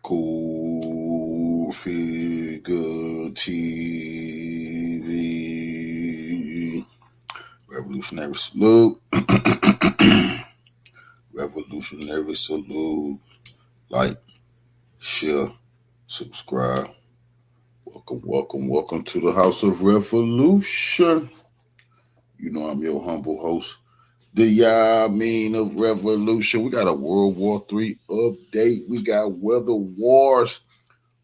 Cool Figure TV. Revolutionary salute. Revolutionary salute. Like, share, subscribe. Welcome to the House of Revolution. You know I'm your humble host, the Yamin of Revolution. We got a World War III update. We got weather wars.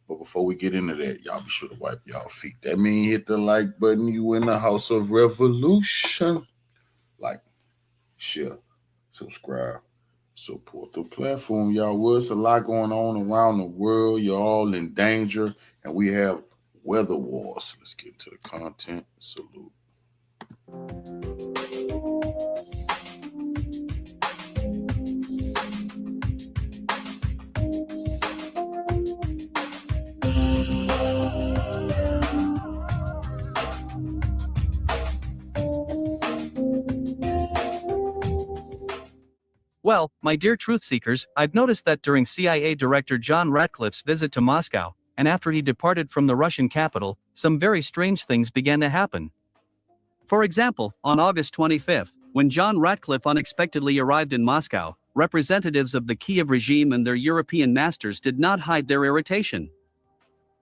But before we get into that, y'all be sure to wipe y'all feet. That means hit the like button. You in the House of Revolution. Like, share, subscribe, support the platform, y'all. Well, it's a lot going on around the world. You're all in danger, and we have weather wars. Let's get into the content. Salute. Well, my dear truth seekers, I've noticed that during CIA Director John Ratcliffe's visit to Moscow, and after he departed from the Russian capital, some very strange things began to happen. For example, on August 25th, when John Ratcliffe unexpectedly arrived in Moscow, representatives of the Kiev regime and their European masters did not hide their irritation.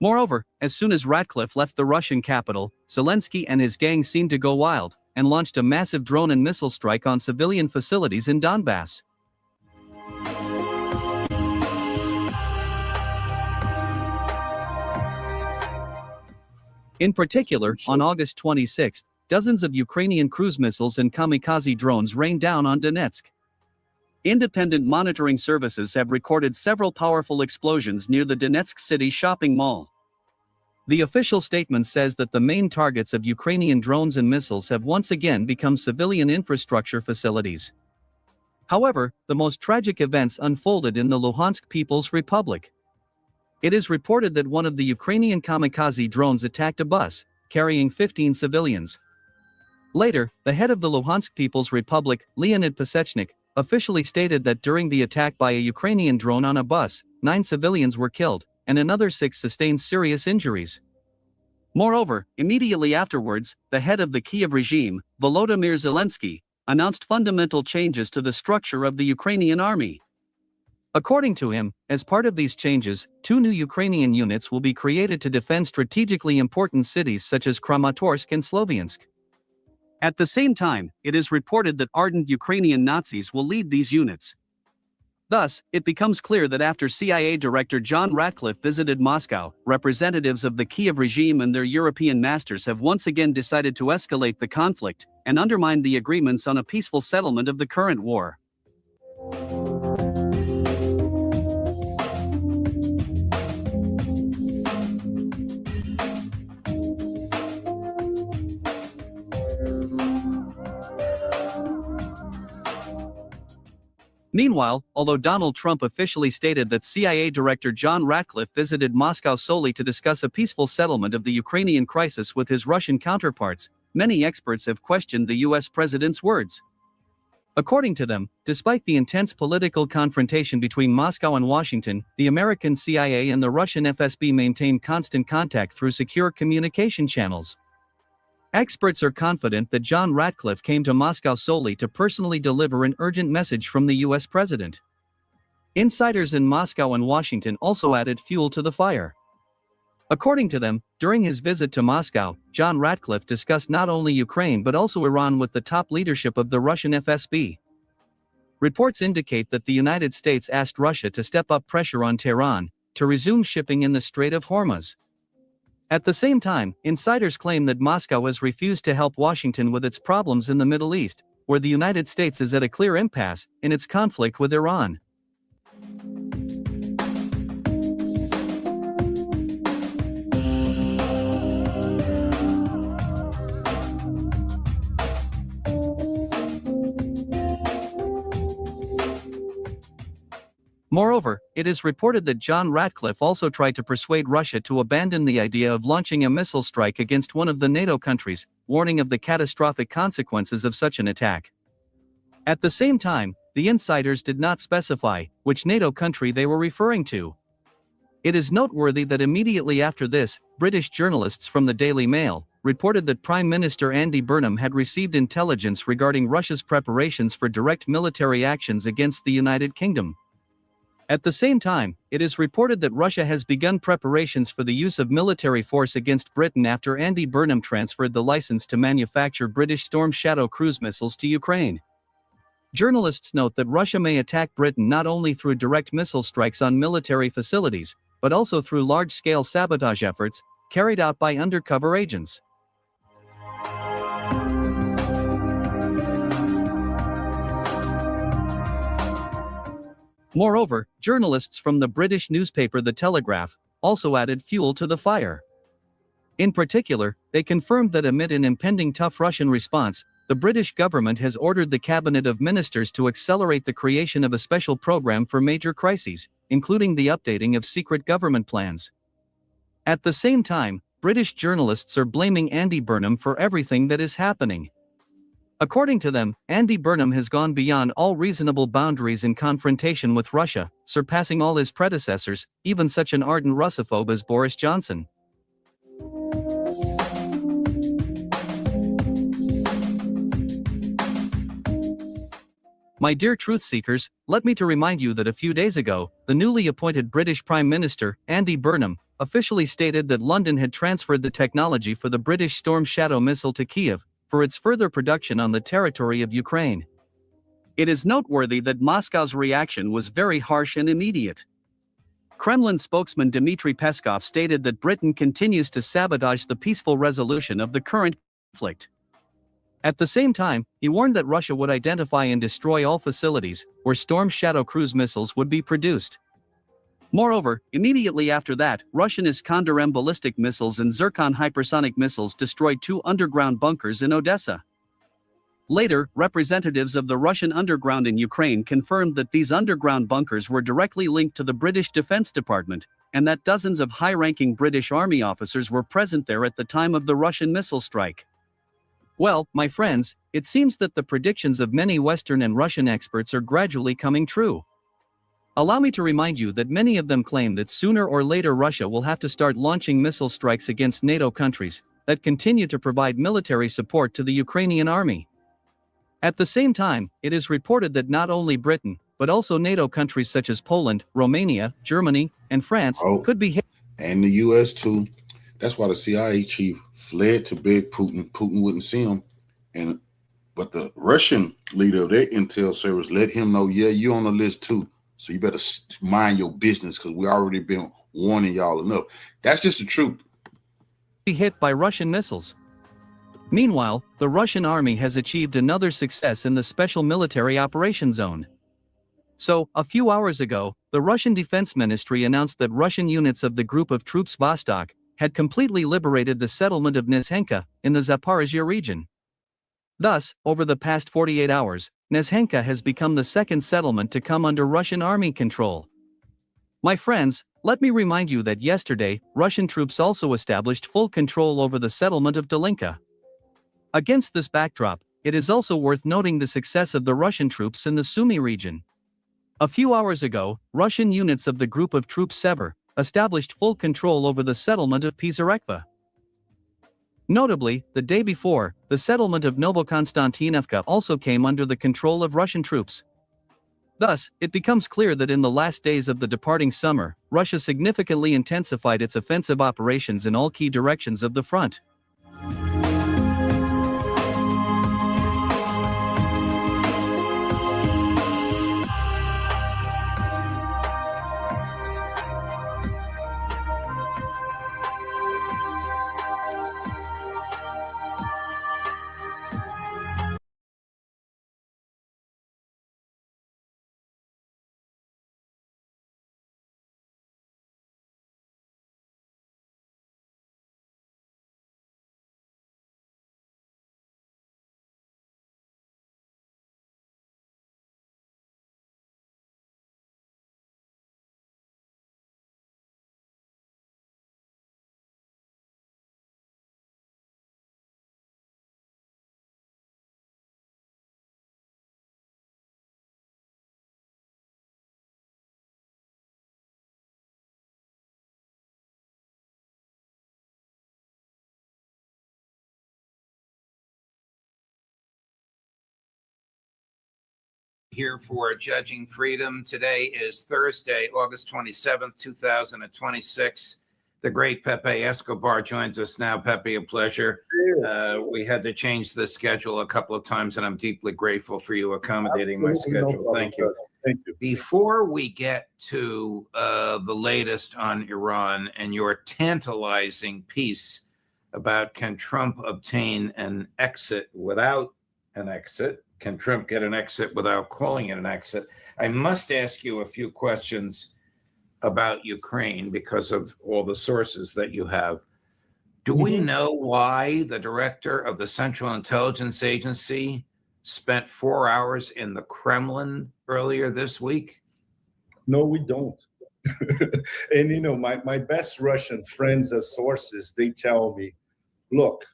Moreover, as soon as Ratcliffe left the Russian capital, Zelensky and his gang seemed to go wild, and launched a massive drone and missile strike on civilian facilities in Donbass. In particular, on August 26, dozens of Ukrainian cruise missiles and kamikaze drones rained down on Donetsk. Independent monitoring services have recorded several powerful explosions near the Donetsk city shopping mall. The official statement says that the main targets of Ukrainian drones and missiles have once again become civilian infrastructure facilities. However, the most tragic events unfolded in the Luhansk People's Republic. It is reported that one of the Ukrainian kamikaze drones attacked a bus, carrying 15 civilians. Later, the head of the Luhansk People's Republic, Leonid Pasechnik, officially stated that during the attack by a Ukrainian drone on a bus, 9 civilians were killed, and another 6 sustained serious injuries. Moreover, immediately afterwards, the head of the Kiev regime, Volodymyr Zelensky, announced fundamental changes to the structure of the Ukrainian army. According to him, as part of these changes, 2 new Ukrainian units will be created to defend strategically important cities such as Kramatorsk and Sloviansk. At the same time, it is reported that ardent Ukrainian Nazis will lead these units. Thus, it becomes clear that after CIA Director John Ratcliffe visited Moscow, representatives of the Kiev regime and their European masters have once again decided to escalate the conflict and undermine the agreements on a peaceful settlement of the current war. Meanwhile, although Donald Trump officially stated that CIA Director John Ratcliffe visited Moscow solely to discuss a peaceful settlement of the Ukrainian crisis with his Russian counterparts, many experts have questioned the US president's words. According to them, despite the intense political confrontation between Moscow and Washington, the American CIA and the Russian FSB maintained constant contact through secure communication channels. Experts are confident that John Ratcliffe came to Moscow solely to personally deliver an urgent message from the US president. Insiders in Moscow and Washington also added fuel to the fire. According to them, during his visit to Moscow, John Ratcliffe discussed not only Ukraine but also Iran with the top leadership of the Russian FSB. Reports indicate that the United States asked Russia to step up pressure on Tehran to resume shipping in the Strait of Hormuz. At the same time, insiders claim that Moscow has refused to help Washington with its problems in the Middle East, where the United States is at a clear impasse in its conflict with Iran. Moreover, it is reported that John Ratcliffe also tried to persuade Russia to abandon the idea of launching a missile strike against one of the NATO countries, warning of the catastrophic consequences of such an attack. At the same time, the insiders did not specify which NATO country they were referring to. It is noteworthy that immediately after this, British journalists from the Daily Mail reported that Prime Minister Andy Burnham had received intelligence regarding Russia's preparations for direct military actions against the United Kingdom. At the same time, it is reported that Russia has begun preparations for the use of military force against Britain after Andy Burnham transferred the license to manufacture British Storm Shadow cruise missiles to Ukraine. Journalists note that Russia may attack Britain not only through direct missile strikes on military facilities, but also through large-scale sabotage efforts carried out by undercover agents. Moreover, journalists from the British newspaper The Telegraph also added fuel to the fire. In particular, they confirmed that amid an impending tough Russian response, the British government has ordered the Cabinet of Ministers to accelerate the creation of a special program for major crises, including the updating of secret government plans. At the same time, British journalists are blaming Andy Burnham for everything that is happening. According to them, Andy Burnham has gone beyond all reasonable boundaries in confrontation with Russia, surpassing all his predecessors, even such an ardent Russophobe as Boris Johnson. My dear truth seekers, let me to remind you that a few days ago, the newly appointed British Prime Minister, Andy Burnham, officially stated that London had transferred the technology for the British Storm Shadow missile to Kiev for its further production on the territory of Ukraine. It is noteworthy that Moscow's reaction was very harsh and immediate. Kremlin spokesman Dmitry Peskov stated that Britain continues to sabotage the peaceful resolution of the current conflict. At the same time, he warned that Russia would identify and destroy all facilities where Storm Shadow cruise missiles would be produced. Moreover, immediately after that, Russian Iskander-M ballistic missiles and Zircon hypersonic missiles destroyed 2 underground bunkers in Odessa. Later, representatives of the Russian underground in Ukraine confirmed that these underground bunkers were directly linked to the British Defense Department, and that dozens of high-ranking British Army officers were present there at the time of the Russian missile strike. Well, my friends, it seems that the predictions of many Western and Russian experts are gradually coming true. Allow me to remind you that many of them claim that sooner or later Russia will have to start launching missile strikes against NATO countries that continue to provide military support to the Ukrainian army. At the same time, it is reported that not only Britain, but also NATO countries such as Poland, Romania, Germany, and France could be hit. And the U.S. too. That's why the CIA chief fled to beg Putin. Putin wouldn't see him. But the Russian leader of their intel service let him know, yeah, you're on the list too. So you better mind your business because we already been warning y'all enough. That's just the truth. Be hit by Russian missiles. Meanwhile, the Russian army has achieved another success in the Special Military Operations Zone. So, a few hours ago, the Russian Defense Ministry announced that Russian units of the group of troops Vostok had completely liberated the settlement of Nezhenka in the Zaporizhia region. Thus, over the past 48 hours, Nezhenka has become the second settlement to come under Russian army control. My friends, let me remind you that yesterday, Russian troops also established full control over the settlement of Dolinka. Against this backdrop, it is also worth noting the success of the Russian troops in the Sumy region. A few hours ago, Russian units of the group of troops Sever established full control over the settlement of Pisarekva. Notably, the day before, the settlement of Novokonstantinovka also came under the control of Russian troops. Thus, it becomes clear that in the last days of the departing summer, Russia significantly intensified its offensive operations in all key directions of the front. Here for Judging Freedom. Today is Thursday, August 27th, 2026. The great Pepe Escobar joins us now. Pepe, a pleasure. We had to change the schedule a couple of times, and I'm deeply grateful for you accommodating my schedule. Thank you. Thank you. Before we get to the latest on Iran and your tantalizing piece about can Trump obtain an exit without an exit, can Trump get an exit without calling it an exit, I must ask you a few questions about Ukraine because of all the sources that you have. Do we know why the director of the Central Intelligence Agency spent 4 hours in the Kremlin earlier this week? No, we don't. And, you know, my best Russian friends as sources, they tell me, look,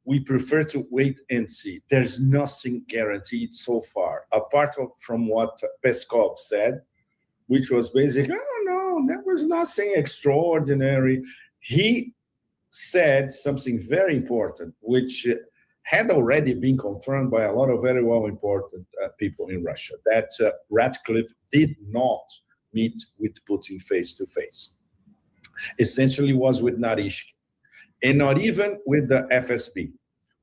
we prefer to wait and see. There's nothing guaranteed so far, apart from what Peskov said, which was basically, oh, no, there was nothing extraordinary. He said something very important, which had already been confirmed by a lot of very well-important people in Russia, that Ratcliffe did not meet with Putin face-to-face. Essentially was with Narishkin, and not even with the FSB,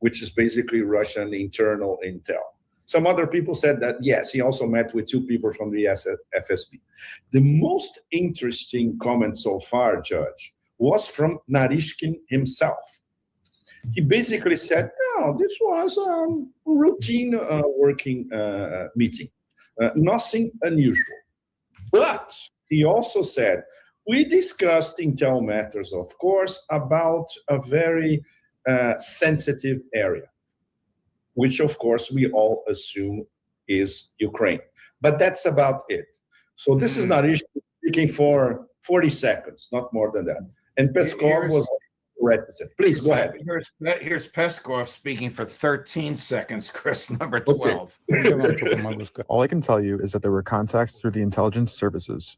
which is basically Russian internal intel. Some other people said that, yes, he also met with two people from the FSB. The most interesting comment so far, Judge, was from Narishkin himself. He basically said, no, this was a routine working meeting, nothing unusual. But he also said, we discussed intel matters, of course, about a very sensitive area, which, of course, we all assume is Ukraine. But that's about it. So this is Narishkin speaking for 40 seconds, not more than that. And Peskov was reticent. Please go ahead. Here's Peskov speaking for 13 seconds, Chris, number 12. Okay. All I can tell you is that there were contacts through the intelligence services.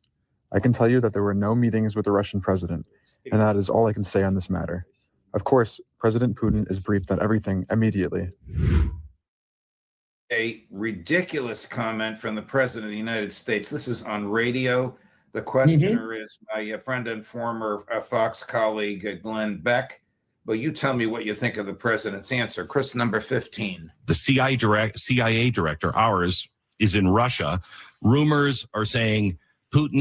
I can tell you that there were no meetings with the Russian president, and that is all I can say on this matter. Of course, President Putin is briefed on everything immediately. A ridiculous comment from the President of the United States. This is on radio. The questioner is my friend and former Fox colleague, Glenn Beck. But you tell me what you think of the president's answer. Chris, number 15. The CIA director, ours, is in Russia. Rumors are saying Putin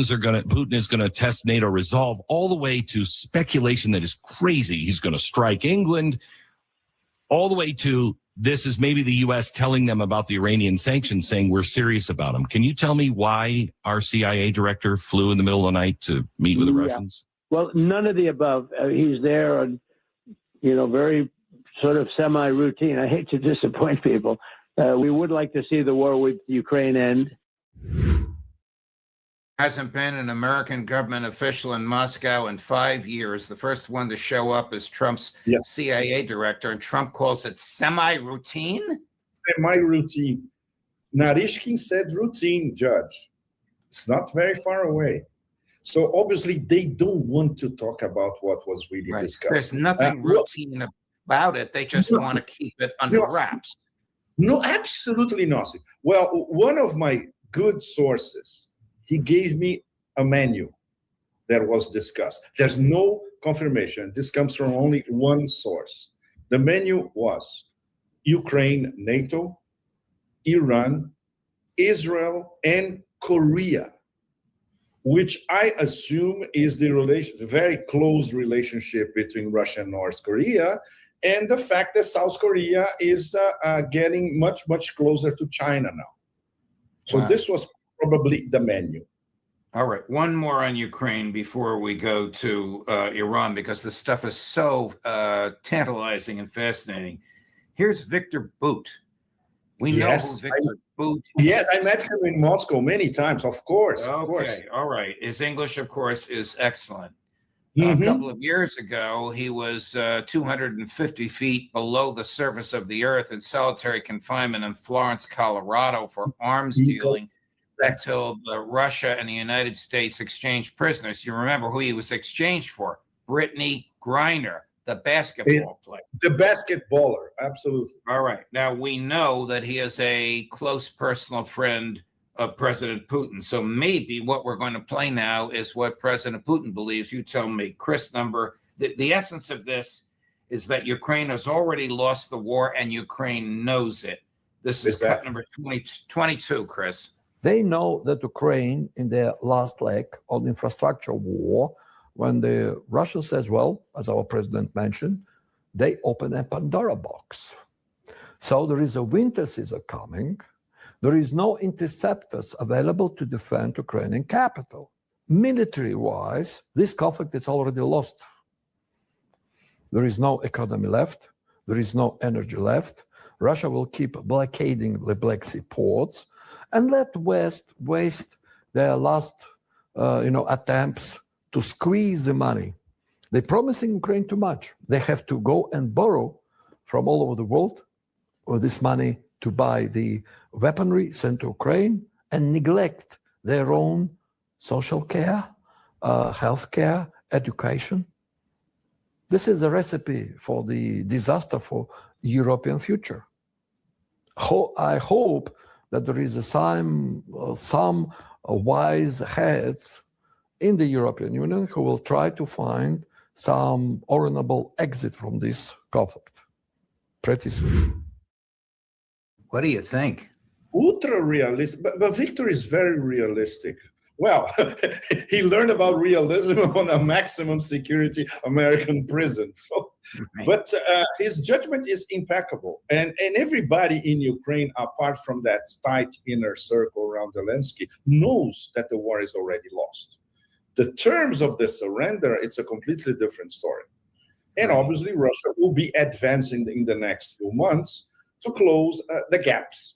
is going to test NATO resolve, all the way to speculation that is crazy. He's going to strike England, all the way to this is maybe the U.S. telling them about the Iranian sanctions, saying we're serious about them. Can you tell me why our CIA director flew in the middle of the night to meet with the Russians? Well, none of the above. He's there on, very sort of semi-routine. I hate to disappoint people. We would like to see the war with Ukraine end. Hasn't been an American government official in Moscow in 5 years. The first one to show up is Trump's CIA director, and Trump calls it semi-routine? Semi-routine. Narishkin said routine, Judge. It's not very far away. So obviously they don't want to talk about what was really discussed. There's nothing routine about it. They just want to keep it under wraps. No, absolutely nothing. Well, one of my good sources, he gave me a menu that was discussed. There's no confirmation. This comes from only one source. The menu was Ukraine, NATO, Iran, Israel, and Korea, which I assume is the very close relationship between Russia and North Korea, and the fact that South Korea is getting much, much closer to China now. So this was probably the menu. All right, one more on Ukraine before we go to Iran, because this stuff is so tantalizing and fascinating. Here's Victor Bout. We know who Victor Bout is. Yes, I met him in Moscow many times, of course. Okay, all right. His English, of course, is excellent. A couple of years ago, he was 250 feet below the surface of the earth in solitary confinement in Florence, Colorado for arms dealing until Russia and the United States exchanged prisoners. You remember who he was exchanged for? Brittany Griner, the basketball player. The basketballer, absolutely. All right. Now, we know that he is a close personal friend President Putin. So maybe what we're going to play now is what President Putin believes. You tell me, Chris. The essence of this is that Ukraine has already lost the war and Ukraine knows it. This is cut number 22, Chris. They know that Ukraine, in their last leg on infrastructure war, when the Russians as well, as our president mentioned, they open a Pandora box. So there is a winter season coming. There is no interceptors available to defend Ukrainian capital. Military-wise, this conflict is already lost. There is no economy left. There is no energy left. Russia will keep blockading the Black Sea ports and let West waste their last, attempts to squeeze the money. They're promising Ukraine too much. They have to go and borrow from all over the world with this money to buy the weaponry sent to Ukraine and neglect their own social care, health care, education. This is a recipe for the disaster for European future. I hope that there is some wise heads in the European Union who will try to find some honorable exit from this conflict pretty soon. What do you think? Ultra realistic, but Victor is very realistic. Well, he learned about realism on a maximum security American prison. So, but his judgment is impeccable. And everybody in Ukraine, apart from that tight inner circle around Zelensky, knows that the war is already lost. The terms of the surrender, it's a completely different story. And obviously, Russia will be advancing in the next few months to close the gaps.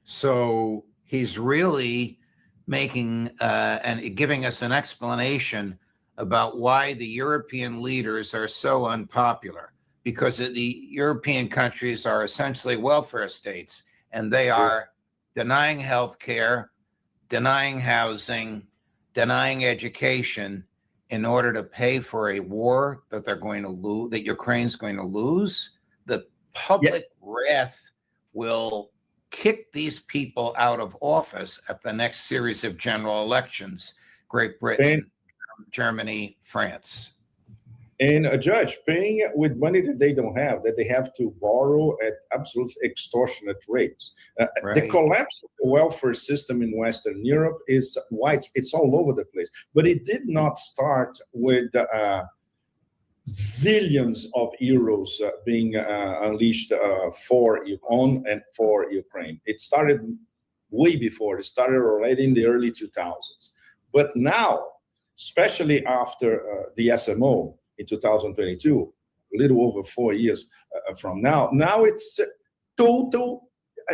So he's really making and giving us an explanation about why the European leaders are so unpopular, because the European countries are essentially welfare states, and they are denying health care, denying housing, denying education in order to pay for a war that they're going to lose, that Ukraine's going to lose. The public wrath will kick these people out of office at the next series of general elections: Great Britain, Germany, France. And a judge paying with money that they don't have, that they have to borrow at absolutely extortionate rates. The collapse of the welfare system in Western Europe is wide. It's all over the place. But it did not start with zillions of euros being unleashed for Ukraine. It started way before. It started already in the early 2000s. But now, especially after the SMO in 2022, a little over 4 years from now it's total.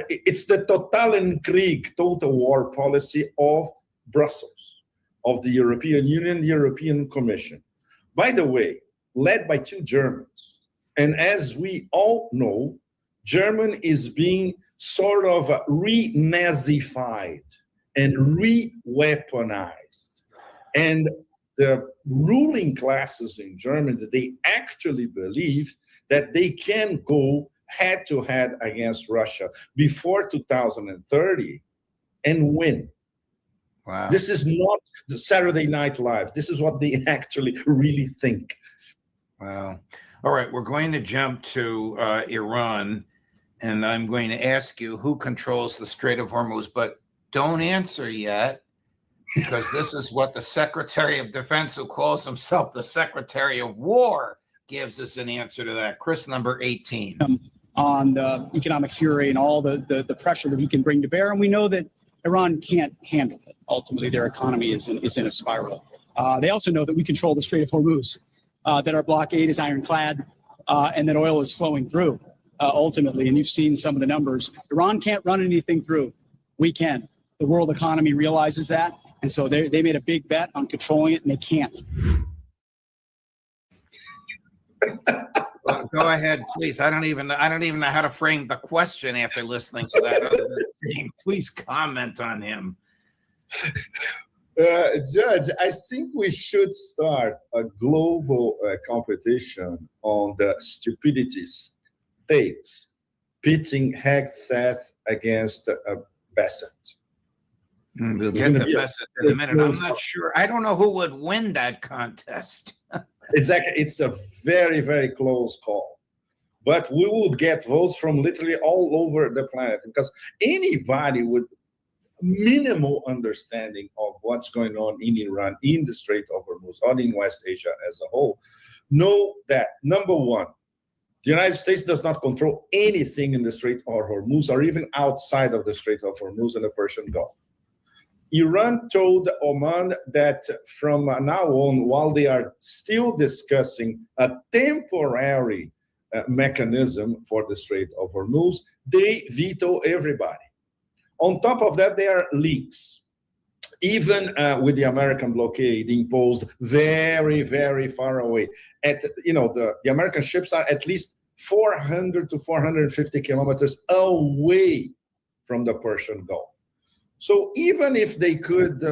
It's the Totalenkrieg, total war policy of Brussels, of the European Union, the European Commission. By the way, led by two Germans. And as we all know, German is being sort of re-Nazified and re-weaponized. And the ruling classes in Germany, they actually believe that they can go head-to-head against Russia before 2030 and win. Wow. This is not the Saturday Night Live. This is what they actually really think. Wow. All right, we're going to jump to Iran, and I'm going to ask you who controls the Strait of Hormuz, but don't answer yet, because this is what the Secretary of Defense, who calls himself the Secretary of War, gives us an answer to that. Chris, number 18. On the economic fury and all the pressure that he can bring to bear. And we know that Iran can't handle it. Ultimately, their economy is in a spiral. They also know that we control the Strait of Hormuz, that our blockade is ironclad, and that oil is flowing through ultimately. And you've seen some of the numbers. Iran can't run anything through. We can. The world economy realizes that. And so they made a big bet on controlling it, and they can't. Well, go ahead, please. I don't even know how to frame the question after listening to that. Other than saying, please comment on him. Judge, I think we should start a global competition on the stupidity states, pitting Hegseth against Besant. We'll It's get gonna to be a Besant in a minute. I'm close not sure. I don't know who would win that contest. Exactly. It's a very, very close call. But we will get votes from literally all over the planet because anybody with minimal understanding of what's going on in Iran, in the Strait of Hormuz, or in West Asia as a whole, know that, number one, the United States does not control anything in the Strait of Hormuz or even outside of the Strait of Hormuz and the Persian Gulf. Iran told Oman that from now on, while they are still discussing a temporary mechanism for the Strait of Hormuz, they veto everybody. On top of that, there are leaks. Even with the American blockade imposed very, very far away. The American ships are at least 400 to 450 kilometers away from the Persian Gulf. So even if they could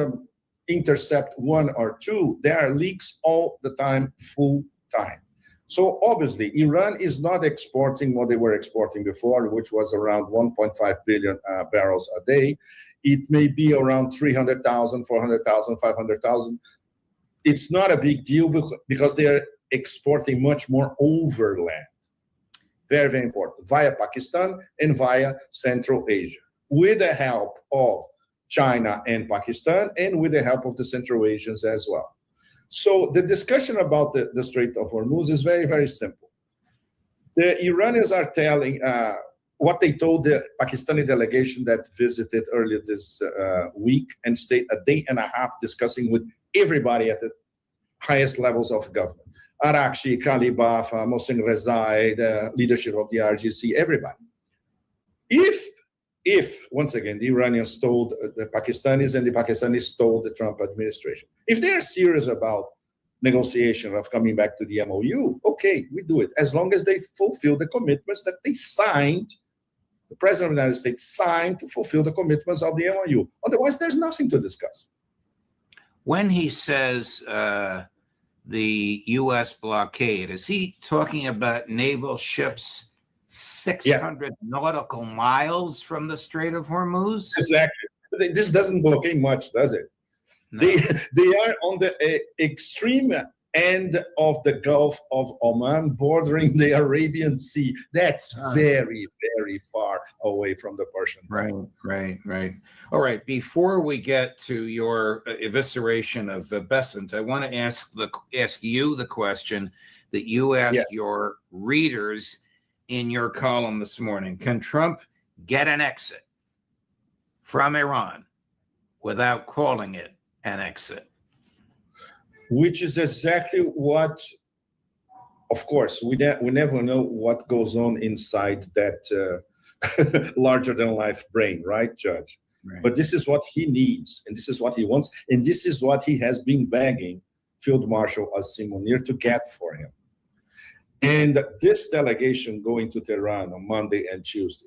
intercept one or two, there are leaks all the time, full time. So obviously, Iran is not exporting what they were exporting before, which was around 1.5 billion barrels a day. It may be around 300,000, 400,000, 500,000. It's not a big deal because they are exporting much more overland. Very, very important. Via Pakistan and via Central Asia, with the help of China and Pakistan, and with the help of the Central Asians as well. So the discussion about the Strait of Hormuz is very, very simple. The Iranians are telling what they told the Pakistani delegation that visited earlier this week and stayed a day and a half discussing with everybody at the highest levels of government. Arakshi, Kalibaf, Mohsen Rezai, the leadership of the RGC, everybody. If once again, the Iranians told the Pakistanis and the Pakistanis told the Trump administration, if they're serious about negotiation of coming back to the MOU, okay, we do it, as long as they fulfill the commitments that they signed, the President of the United States signed to fulfill the commitments of the MOU. Otherwise, there's nothing to discuss. When he says the U.S. blockade, is he talking about naval ships 600 nautical miles from the Strait of Hormuz? Exactly. This doesn't blockade much, does it? No. They are on the extreme end of the Gulf of Oman, bordering the Arabian Sea. That's very, very far away from the Persian Gulf. Right. All right. Before we get to your evisceration of Besant, I want to ask you the question that you asked your readers in your column this morning. Can Trump get an exit from Iran without calling it an exit? Which is exactly what, of course, we never know what goes on inside that larger than life brain, right, Judge? Right. But this is what he needs, and this is what he wants, and this is what he has been begging Field Marshal Asim Munir to get for him. And this delegation going to Tehran on Monday and Tuesday,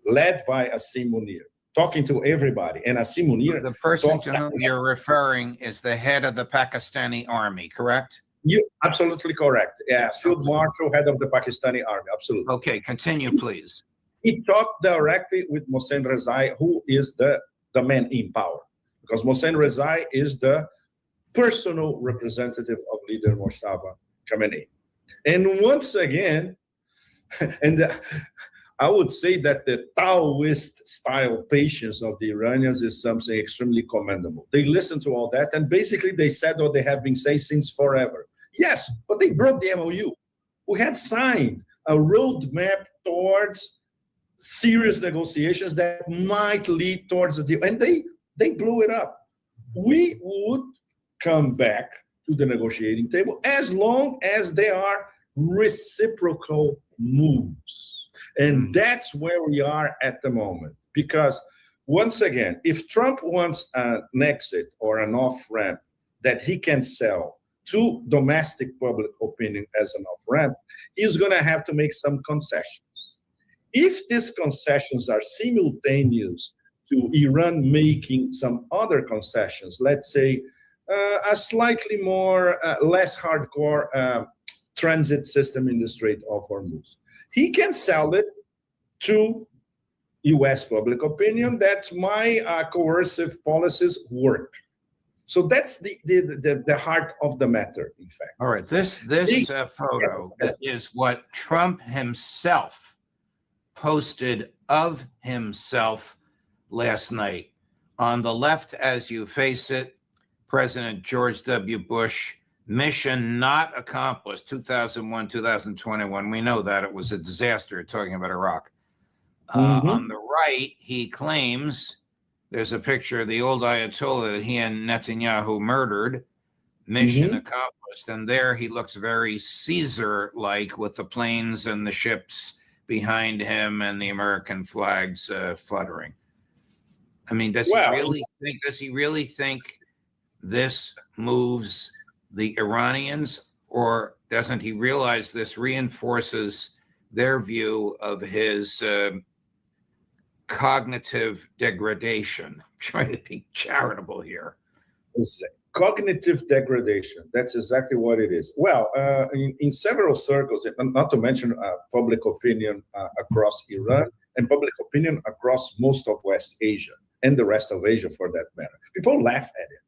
led by Asim Munir, talking to everybody. And Asim Munir... The person to whom you're referring is the head of the Pakistani army, correct? You're absolutely correct. Yeah, Field Marshal, head of the Pakistani army, absolutely. Okay, continue, please. He talked directly with Mohsen Rezai, who is the man in power. Because Mohsen Rezai is the personal representative of leader Mojtaba Khamenei. And once again, I would say that the Taoist style patience of the Iranians is something extremely commendable. They listened to all that, and basically they said what they have been saying since forever. Yes, but they broke the MOU. We had signed a roadmap towards serious negotiations that might lead towards a deal, and they blew it up. We would come back to the negotiating table as long as there are reciprocal moves. And that's where we are at the moment. Because once again, if Trump wants an exit or an off-ramp that he can sell to domestic public opinion as an off-ramp, he's going to have to make some concessions. If these concessions are simultaneous to Iran making some other concessions, let's say a slightly more, less hardcore transit system in the Strait of Hormuz, he can sell it to U.S. public opinion that my coercive policies work. So that's the heart of the matter, in fact. All right, this photo is what Trump himself posted of himself last night. On the left, as you face it, President George W. Bush, mission not accomplished, 2001, 2021. We know that it was a disaster, talking about Iraq. On the right, he claims there's a picture of the old Ayatollah that he and Netanyahu murdered. Mission accomplished. And there he looks very Caesar-like with the planes and the ships behind him and the American flags fluttering. I mean, does he really think this moves the Iranians, or doesn't he realize this reinforces their view of his cognitive degradation? I'm trying to be charitable here. Cognitive degradation. That's exactly what it is. Well, in several circles, not to mention public opinion across Iran and public opinion across most of West Asia and the rest of Asia, for that matter, people laugh at it.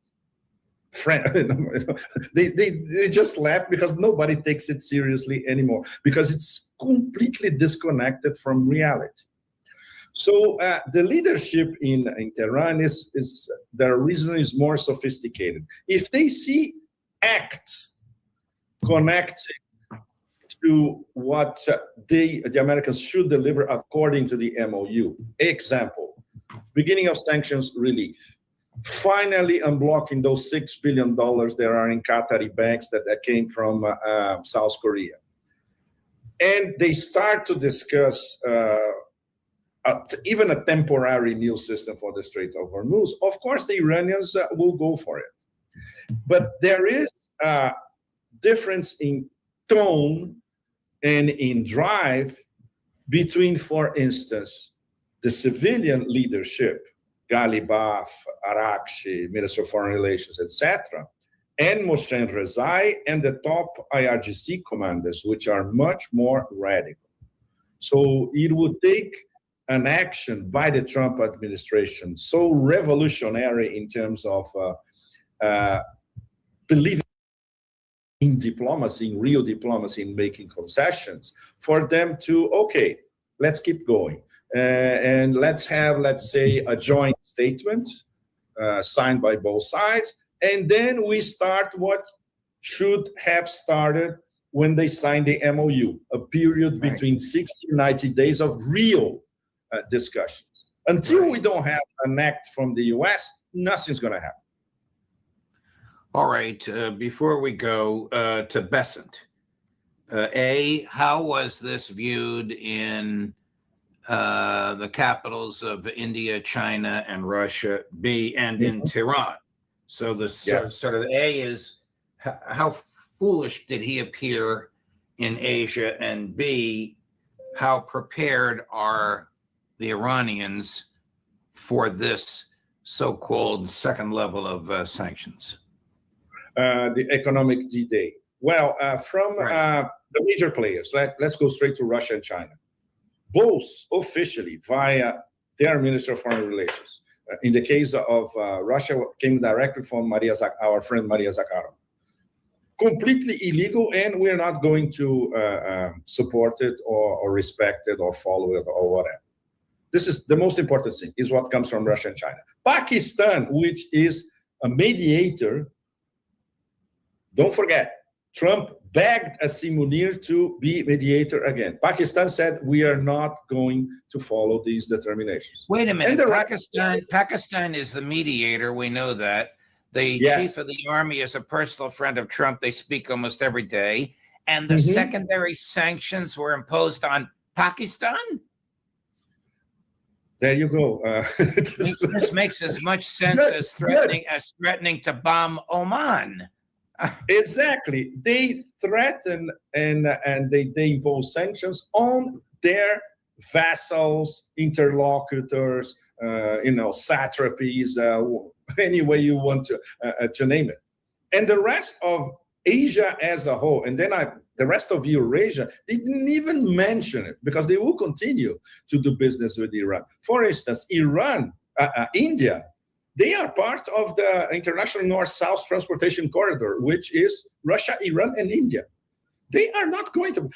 They just laugh because nobody takes it seriously anymore, because it's completely disconnected from reality. So the leadership in Tehran is their reason is more sophisticated. If they see acts connecting to what the Americans should deliver according to the MOU, example, beginning of sanctions relief, finally unblocking those $6 billion that are in Qatari banks that came from South Korea, and they start to discuss even a temporary new system for the Strait of Hormuz, of course, the Iranians will go for it. But there is a difference in tone and in drive between, for instance, the civilian leadership, Ghalibaf, Arakshi, Minister of Foreign Relations, etc., and Mohsen Rezai, and the top IRGC commanders, which are much more radical. So it would take an action by the Trump administration so revolutionary in terms of believing in diplomacy, in real diplomacy, in making concessions, for them to, okay, let's keep going. And let's have, let's say, a joint statement signed by both sides. And then we start what should have started when they signed the MOU, a period between 60 and 90 days of real discussions. Until we don't have an act from the US, nothing's going to happen. All right. Before we go to Besant, how was this viewed in the capitals of India, China, and Russia? B, and in Tehran? So the sort of A is, how foolish did he appear in Asia? And B, how prepared are the Iranians for this so-called second level of sanctions? The economic D-Day. Well, from the major players, let's go straight to Russia and China. Both officially via their Minister of Foreign Relations. In the case of Russia, came directly from our friend Maria Zakharova. Completely illegal, and we're not going to support it or respect it or follow it or whatever. This is the most important thing, is what comes from Russia and China. Pakistan, which is a mediator, don't forget, Trump begged Asim Munir to be mediator again. Pakistan said, we are not going to follow these determinations. Wait a minute, Pakistan is the mediator, we know that. The chief of the army is a personal friend of Trump. They speak almost every day. And the secondary sanctions were imposed on Pakistan? There you go. This makes as much sense as threatening to bomb Oman. Exactly. They threaten and they impose sanctions on their vassals, interlocutors, satrapies, any way you want to name it. And the rest of Asia as a whole, and then the rest of Eurasia, they didn't even mention it because they will continue to do business with Iran. For instance, India, they are part of the International North-South Transportation Corridor, which is Russia, Iran, and India. They are not going to,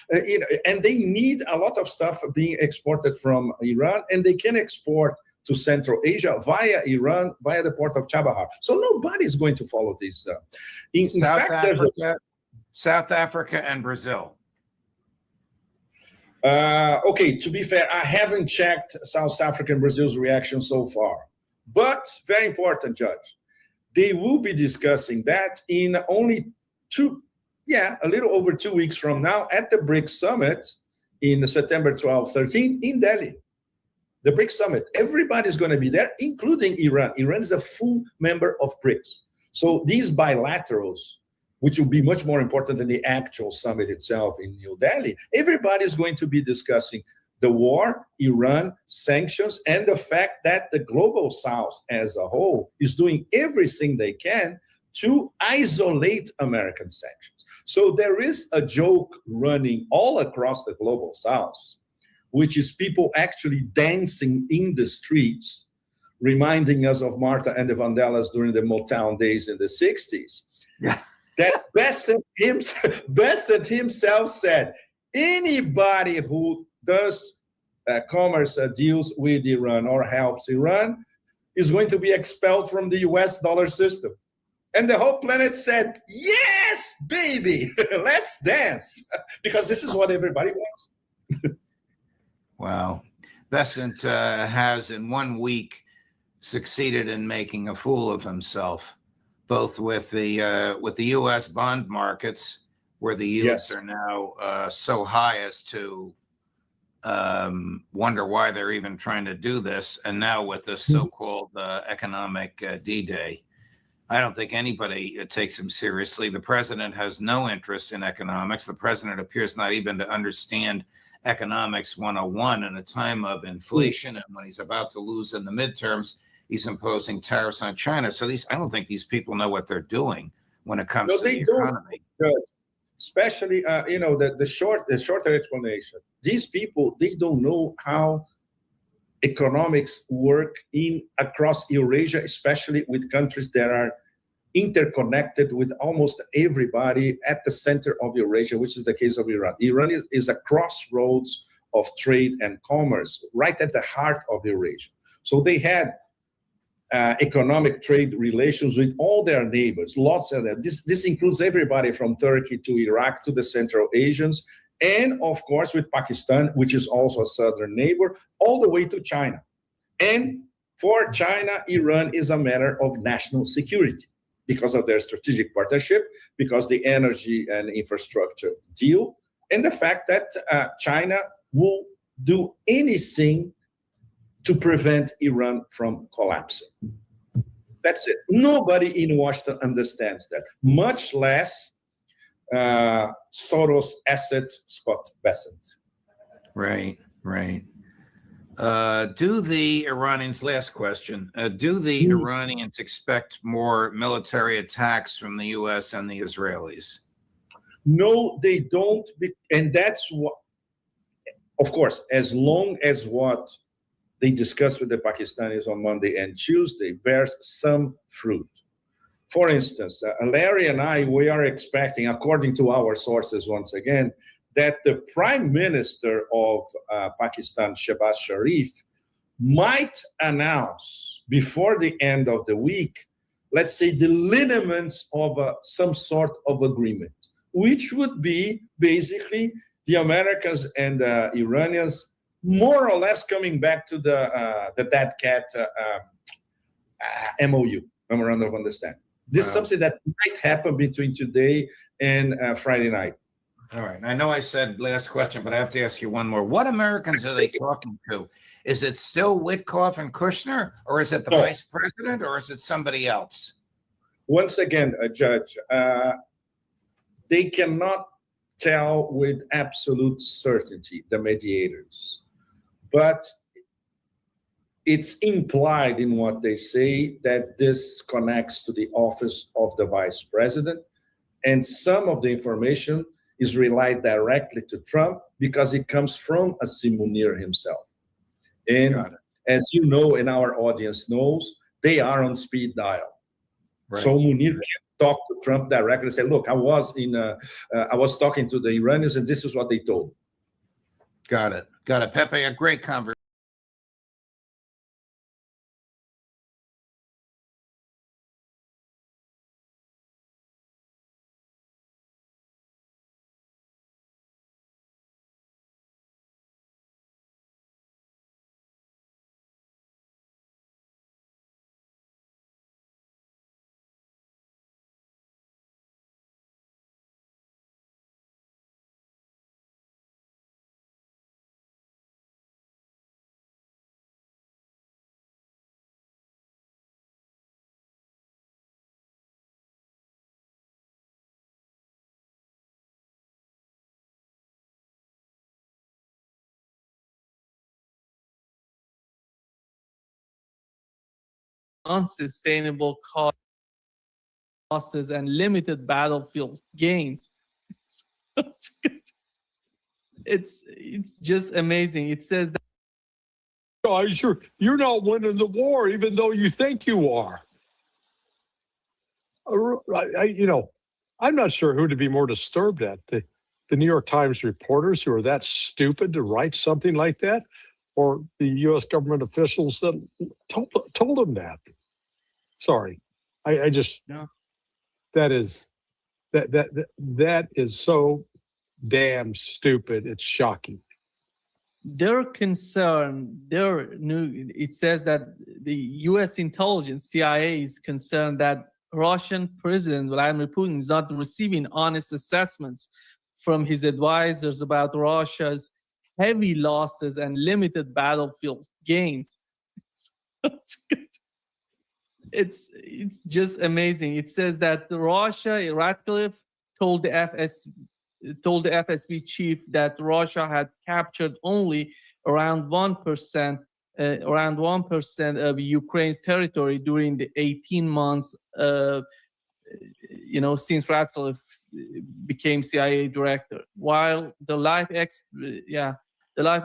and they need a lot of stuff being exported from Iran, and they can export to Central Asia via Iran, via the port of Chabahar. So nobody is going to follow this. In fact, South Africa and Brazil. Okay, to be fair, I haven't checked South Africa and Brazil's reaction so far. But very important, Judge, they will be discussing that in only a little over 2 weeks from now at the BRICS Summit in September 12, 13 in Delhi. The BRICS Summit, everybody's going to be there, including Iran. Iran is a full member of BRICS. So these bilaterals, which will be much more important than the actual summit itself in New Delhi, everybody's going to be discussing the war, Iran, sanctions, and the fact that the global South as a whole is doing everything they can to isolate American sanctions. So there is a joke running all across the global South, which is people actually dancing in the streets, reminding us of Martha and the Vandellas during the Motown days in the 60s. Yeah. That Bassett himself said, anybody who does commerce deals with Iran or helps Iran is going to be expelled from the US dollar system. And the whole planet said, yes, baby, let's dance, because this is what everybody wants. Wow. Bessent has in 1 week succeeded in making a fool of himself, both with the U.S. bond markets, where the yields are now so high as to wonder why they're even trying to do this, and now with the so-called economic D-Day. I don't think anybody takes him seriously. The president has no interest in economics. The president appears not even to understand economics 101 in a time of inflation, and when he's about to lose in the midterms, he's imposing tariffs on China. So I don't think these people know what they're doing when it comes to the economy. Especially, the shorter explanation. These people, they don't know how economics work across Eurasia, especially with countries that are interconnected with almost everybody at the center of Eurasia, which is the case of Iran. Iran is a crossroads of trade and commerce right at the heart of Eurasia. So they had economic trade relations with all their neighbors, lots of them. This includes everybody from Turkey to Iraq to the Central Asians, and of course with Pakistan, which is also a southern neighbor, all the way to China. And for China, Iran is a matter of national security because of their strategic partnership, because the energy and infrastructure deal, and the fact that China will do anything to prevent Iran from collapsing. That's it. Nobody in Washington understands that, much less Soros asset Scott Bessent. Right. Do the Iranians, last question, do the Iranians expect more military attacks from the U.S. and the Israelis? No, they don't. And that's what, of course, as long as what they discussed with the Pakistanis on Monday and Tuesday bears some fruit. For instance, Larry and I, we are expecting, according to our sources once again, that the Prime Minister of Pakistan, Shehbaz Sharif, might announce before the end of the week, let's say, the lineaments of some sort of agreement, which would be basically the Americans and the Iranians more or less coming back to the dead cat MOU, Memorandum of Understanding. This is something that might happen between today and Friday night. All right. I know I said last question, but I have to ask you one more. What Americans are they talking to? Is it still Witkoff and Kushner, or is it the vice president, or is it somebody else? Once again, Judge, they cannot tell with absolute certainty, the mediators. But it's implied in what they say that this connects to the office of the vice president, And some of the information is relied directly to Trump because it comes from Asim Munir himself. And as you know, and our audience knows, they are on speed dial. Right. So Munir can talk to Trump directly and say, look, I was talking to the Iranians and this is what they told. Got it. Pepe, a great conversation. Unsustainable losses and limited battlefield gains. It's just amazing. It says that guys, you're not winning the war, even though you think you are. I'm not sure who to be more disturbed at, the New York Times reporters who are that stupid to write something like that, or the U.S. government officials that told them that. Sorry, I just that is so damn stupid. It's shocking. their concern, it says that the U.S. intelligence, CIA, is concerned that Russian President Vladimir Putin is not receiving honest assessments from his advisors about Russia's heavy losses and limited battlefield gains. It's just amazing. It says that Russia, Ratcliffe told the FSB chief that Russia had captured only around 1% of Ukraine's territory during the 18 months since Ratcliffe became CIA director, while the life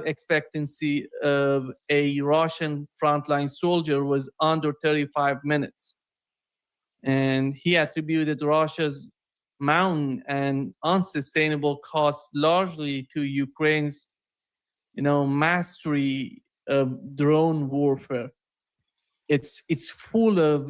expectancy of a Russian frontline soldier was under 35 minutes. And he attributed Russia's mountain and unsustainable costs largely to Ukraine's, mastery of drone warfare. It's full of,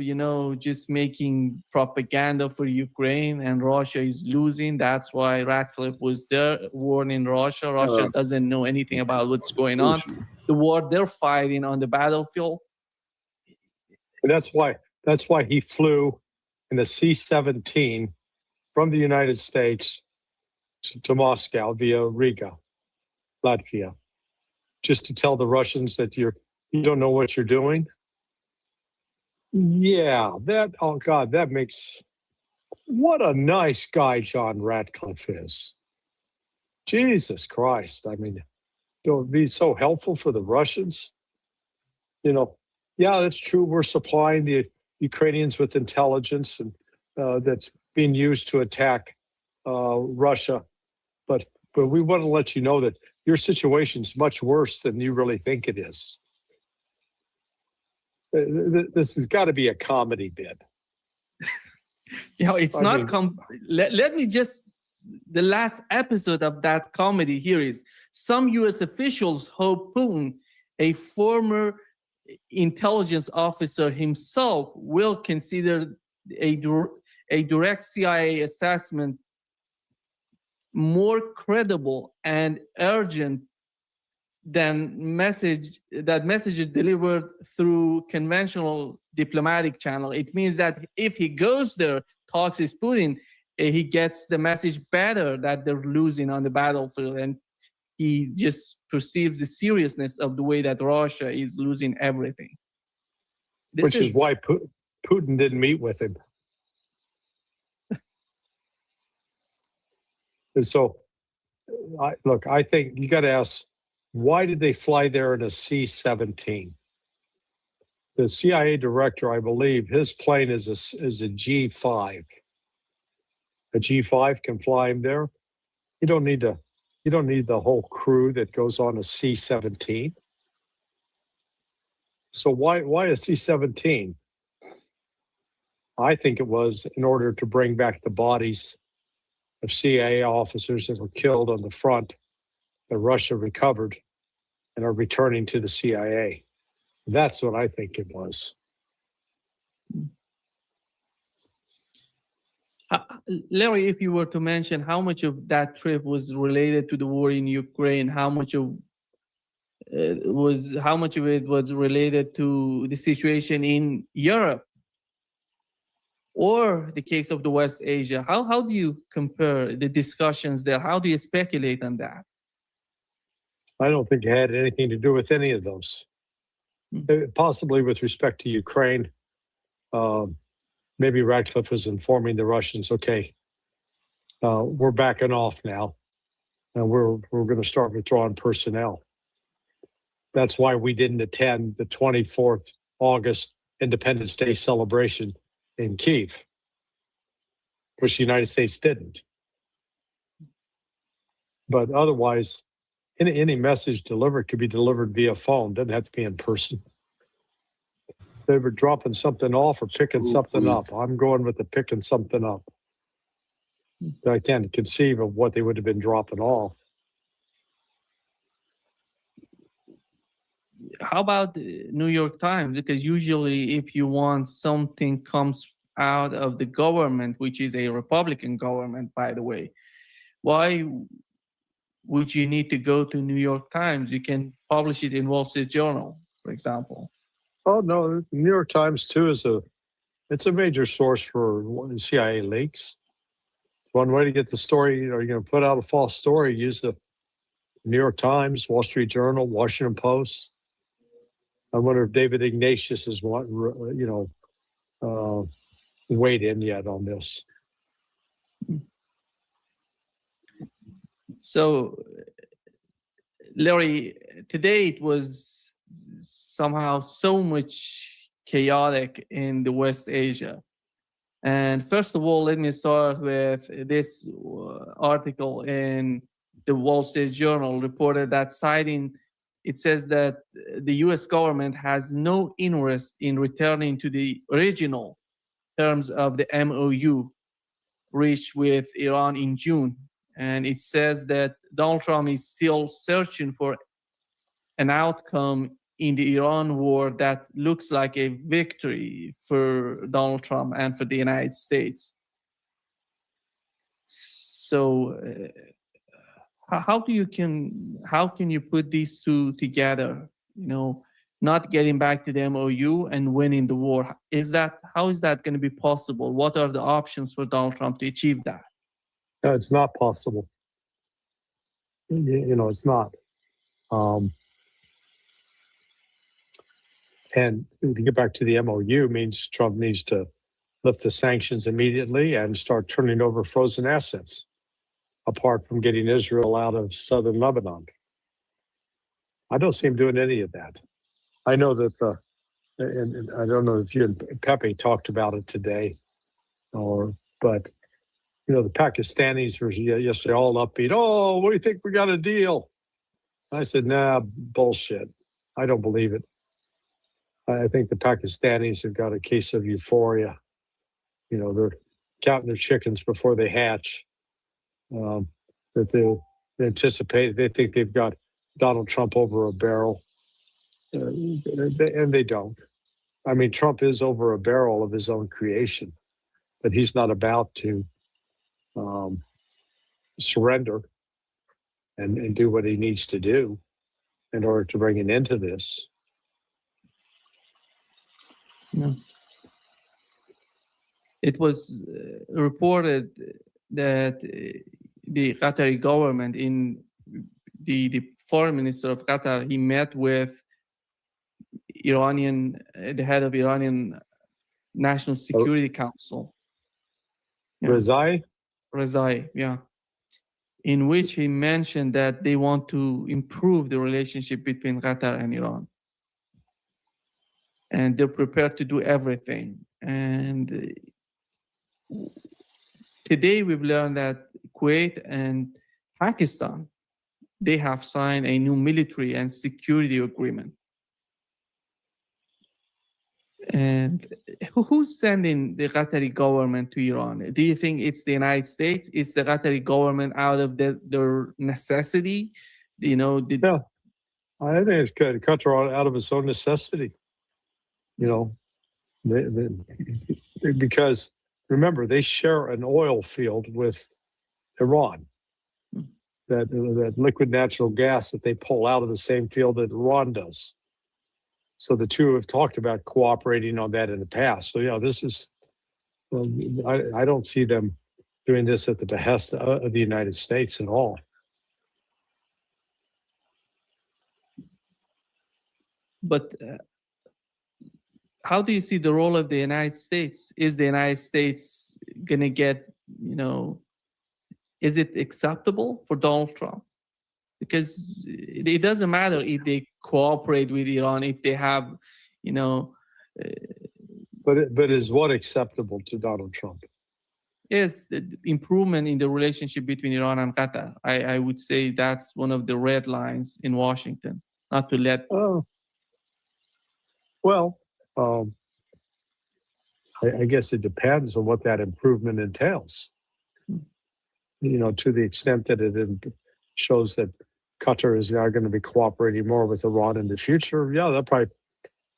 just making propaganda for Ukraine, and Russia is losing. That's why Ratcliffe was there warning Russia. Russia doesn't know anything about what's going on. The war they're fighting on the battlefield. And that's why he flew in the C-17 from the United States to Moscow via Riga, Latvia, just to tell the Russians that you don't know what you're doing. Yeah, that makes, what a nice guy John Ratcliffe is. Jesus Christ. I mean, be so helpful for the Russians. Yeah, that's true. We're supplying the Ukrainians with intelligence and that's being used to attack Russia. But we want to let you know that your situation's much worse than you really think it is. This has got to be a comedy bit. It's not. Let me just. The last episode of that comedy here is some U.S. officials hope Putin, a former intelligence officer himself, will consider a direct CIA assessment more credible and urgent than messages delivered through conventional diplomatic channel. It means that if he goes there, talks with Putin, he gets the message better that they're losing on the battlefield, and he just perceives the seriousness of the way that Russia is losing everything. Which is why Putin didn't meet with him. And so, I think you got to ask, why did they fly there in a C-17? The CIA director, I believe, his plane is a G-5. A G5 can fly him there. You don't need the whole crew that goes on a C-17. So why a C-17? I think it was in order to bring back the bodies of CIA officers that were killed on the front that Russia recovered and are returning to the CIA. That's what I think it was. Larry, if you were to mention how much of that trip was related to the war in Ukraine, how much of it was related to the situation in Europe or the case of the West Asia, how do you compare the discussions there? How do you speculate on that? I don't think it had anything to do with any of those. Possibly with respect to Ukraine, maybe Ratcliffe was informing the Russians, okay, we're backing off now, and we're going to start withdrawing personnel. That's why we didn't attend the 24th August Independence Day celebration in Kyiv, which the United States didn't. But otherwise, any message delivered could be delivered via phone. Doesn't have to be in person. They were dropping something off or picking something up. I'm going with the picking something up. I can't conceive of what they would have been dropping off. How about the New York Times? Because usually if you want something comes out of the government, which is a Republican government, by the way, why would you need to go to New York Times? You can publish it in Wall Street Journal, for example. Oh, no, the New York Times, too, it's a major source for CIA leaks. One way to get the story, you're going to put out a false story, use the New York Times, Wall Street Journal, Washington Post. I wonder if David Ignatius is weighed in yet on this. So, Larry, today it was somehow so much chaotic in the West Asia. And first of all, let me start with this article in the Wall Street Journal reported that citing, it says that the US government has no interest in returning to the original terms of the MOU reached with Iran in June. And it says that Donald Trump is still searching for an outcome in the Iran war that looks like a victory for Donald Trump and for the United States. So how can you put these two together? Not getting back to the MOU and winning the war. How is that going to be possible? What are the options for Donald Trump to achieve that? No, it's not possible. It's not. And to get back to the MOU means Trump needs to lift the sanctions immediately and start turning over frozen assets, apart from getting Israel out of southern Lebanon. I don't see him doing any of that. I know that and I don't know if you and Pepe talked about it today, but the Pakistanis were yesterday all upbeat. Oh, what do you think? We got a deal. I said, nah, bullshit. I don't believe it. I think the Pakistanis have got a case of euphoria. They're counting their chickens before they hatch. That they anticipate, they think they've got Donald Trump over a barrel. And they don't. I mean, Trump is over a barrel of his own creation, but he's not about to surrender and do what he needs to do in order to bring an end to this. No. It was reported that the Qatari government, in the foreign minister of Qatar, he met with the head of Iranian National Security Council. Yeah. Rezai, yeah. In which he mentioned that they want to improve the relationship between Qatar and Iran. And they're prepared to do everything. And today we've learned that Kuwait and Pakistan, they have signed a new military and security agreement. And who's sending the Qatari government to Iran? Do you think it's the United States? Is the Qatari government out of their necessity? Yeah, I think it's good. Qatar out of its own necessity. Because remember, they share an oil field with Iran. That liquid natural gas that they pull out of the same field that Iran does. So the two have talked about cooperating on that in the past. So yeah, this is. I don't see them doing this at the behest of the United States at all. But how do you see the role of the United States? Is the United States going to get, is it acceptable for Donald Trump? Because it doesn't matter if they cooperate with Iran, if they have, But is what acceptable to Donald Trump? Yes, the improvement in the relationship between Iran and Qatar. I would say that's one of the red lines in Washington, not to let. Well, I guess it depends on what that improvement entails. To the extent that it shows that Qatar is now going to be cooperating more with Iran in the future, yeah, that'll probably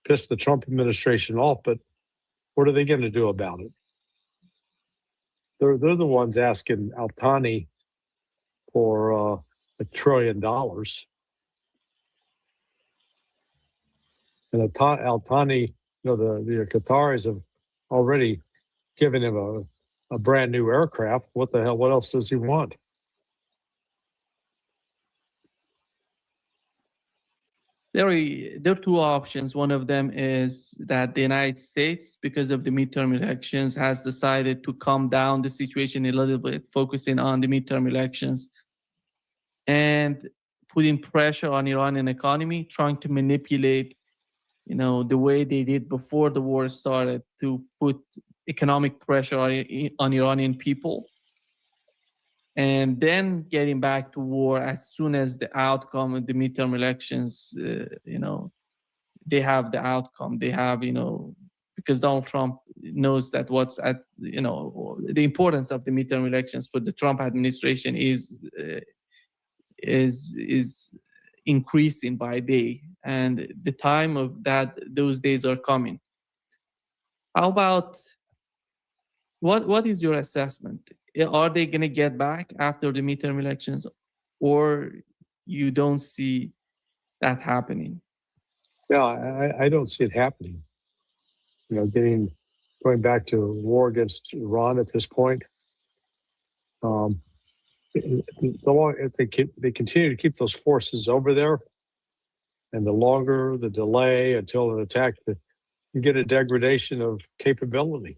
piss the Trump administration off, but what are they going to do about it? They're the ones asking Al-Thani for $1 trillion. And Al-Thani, the Qataris have already given him a brand new aircraft. What the hell? What else does he want? There are two options. One of them is that the United States, because of the midterm elections, has decided to calm down the situation a little bit, focusing on the midterm elections and putting pressure on Iranian economy, trying to manipulate, the way they did before the war started to put economic pressure on Iranian people. And then getting back to war as soon as the outcome of the midterm elections, they have the outcome. They have, because Donald Trump knows that what's at, the importance of the midterm elections for the Trump administration is increasing by day, and the time of that, those days are coming. How about what is your assessment? Are they going to get back after the midterm elections, or you don't see that happening? Yeah, I don't see it happening. Going back to war against Iran at this point. If they continue to keep those forces over there, and the longer the delay until an attack, you get a degradation of capability.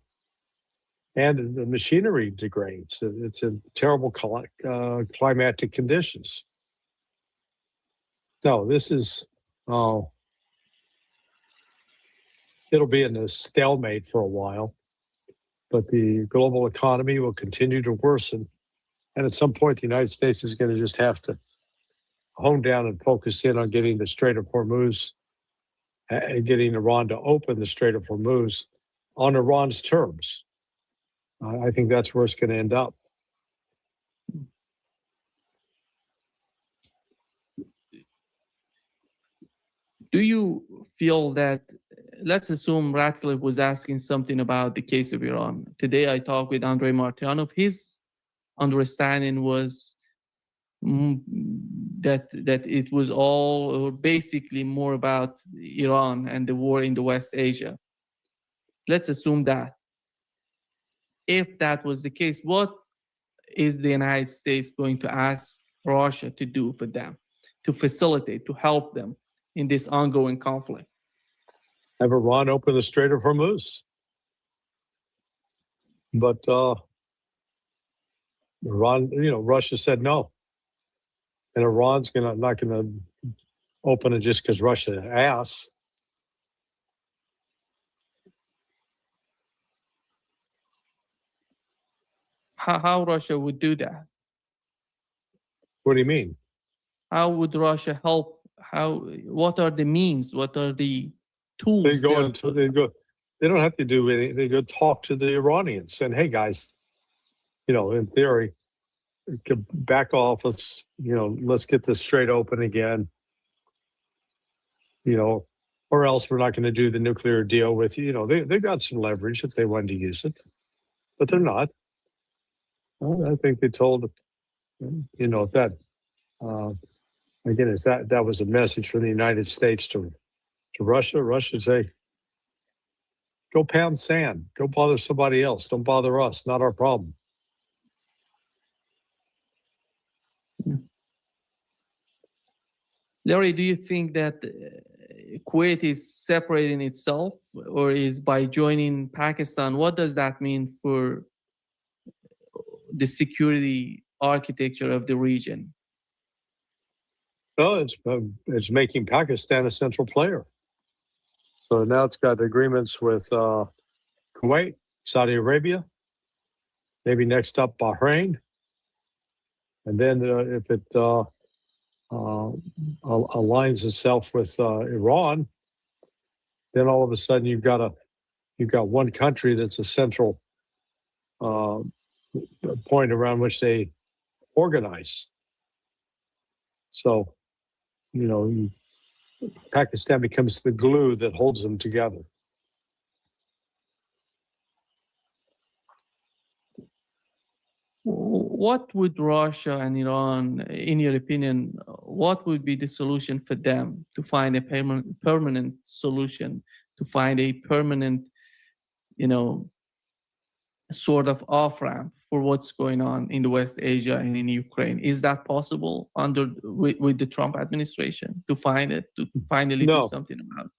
And the machinery degrades. It's in terrible climatic conditions. No, this is, it'll be in a stalemate for a while, but the global economy will continue to worsen. And at some point, the United States is going to just have to hone down and focus in on getting the Strait of Hormuz and getting Iran to open the Strait of Hormuz on Iran's terms. I think that's where it's going to end up. Do you feel that, let's assume Ratcliffe was asking something about the case of Iran. Today I talked with Andrei Martyanov. His understanding was that it was all, or basically more about Iran and the war in the West Asia. Let's assume that. If that was the case, what is the United States going to ask Russia to do for them, to facilitate, to help them in this ongoing conflict? Have Iran open the Strait of Hormuz. But Iran, Russia said no. And Iran's not going to open it just because Russia asked. How Russia would do that? What do you mean? How would Russia help? What are the means? What are the tools? They don't have to do anything. They go talk to the Iranians and, hey guys, in theory, back off. Let's get this straight open again. Or else we're not going to do the nuclear deal with you. They've got some leverage if they wanted to use it, but they're not. Well, I think they told, that again, is that was a message from the United States to Russia. Russia say, go pound sand, go bother somebody else. Don't bother us. Not our problem. Larry, do you think that Kuwait is separating itself or is by joining Pakistan? What does that mean for the security architecture of the region? No, it's making Pakistan a central player. So now it's got agreements with Kuwait, Saudi Arabia, maybe next up Bahrain, and then if it aligns itself with Iran, then all of a sudden you've got one country that's a central point around which they organize. So, Pakistan becomes the glue that holds them together. What would Russia and Iran, in your opinion, what would be the solution for them to find a permanent solution, to find a permanent, sort of off-ramp for what's going on in the West Asia and in Ukraine? Is that possible with the Trump administration to find it, to finally do something about it?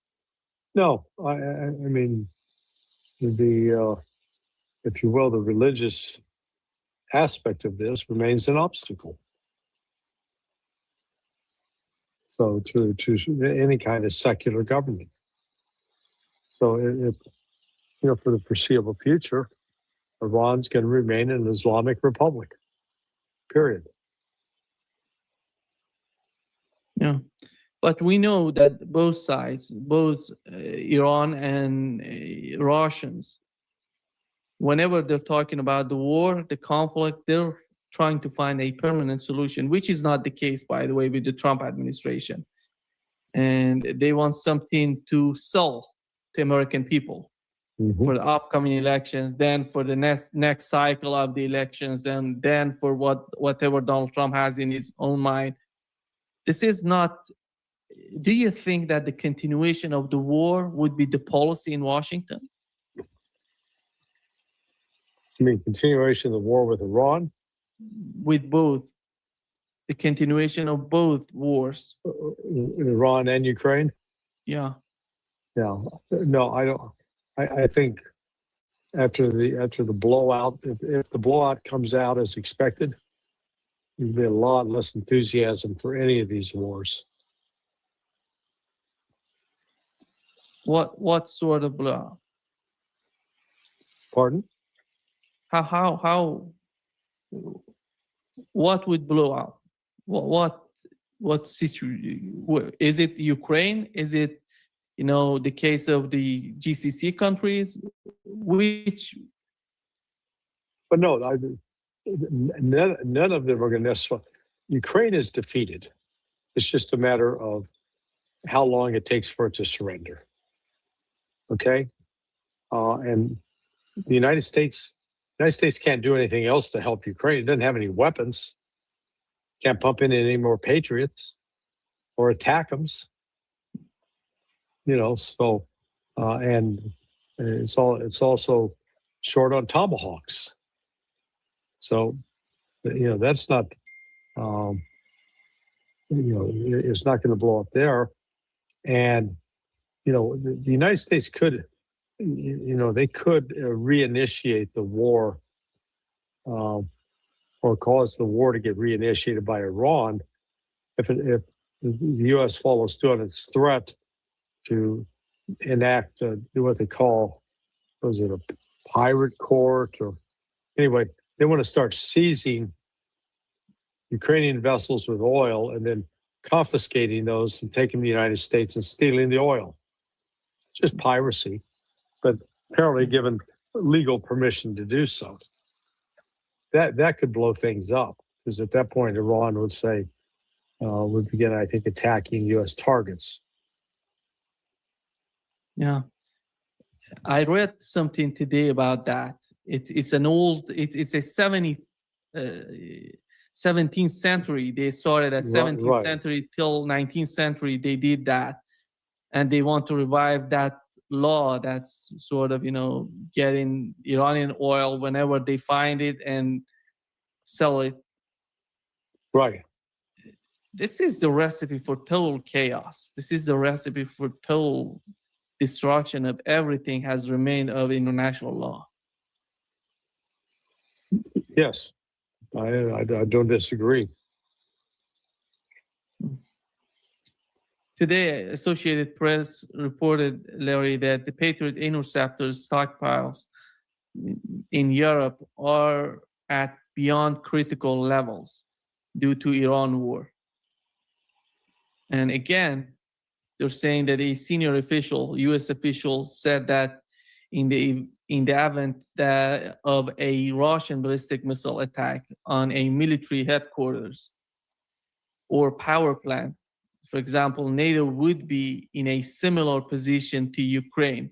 No, I mean, if you will, the religious aspect of this remains an obstacle. So to any kind of secular government. So for the foreseeable future, Iran's going to remain an Islamic republic. Period. Yeah. But we know that both sides, both Iran and Russians, whenever they're talking about the war, the conflict, they're trying to find a permanent solution, which is not the case, by the way, with the Trump administration. And they want something to sell to American people for the upcoming elections, then for the next cycle of the elections, and then for whatever Donald Trump has in his own mind. This is not. Do you think that the continuation of the war would be the policy in Washington? You mean continuation of the war with Iran? With both. The continuation of both wars. Iran and Ukraine? Yeah. Yeah. No, I don't. I think after the blowout, if the blowout comes out as expected, there'll be a lot less enthusiasm for any of these wars. What sort of blowout? Pardon? How what would blow out? What situation? Is it Ukraine? Is it the case of the GCC countries? Which? But no, none of them are going to necessarily. Ukraine is defeated. It's just a matter of how long it takes for it to surrender. Okay, and the United States can't do anything else to help Ukraine. It doesn't have any weapons. Can't pump in any more patriots or attack them. So and it's also short on tomahawks. So that's not it's not going to blow up there. And the United States could they could reinitiate the war or cause the war to get reinitiated by Iran if the U.S. follows through on its threat to do what they call, was it a pirate court or anyway, they want to start seizing Ukrainian vessels with oil and then confiscating those and taking them to the United States and stealing the oil. It's just piracy, but apparently given legal permission to do so. That could blow things up, because at that point, Iran would say, would begin, I think, attacking U.S. targets. Yeah. I read something today about that. It's an old, it's a 17th century. They started at 17th century till 19th century. They did that. And they want to revive that law that's sort of, getting Iranian oil whenever they find it and sell it. Right. This is the recipe for total chaos. This is the recipe for total destruction of everything has remained of international law. Yes, I don't disagree. Today, Associated Press reported, Larry, that the Patriot interceptors stockpiles in Europe are at beyond critical levels due to Iran war. And again, they're saying that a senior official, U.S. official, said that in the event of a Russian ballistic missile attack on a military headquarters or power plant, for example, NATO would be in a similar position to Ukraine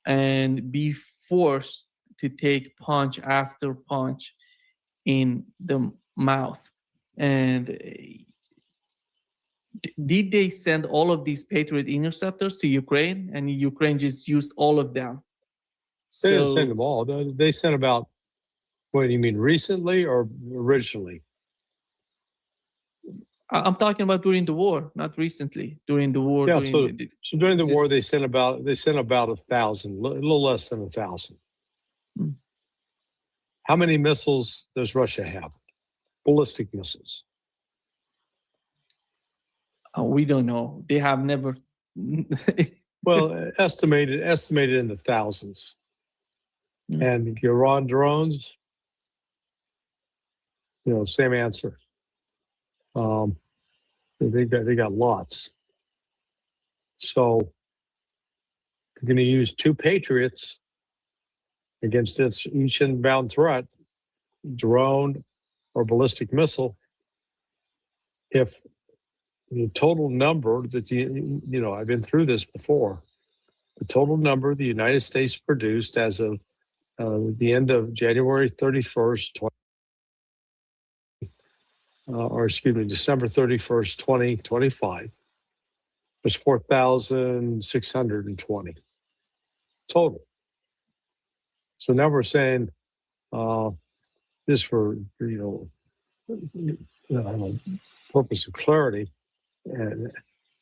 and be forced to take punch after punch in the mouth. And did they send all of these Patriot interceptors to Ukraine, and Ukraine just used all of them? They didn't send them all. They sent about, what do you mean, recently or originally? I'm talking about during the war, not recently. During the war. Yeah, so during the war, they sent about 1,000, a little less than 1,000. Hmm. How many missiles does Russia have? Ballistic missiles. We don't know. They have never. Well, estimated in the thousands. Hmm. And Iran drones, same answer. They got lots. So you're going to use 2 Patriots against each inbound threat, drone or ballistic missile. If the total number that I've been through this before, the total number the United States produced as of the end of January 31st, December 31st, 2025, was 4,620 total. So now we're saying this for purpose of clarity. And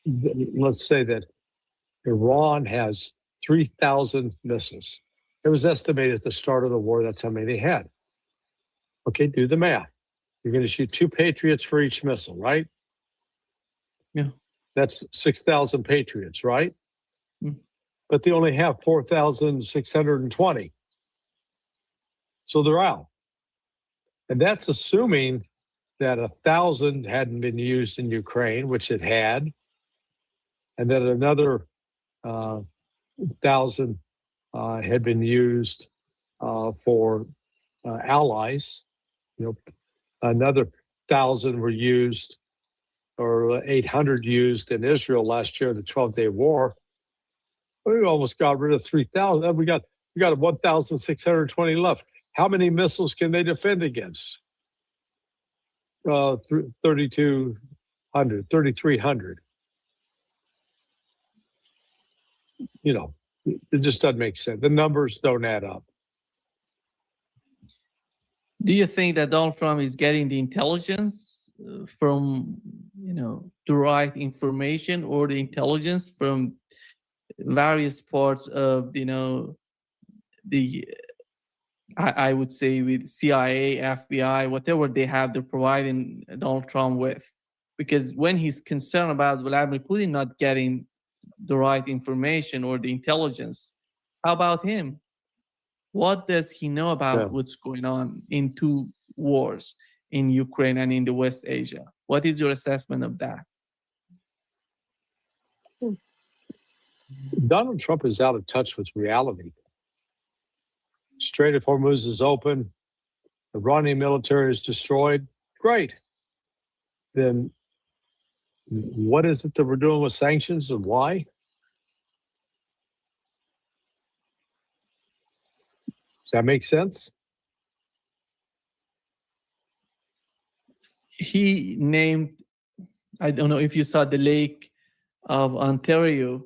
let's say that Iran has 3,000 missiles. It was estimated at the start of the war that's how many they had. Okay, do the math. You're going to shoot 2 Patriots for each missile, right? Yeah. That's 6,000 Patriots, right? Mm. But they only have 4,620. So they're out. And that's assuming that 1,000 hadn't been used in Ukraine, which it had, and that another 1,000 had been used for allies. Another 1,000 were used, or 800 used in Israel last year, the 12-day war. We almost got rid of 3,000. We got 1,620 left. How many missiles can they defend against? 3,200, 3,300. It just doesn't make sense. The numbers don't add up. Do you think that Donald Trump is getting the intelligence from, the right information, or the intelligence from various parts of, I would say with CIA, FBI, whatever they have, they're providing Donald Trump with? Because when he's concerned about Vladimir Putin not getting the right information or the intelligence, how about him? What does he know about what's going on in two wars in Ukraine and in the West Asia? What is your assessment of that? Donald Trump is out of touch with reality. Strait of Hormuz is open. The Iranian military is destroyed. Great. Then what is it that we're doing with sanctions and why? Does that make sense? He named, I don't know if you saw the Lake of Ontario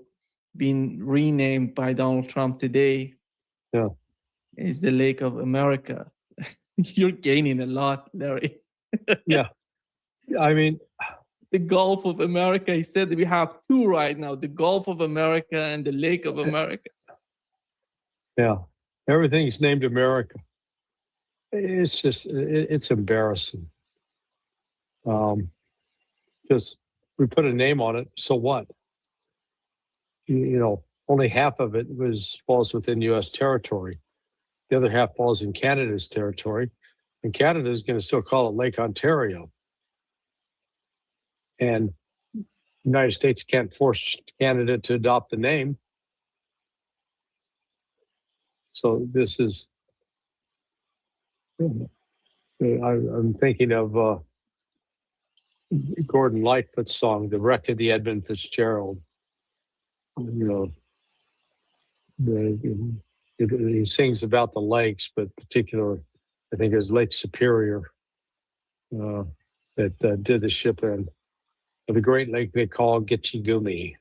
being renamed by Donald Trump today. Yeah. It's the Lake of America. You're gaining a lot, Larry. Yeah. I mean, the Gulf of America, he said that we have two right now, the Gulf of America and the Lake of America. Yeah. Everything's named America. It's just, it's embarrassing. Because we put a name on it, so what? You know, only half of it falls within U.S. territory. The other half falls in Canada's territory, and Canada is going to still call it Lake Ontario. And the United States can't force Canada to adopt the name. So this is, I'm thinking of Gordon Lightfoot's song, "The Wreck of the Edmund Fitzgerald." You know, he sings about the lakes, but particular, I think, is Lake Superior that did the ship in. The Great Lake they call Gitchigumi.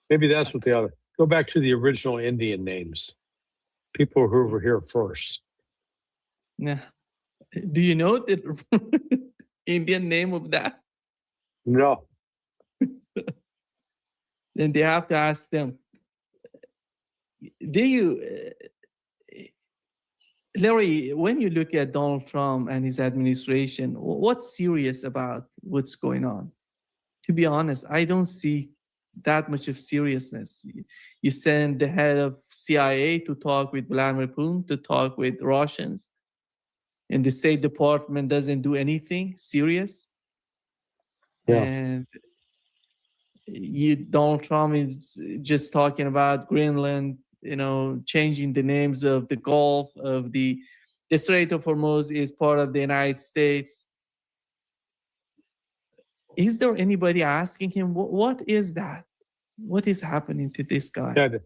Maybe that's what they ought to go back to the original Indian names. People who were here first. Yeah. Do you know the Indian name of that? No. Then they have to ask them. Do you, Larry, when you look at Donald Trump and his administration, what's serious about what's going on? To be honest, I don't see that much of seriousness. You send the head of CIA to talk with Vladimir Putin, to talk with Russians, and the State Department doesn't do anything serious. Yeah. And Donald Trump is just talking about Greenland, you know, changing the names of the Gulf, of the Strait of Hormuz is part of the United States. Is there anybody asking him, what is that? What is happening to this guy? Yeah,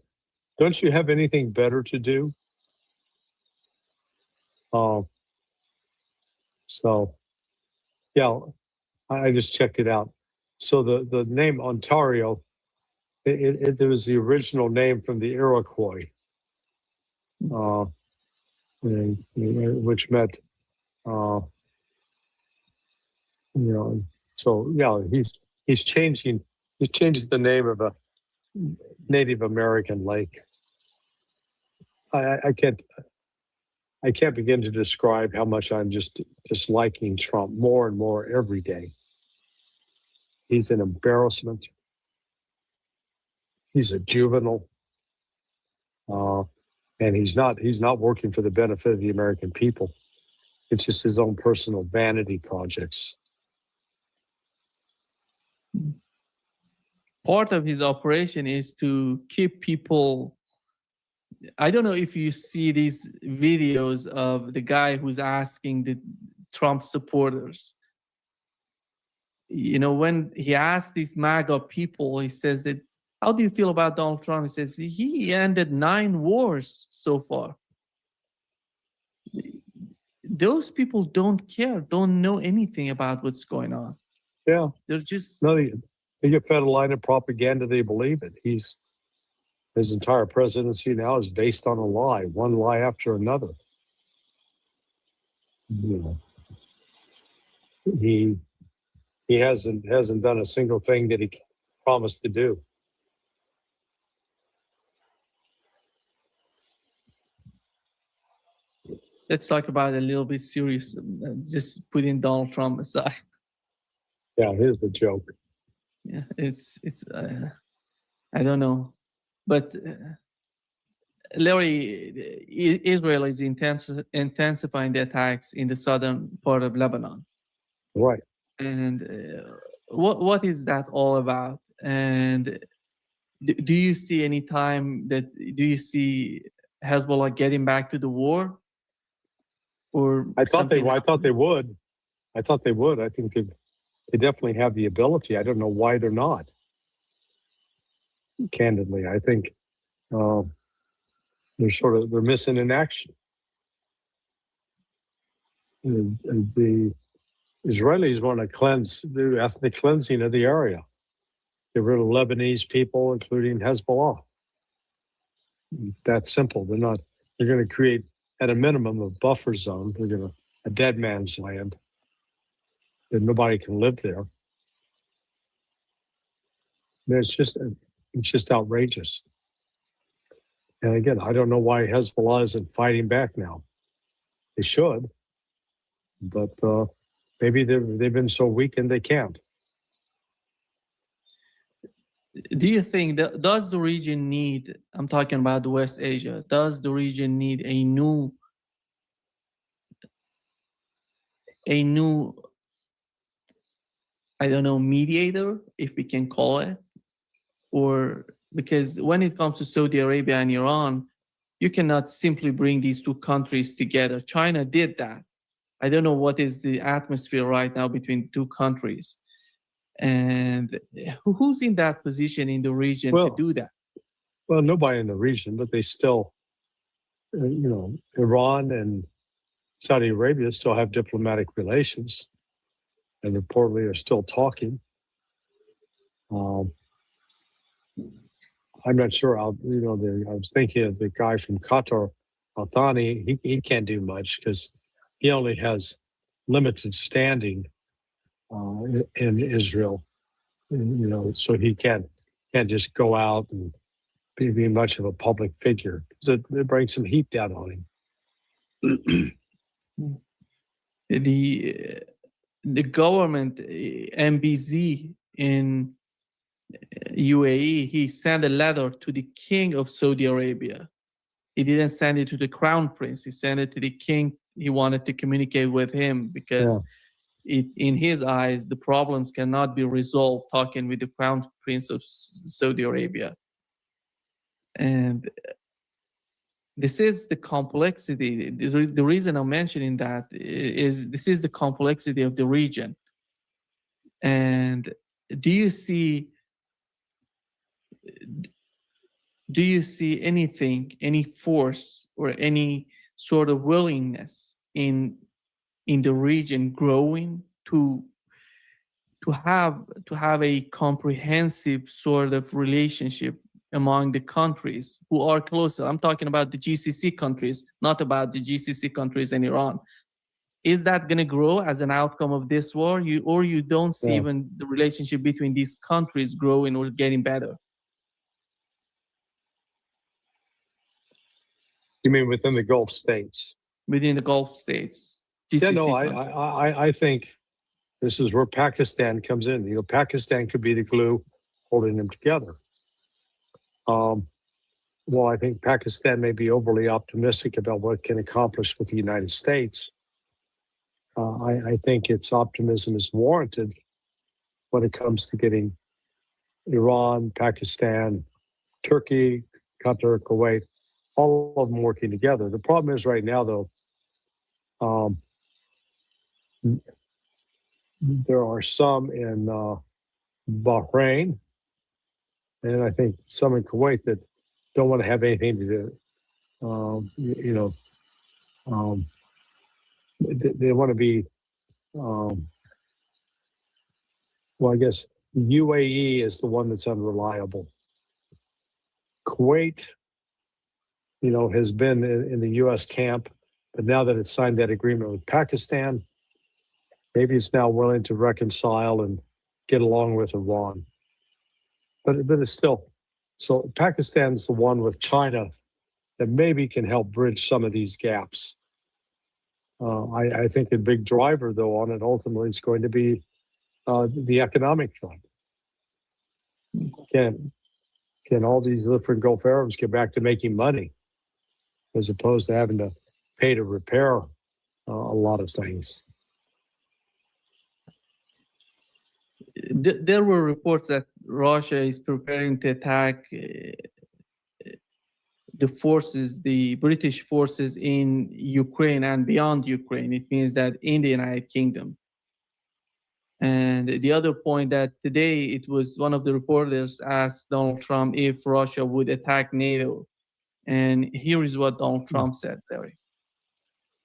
don't you have anything better to do? So, yeah, I just checked it out. So the name Ontario, it was the original name from the Iroquois, which meant, you know. So yeah, he's changing the name of a Native American lake. I can't begin to describe how much I'm just disliking Trump more and more every day. He's an embarrassment. He's a juvenile, and he's not working for the benefit of the American people. It's just his own personal vanity projects. Part of his operation is to keep people. I don't know if you see these videos of the guy who's asking the Trump supporters. You know, when he asked these MAGA people, he says that, how do you feel about Donald Trump? He says, he ended 9 wars so far. Those people don't care, don't know anything about what's going on. Yeah. They're just... No, they get fed a line of propaganda, they believe it. His entire presidency now is based on a lie, one lie after another. You know, he hasn't done a single thing that he promised to do. Let's talk about it a little bit serious. Just putting Donald Trump aside. Yeah, here's the joke. Yeah, it's I don't know. But Larry, Israel is intensifying the attacks in the southern part of Lebanon. Right. And what is that all about? And do you see any time do you see Hezbollah getting back to the war? Or I thought they would. I think they definitely have the ability. I don't know why they're not. Candidly, I think they're missing in action. The Israelis want to do ethnic cleansing of the area. Get rid of Lebanese people, including Hezbollah. That's simple. They're going to create, at a minimum, a buffer zone. A dead man's land. That nobody can live there. It's just outrageous. And again, I don't know why Hezbollah isn't fighting back now. They should, but maybe they've been so weakened they can't. Do you think does the region need? I'm talking about West Asia. Does the region need a new? I don't know, mediator, if we can call it, or because when it comes to Saudi Arabia and Iran, you cannot simply bring these two countries together. China did that. I don't know what is the atmosphere right now between two countries. And who's in that position in the region to do that? Well, nobody in the region, but they still, Iran and Saudi Arabia still have diplomatic relations, and reportedly are still talking. I'm not sure. I was thinking of the guy from Qatar, Al-Thani. He can't do much because he only has limited standing in Israel. So he can't just go out and be much of a public figure because it brings some heat down on him. The government, MBZ in UAE, he sent a letter to the king of Saudi Arabia. He didn't send it to the crown prince. He sent it to the king. He wanted to communicate with him because in his eyes, the problems cannot be resolved talking with the crown prince of Saudi Arabia. And this is the complexity. The reason I'm mentioning that is this is the complexity of the region. And do you see anything, any force or any sort of willingness in the region growing to have a comprehensive sort of relationship among the countries who are closer? I'm talking about the GCC countries, not about the GCC countries and Iran. Is that going to grow as an outcome of this war? You don't see even the relationship between these countries growing or getting better? You mean within the Gulf states? Within the Gulf states. GCC I think this is where Pakistan comes in. Pakistan could be the glue holding them together. Well, I think Pakistan may be overly optimistic about what it can accomplish with the United States. I think its optimism is warranted when it comes to getting Iran, Pakistan, Turkey, Qatar, Kuwait, all of them working together. The problem is right now, though, there are some in Bahrain, and I think some in Kuwait that don't want to have anything to do. They want to be, well, I guess UAE is the one that's unreliable. Kuwait, has been in the U.S. camp, but now that it's signed that agreement with Pakistan, maybe it's now willing to reconcile and get along with Iran. But it's still, so Pakistan's the one with China that maybe can help bridge some of these gaps. I think a big driver, though, on it ultimately is going to be the economic front. Can can all these different Gulf Arabs get back to making money as opposed to having to pay to repair a lot of things. There were reports that Russia is preparing to attack the forces, the British forces in Ukraine and beyond Ukraine. It means that in the United Kingdom. And the other point that today it was one of the reporters asked Donald Trump if Russia would attack NATO. And here is what Donald Trump said, Larry.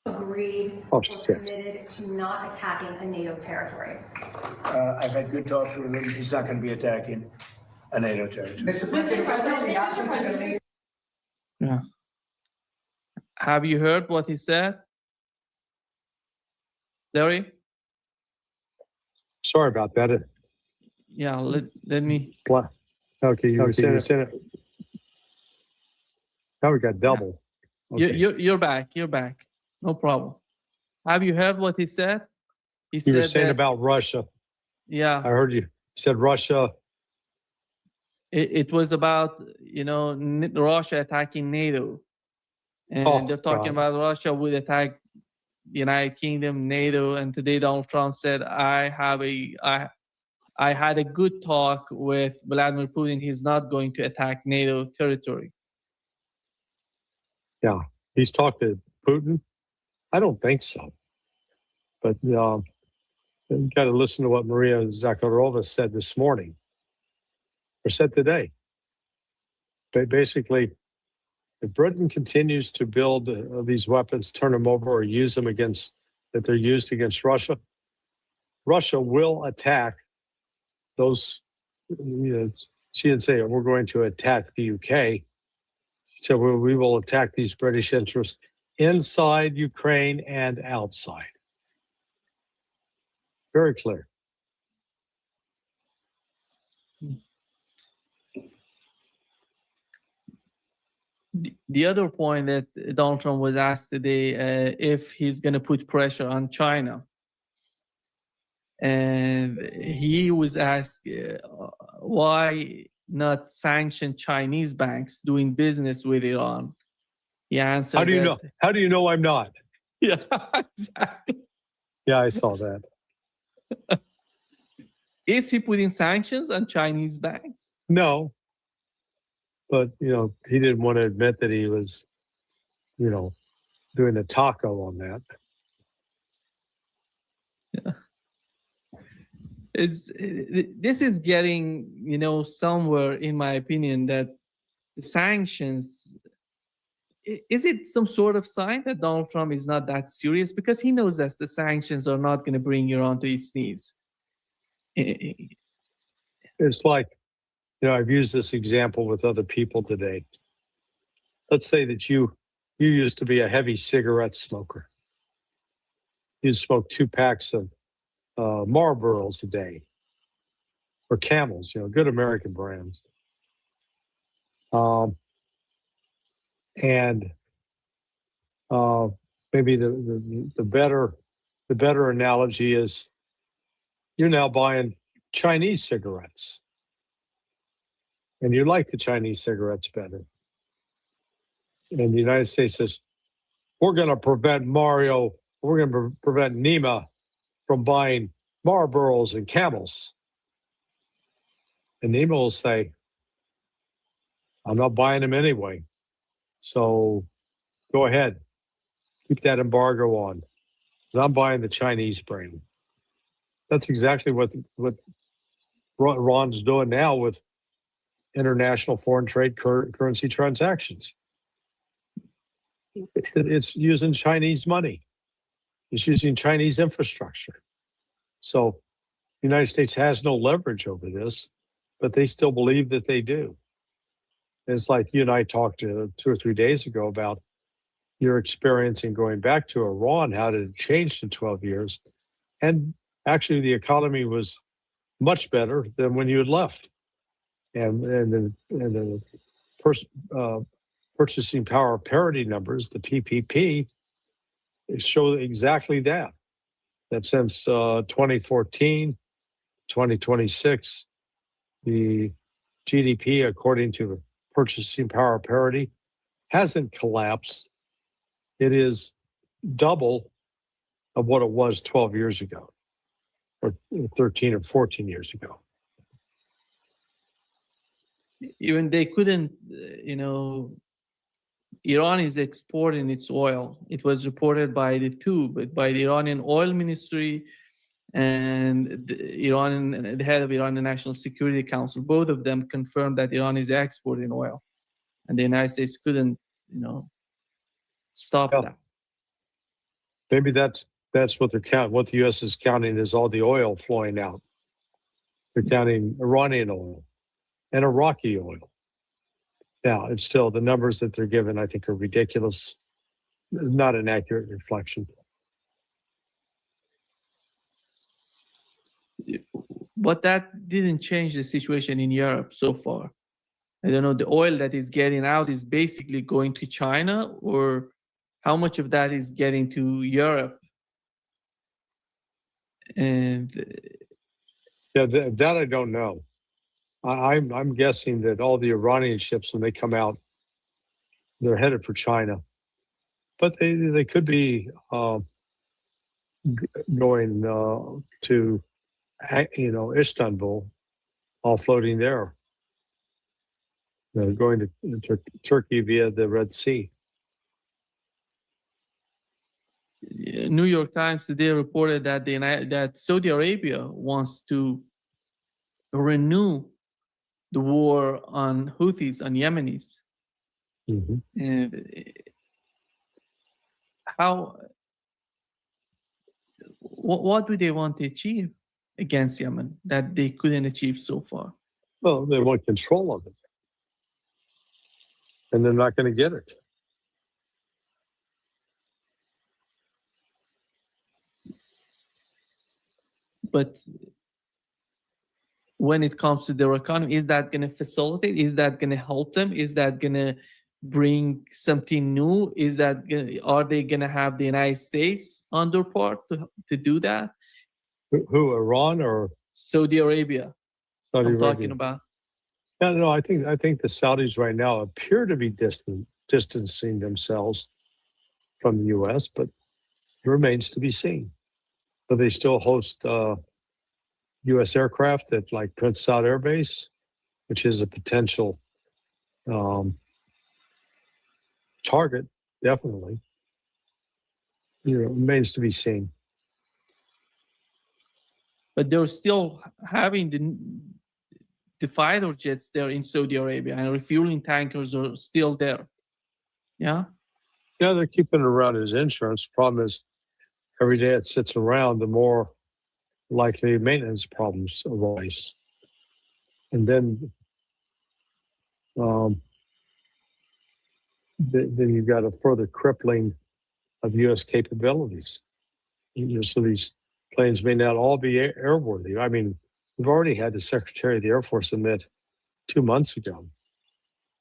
Agreed or committed to not attacking a NATO territory. I've had good talks with him. He's not going to be attacking a NATO territory. Mr. President, Yeah. Have you heard what he said, Larry? Sorry about that. Yeah, let me. Okay, you sent it. Now we got double. Okay. You're back. You're back. No problem. Have you heard what he said? He You were said saying that, about Russia. yeah, I heard you said Russia. it was about, Russia attacking NATO. And they're talking about Russia would attack the United Kingdom, NATO. And today Donald Trump said, I had a good talk with Vladimir Putin. He's not going to attack NATO territory. Yeah, he's talked to Putin. I don't think so. But you got to listen to what Maria Zakharova said this morning, or said today. Basically, if Britain continues to build these weapons, turn them over, or use them that they're used against Russia, Russia will attack those. She didn't say we're going to attack the UK. She said we will attack these British interests inside Ukraine and outside. Very clear. The other point that Donald Trump was asked today, if he's going to put pressure on China. And he was asked why not sanction Chinese banks doing business with Iran. He answered, How do you know? How do you know I'm not? Yeah, exactly. Yeah, I saw that. Is he putting sanctions on Chinese banks? No. But, he didn't want to admit that he was, doing a taco on that. Yeah. This is getting, somewhere, in my opinion, that the sanctions, is it some sort of sign that Donald Trump is not that serious? Because he knows that the sanctions are not going to bring Iran to its knees. It's like, I've used this example with other people today. Let's say that you used to be a heavy cigarette smoker. You smoke 2 packs of Marlboros a day, or Camels, good American brands. And maybe the better analogy is you're now buying Chinese cigarettes, and you like the Chinese cigarettes better. And the United States says, we're going to prevent Nima from buying Marlboros and Camels. And Nima will say, I'm not buying them anyway. So go ahead, keep that embargo on. But I'm buying the Chinese brand. That's exactly what Ron's doing now with international foreign trade currency transactions. It's using Chinese money. It's using Chinese infrastructure. So the United States has no leverage over this, but they still believe that they do. And it's like you and I talked 2 or 3 days ago about your experience in going back to Iran, how did it change in 12 years? And actually the economy was much better than when you had left. And the purchasing power parity numbers, the PPP, show exactly that. That since 2014, 2026, the GDP, according to purchasing power parity, hasn't collapsed. It is double of what it was 12 years ago, or 13 or 14 years ago. Even they couldn't, Iran is exporting its oil. It was reported by by the Iranian Oil Ministry and the head of Iranian National Security Council. Both of them confirmed that Iran is exporting oil, and the United States couldn't, stop that. Maybe that's what they're counting. What the U.S. is counting is all the oil flowing out. They're counting Iranian oil and Iraqi oil. Now, it's still the numbers that they're given, I think, are ridiculous. Not an accurate reflection. But that didn't change the situation in Europe so far. I don't know, the oil that is getting out is basically going to China, or how much of that is getting to Europe? And yeah, that I don't know. I'm guessing that all the Iranian ships, when they come out, they're headed for China, but they could be going to Istanbul, all floating there. They're going to Turkey via the Red Sea. New York Times today reported that that Saudi Arabia wants to renew the war on Houthis, on Yemenis. Mm-hmm. And what do they want to achieve against Yemen that they couldn't achieve so far? Well, they want control of it, and they're not going to get it. But when it comes to their economy, is that going to facilitate? Is that going to help them? Is that going to bring something new? Are they going to have the United States on their part to do that? Who, Iran or Saudi Arabia? Saudi Arabia. Talking about. No, I think the Saudis right now appear to be distancing themselves from the U.S., but it remains to be seen. But they still host U.S. aircraft at like Prince Saud Air Base, which is a potential target, definitely. Remains to be seen. But they're still having the fighter jets there in Saudi Arabia, and refueling tankers are still there. Yeah? Yeah, they're keeping it around as insurance. Problem is, every day it sits around, the more likely maintenance problems arise. And then you've got a further crippling of U.S. capabilities. So these planes may not all be airworthy. I mean, we've already had the Secretary of the Air Force admit 2 months ago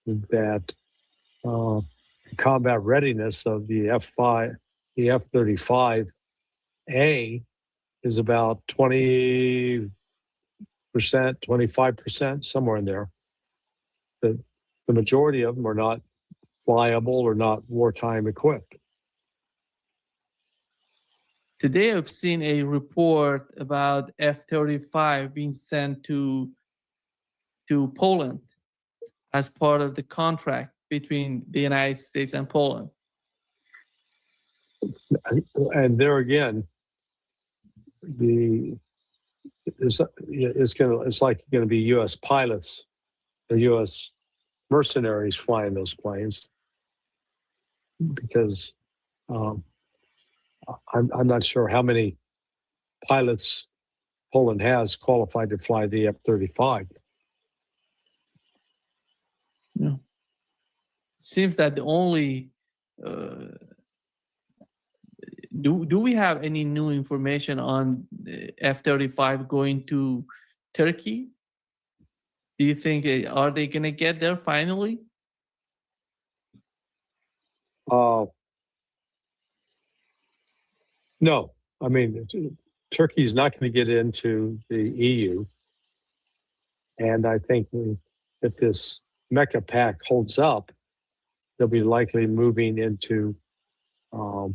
that combat readiness of the F-35A is about 20%, 25%, somewhere in there. The majority of them are not flyable or not wartime equipped. Today, I've seen a report about F-35 being sent to Poland as part of the contract between the United States and Poland. And there again, it's like going to be U.S. pilots or U.S. mercenaries flying those planes, because I'm not sure how many pilots Poland has qualified to fly the F-35. Yeah. It seems that the only do we have any new information on F-35 going to Turkey? Do you think are they going to get there finally? No, I mean, Turkey is not going to get into the EU, and I think if this Mecca pact holds up, they'll be likely moving into a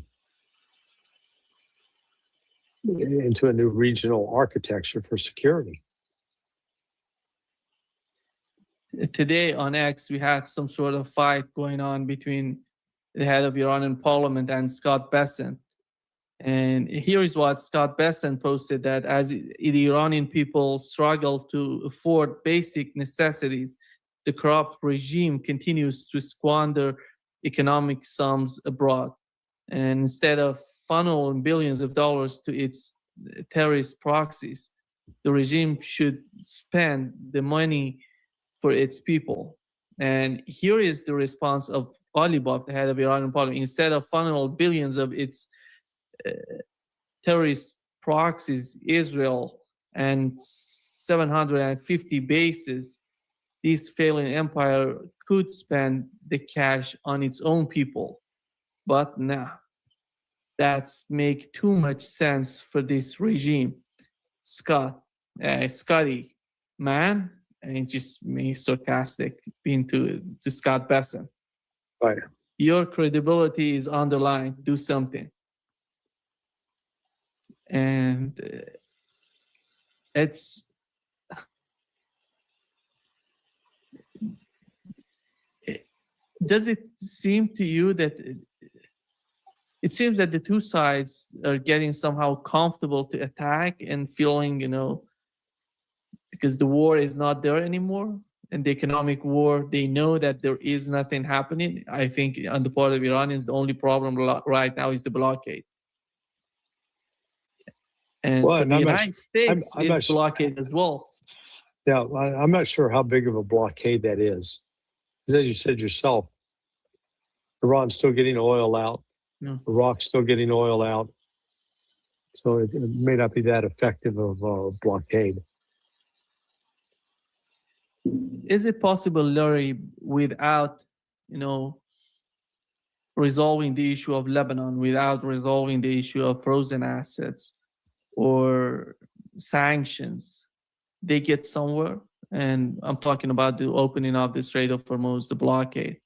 new regional architecture for security. Today on X, we had some sort of fight going on between the head of Iranian parliament and Scott Bessent. And here is what Scott Bessent posted, that as the Iranian people struggle to afford basic necessities, the corrupt regime continues to squander economic sums abroad. And instead of funneling billions of dollars to its terrorist proxies, the regime should spend the money for its people. And here is the response of Ghalibaf, the head of Iranian parliament. Instead of funneling billions of its terrorist proxies, Israel, and 750 bases, this failing empire could spend the cash on its own people. But nah, that's make too much sense for this regime. Scotty, man, and just me sarcastic being to Scott Bessent. Right. Your credibility is underlined. Do something. And does it seem to you that it seems that the two sides are getting somehow comfortable to attack and feeling, because the war is not there anymore, and the economic war, they know that there is nothing happening. I think on the part of Iranians, the only problem right now is the blockade. And for the United States, it's blockade as well. Yeah, I'm not sure how big of a blockade that is. As you said yourself, Iran's still getting oil out. Yeah. Iraq's still getting oil out. So it may not be that effective of a blockade. Is it possible, Larry, without, resolving the issue of Lebanon, without resolving the issue of frozen assets or sanctions, they get somewhere? And I'm talking about the opening of the Strait of Hormuz, the blockade.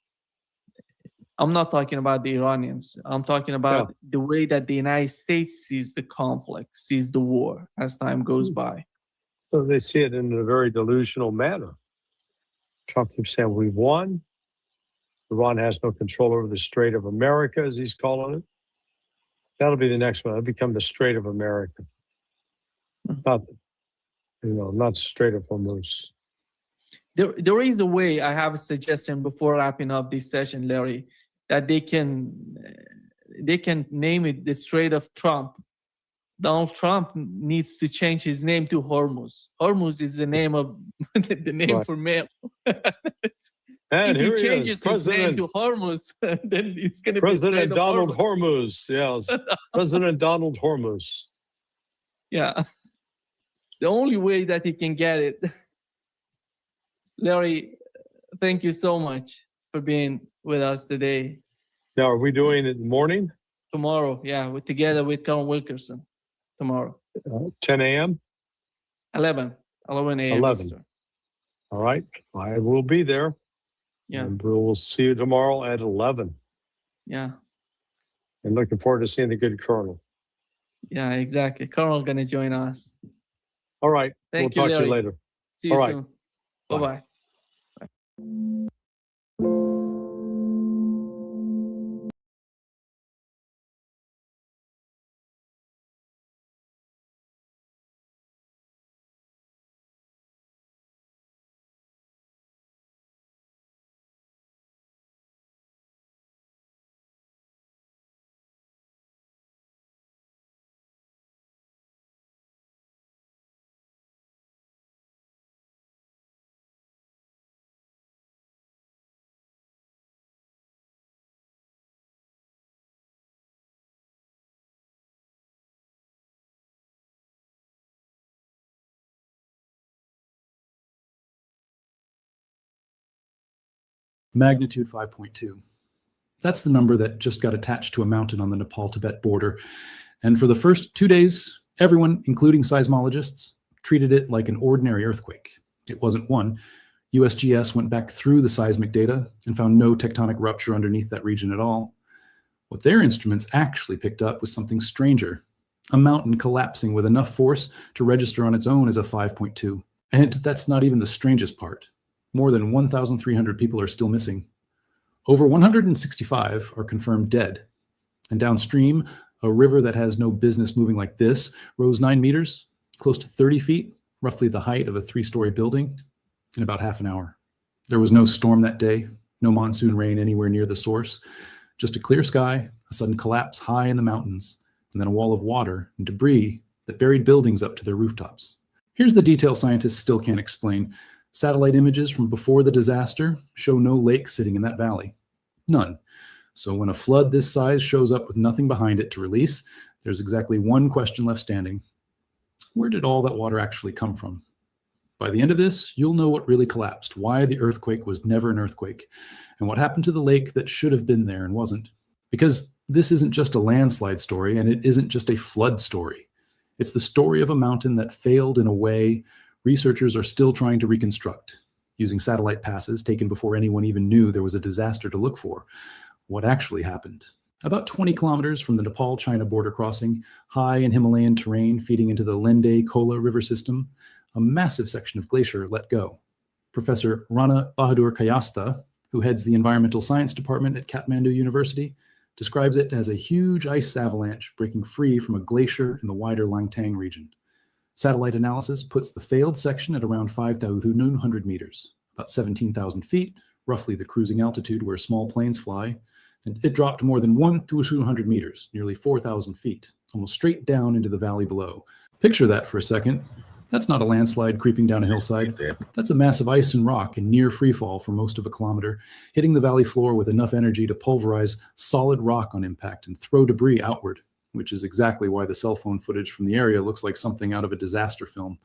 I'm not talking about the Iranians. I'm talking about the way that the United States sees the conflict, sees the war as time goes by. So they see it in a very delusional manner. Trump keeps saying, we've won. Iran has no control over the Strait of America, as he's calling it. That'll be the next one. It'll become the Strait of America. Not Strait of Hormuz. There is a way. I have a suggestion before wrapping up this session, Larry, that they can name it the Strait of Trump. Donald Trump needs to change his name to Hormuz. Hormuz is the name of for mail. And if he changes his name to Hormuz, then it's going to be President Donald Hormuz. Yes, President Donald Hormuz. Yeah, the only way that he can get it. Larry, thank you so much for being with us today. Now, are we doing it in the morning? Tomorrow, yeah, we're together with Colonel Wilkerson. Tomorrow. 10 a.m.? 11 a.m. 11. Eastern. All right. I will be there. Yeah. And we'll see you tomorrow at 11. Yeah. And looking forward to seeing the good Colonel. Yeah, exactly. Colonel going to join us. All right. We'll talk to you later. See you soon. Bye-bye. Bye. Magnitude 5.2. That's the number that just got attached to a mountain on the Nepal-Tibet border. And for the first 2 days, everyone, including seismologists, treated it like an ordinary earthquake. It wasn't one. USGS went back through the seismic data and found no tectonic rupture underneath that region at all. What their instruments actually picked up was something stranger, a mountain collapsing with enough force to register on its own as a 5.2. And that's not even the strangest part. More than 1,300 people are still missing. Over 165 are confirmed dead. And downstream, a river that has no business moving like this rose 9 meters, close to 30 feet, roughly the height of a 3-story building, in about half an hour. There was no storm that day, no monsoon rain anywhere near the source, just a clear sky, a sudden collapse high in the mountains, and then a wall of water and debris that buried buildings up to their rooftops. Here's the detail scientists still can't explain. Satellite images from before the disaster show no lake sitting in that valley. None. So when a flood this size shows up with nothing behind it to release, there's exactly one question left standing. Where did all that water actually come from? By the end of this, you'll know what really collapsed, why the earthquake was never an earthquake, and what happened to the lake that should have been there and wasn't. Because this isn't just a landslide story, and it isn't just a flood story. It's the story of a mountain that failed in a way researchers are still trying to reconstruct, using satellite passes taken before anyone even knew there was a disaster to look for. What actually happened? About 20 kilometers from the Nepal-China border crossing, high in Himalayan terrain feeding into the Lende-Kola river system, a massive section of glacier let go. Professor Rana Bahadur Kayasta, who heads the Environmental Science Department at Kathmandu University, describes it as a huge ice avalanche breaking free from a glacier in the wider Langtang region. Satellite analysis puts the failed section at around 5,100 meters, about 17,000 feet, roughly the cruising altitude where small planes fly, and it dropped more than 1,200 meters, nearly 4,000 feet, almost straight down into the valley below. Picture that for a second. That's not a landslide creeping down a hillside. That's a mass of ice and rock in near free fall for most of a kilometer, hitting the valley floor with enough energy to pulverize solid rock on impact and throw debris outward, which is exactly why the cell phone footage from the area looks like something out of a disaster film.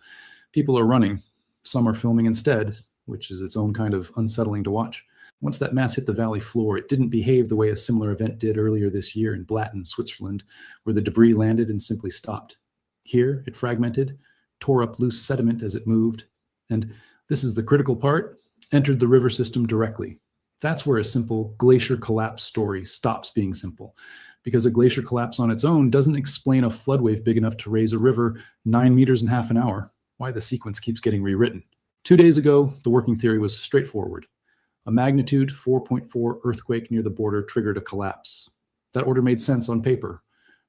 People are running. Some are filming instead, which is its own kind of unsettling to watch. Once that mass hit the valley floor, it didn't behave the way a similar event did earlier this year in Blatten, Switzerland, where the debris landed and simply stopped. Here, it fragmented, tore up loose sediment as it moved, and this is the critical part, entered the river system directly. That's where a simple glacier collapse story stops being simple, because a glacier collapse on its own doesn't explain a flood wave big enough to raise a river 9 meters in half an hour, why the sequence keeps getting rewritten. 2 days ago, the working theory was straightforward. A magnitude 4.4 earthquake near the border triggered a collapse. That order made sense on paper.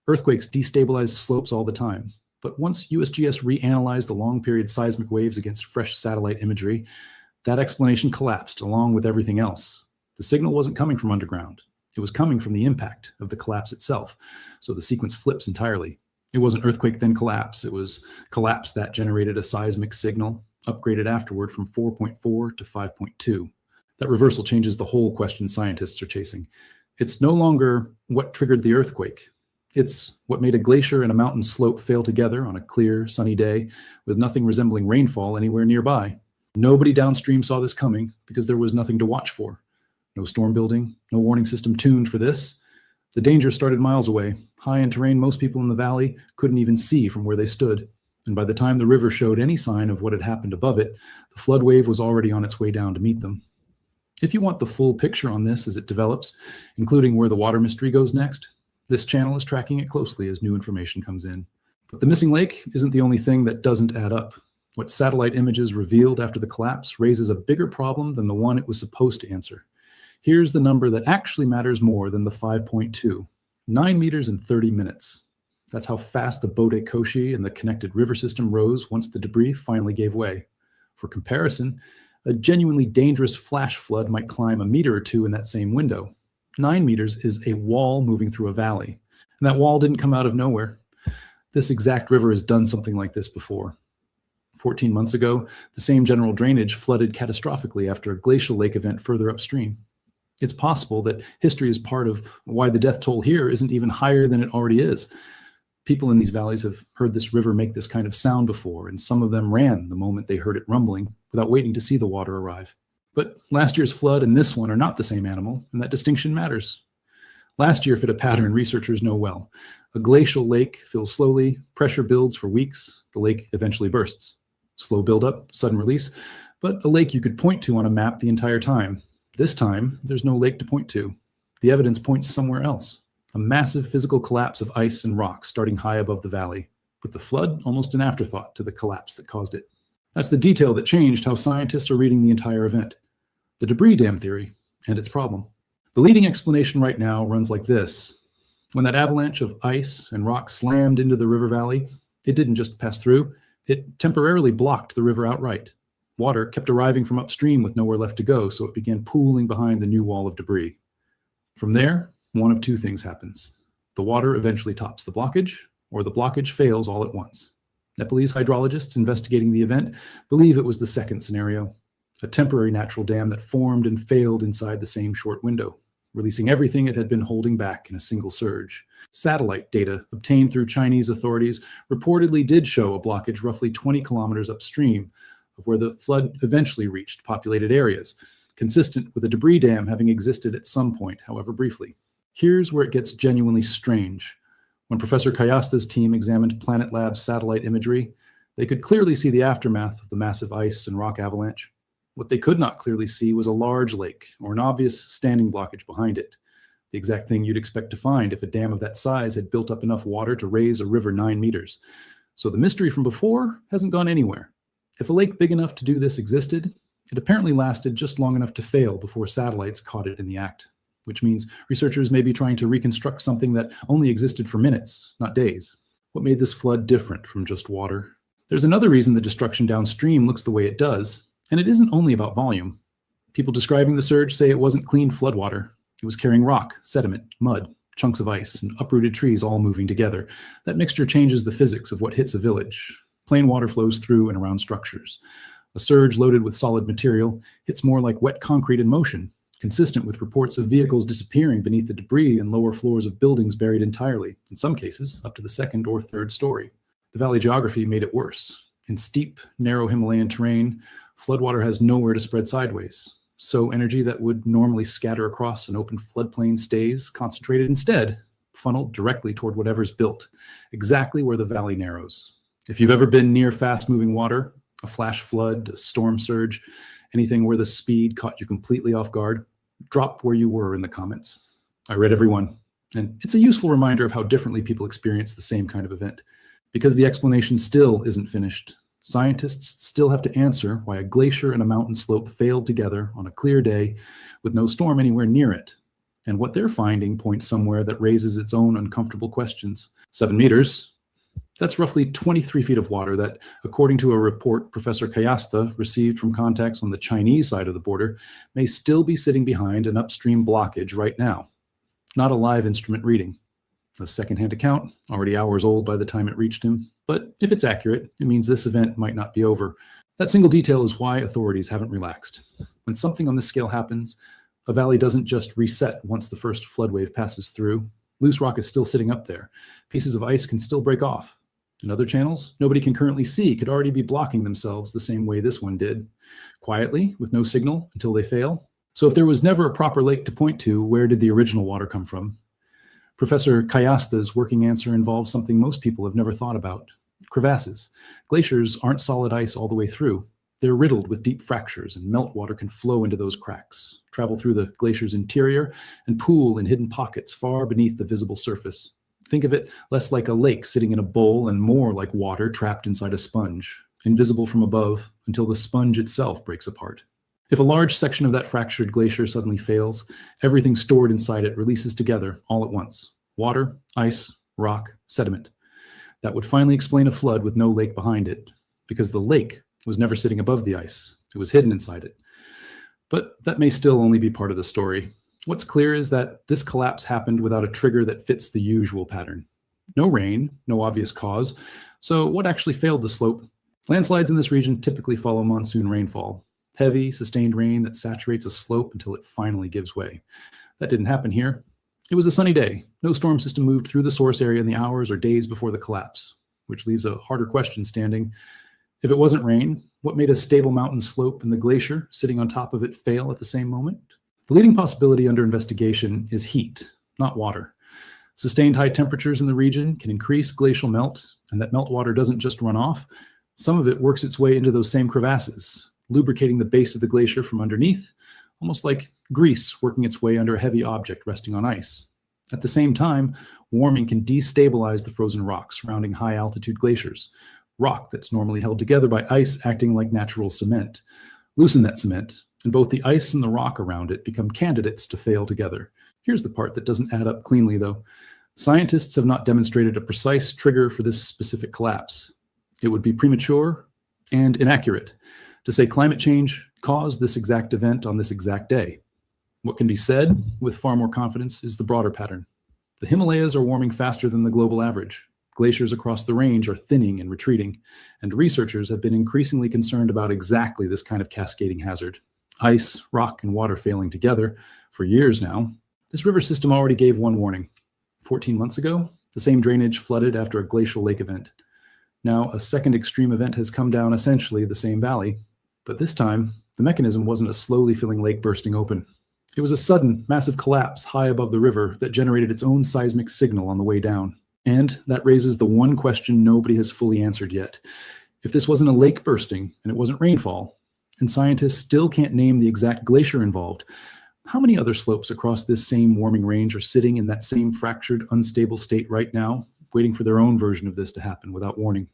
Earthquakes destabilize slopes all the time. But once USGS reanalyzed the long-period seismic waves against fresh satellite imagery, that explanation collapsed along with everything else. The signal wasn't coming from underground. It was coming from the impact of the collapse itself. So the sequence flips entirely. It wasn't earthquake then collapse. It was collapse that generated a seismic signal, upgraded afterward from 4.4 to 5.2. That reversal changes the whole question scientists are chasing. It's no longer what triggered the earthquake. It's what made a glacier and a mountain slope fail together on a clear, sunny day with nothing resembling rainfall anywhere nearby. Nobody downstream saw this coming because there was nothing to watch for. No storm building, no warning system tuned for this. The danger started miles away, high in terrain most people in the valley couldn't even see from where they stood. And by the time the river showed any sign of what had happened above it, the flood wave was already on its way down to meet them. If you want the full picture on this as it develops, including where the water mystery goes next, this channel is tracking it closely as new information comes in. But the missing lake isn't the only thing that doesn't add up. What satellite images revealed after the collapse raises a bigger problem than the one it was supposed to answer. Here's the number that actually matters more than the 5.2, 9 meters in 30 minutes. That's how fast the Bode Koshi and the connected river system rose once the debris finally gave way. For comparison, a genuinely dangerous flash flood might climb a meter or two in that same window. 9 meters is a wall moving through a valley, and that wall didn't come out of nowhere. This exact river has done something like this before. 14 months ago, the same general drainage flooded catastrophically after a glacial lake event further upstream. It's possible that history is part of why the death toll here isn't even higher than it already is. People in these valleys have heard this river make this kind of sound before, and some of them ran the moment they heard it rumbling without waiting to see the water arrive. But last year's flood and this one are not the same animal, and that distinction matters. Last year fit a pattern researchers know well. A glacial lake fills slowly, pressure builds for weeks, the lake eventually bursts. Slow buildup, sudden release. but a lake you could point to on a map the entire time. This time, there's no lake to point to. The evidence points somewhere else. A massive physical collapse of ice and rock starting high above the valley, with the flood almost an afterthought to the collapse that caused it. That's the detail that changed how scientists are reading the entire event. The debris dam theory and its problem. The leading explanation right now runs like this. When that avalanche of ice and rock slammed into the river valley, it didn't just pass through, it temporarily blocked the river outright. Water kept arriving from upstream with nowhere left to go, so it began pooling behind the new wall of debris. From there, one of two things happens. The water eventually tops the blockage, or the blockage fails all at once. Nepalese hydrologists investigating the event believe it was the second scenario, a temporary natural dam that formed and failed inside the same short window, releasing everything it had been holding back in a single surge. Satellite data obtained through Chinese authorities reportedly did show a blockage roughly 20 kilometers upstream of where the flood eventually reached populated areas, consistent with a debris dam having existed at some point, however briefly. Here's where it gets genuinely strange. When Professor Kayasta's team examined Planet Lab's satellite imagery, they could clearly see the aftermath of the massive ice and rock avalanche. What they could not clearly see was a large lake or an obvious standing blockage behind it, the exact thing you'd expect to find if a dam of that size had built up enough water to raise a river 9 meters. So the mystery from before hasn't gone anywhere. If a lake big enough to do this existed, it apparently lasted just long enough to fail before satellites caught it in the act, which means researchers may be trying to reconstruct something that only existed for minutes, not days. What made this flood different from just water? There's another reason the destruction downstream looks the way it does, and it isn't only about volume. People describing the surge say it wasn't clean floodwater. It was carrying rock, sediment, mud, chunks of ice, and uprooted trees all moving together. That mixture changes the physics of what hits a village. Plain water flows through and around structures. A surge loaded with solid material hits more like wet concrete in motion, consistent with reports of vehicles disappearing beneath the debris and lower floors of buildings buried entirely, in some cases up to the second or third story. The valley geography made it worse. In steep, narrow Himalayan terrain, floodwater has nowhere to spread sideways. So energy that would normally scatter across an open floodplain stays concentrated instead, funneled directly toward whatever's built, exactly where the valley narrows. If you've ever been near fast-moving water, a flash flood, a storm surge, anything where the speed caught you completely off guard, drop where you were in the comments. I read every one, and it's a useful reminder of how differently people experience the same kind of event. Because the explanation still isn't finished, scientists still have to answer why a glacier and a mountain slope failed together on a clear day with no storm anywhere near it, and what they're finding points somewhere that raises its own uncomfortable questions. 7 meters, that's roughly 23 feet of water that, according to a report Professor Kayasta received from contacts on the Chinese side of the border, may still be sitting behind an upstream blockage right now. Not a live instrument reading. A secondhand account, already hours old by the time it reached him. But if it's accurate, it means this event might not be over. That single detail is why authorities haven't relaxed. When something on this scale happens, a valley doesn't just reset once the first flood wave passes through. Loose rock is still sitting up there. Pieces of ice can still break off. And other channels nobody can currently see could already be blocking themselves the same way this one did, quietly, with no signal until they fail. So if there was never a proper lake to point to, where did the original water come from? Professor Kayasta's working answer involves something most people have never thought about: crevasses. Glaciers aren't solid ice all the way through. They're riddled with deep fractures, and meltwater can flow into those cracks, travel through the glacier's interior, and pool in hidden pockets far beneath the visible surface. Think of it less like a lake sitting in a bowl and more like water trapped inside a sponge, invisible from above until the sponge itself breaks apart. If a large section of that fractured glacier suddenly fails, everything stored inside it releases together all at once: water, ice, rock, sediment. That would finally explain a flood with no lake behind it, because the lake was never sitting above the ice. It was hidden inside it. But that may still only be part of the story. What's clear is that this collapse happened without a trigger that fits the usual pattern. No rain, no obvious cause. So what actually failed the slope? Landslides in this region typically follow monsoon rainfall. Heavy, sustained rain that saturates a slope until it finally gives way. That didn't happen here. It was a sunny day. No storm system moved through the source area in the hours or days before the collapse, which leaves a harder question standing. If it wasn't rain, what made a stable mountain slope and the glacier sitting on top of it fail at the same moment? The leading possibility under investigation is heat, not water. Sustained high temperatures in the region can increase glacial melt, and that meltwater doesn't just run off. Some of it works its way into those same crevasses, lubricating the base of the glacier from underneath, almost like grease working its way under a heavy object resting on ice. At the same time, warming can destabilize the frozen rock surrounding high-altitude glaciers, rock that's normally held together by ice acting like natural cement. Loosen that cement, and both the ice and the rock around it become candidates to fail together. Here's the part that doesn't add up cleanly, though. Scientists have not demonstrated a precise trigger for this specific collapse. It would be premature and inaccurate to say climate change caused this exact event on this exact day. What can be said with far more confidence is the broader pattern. The Himalayas are warming faster than the global average. Glaciers across the range are thinning and retreating, and researchers have been increasingly concerned about exactly this kind of cascading hazard. Ice, rock, and water failing together for years now. This river system already gave one warning. 14 months ago, the same drainage flooded after a glacial lake event. Now, a second extreme event has come down essentially the same valley, but this time, the mechanism wasn't a slowly filling lake bursting open. It was a sudden, massive collapse high above the river that generated its own seismic signal on the way down. And that raises the one question nobody has fully answered yet. If this wasn't a lake bursting and it wasn't rainfall, and scientists still can't name the exact glacier involved, how many other slopes across this same warming range are sitting in that same fractured, unstable state right now, waiting for their own version of this to happen without warning?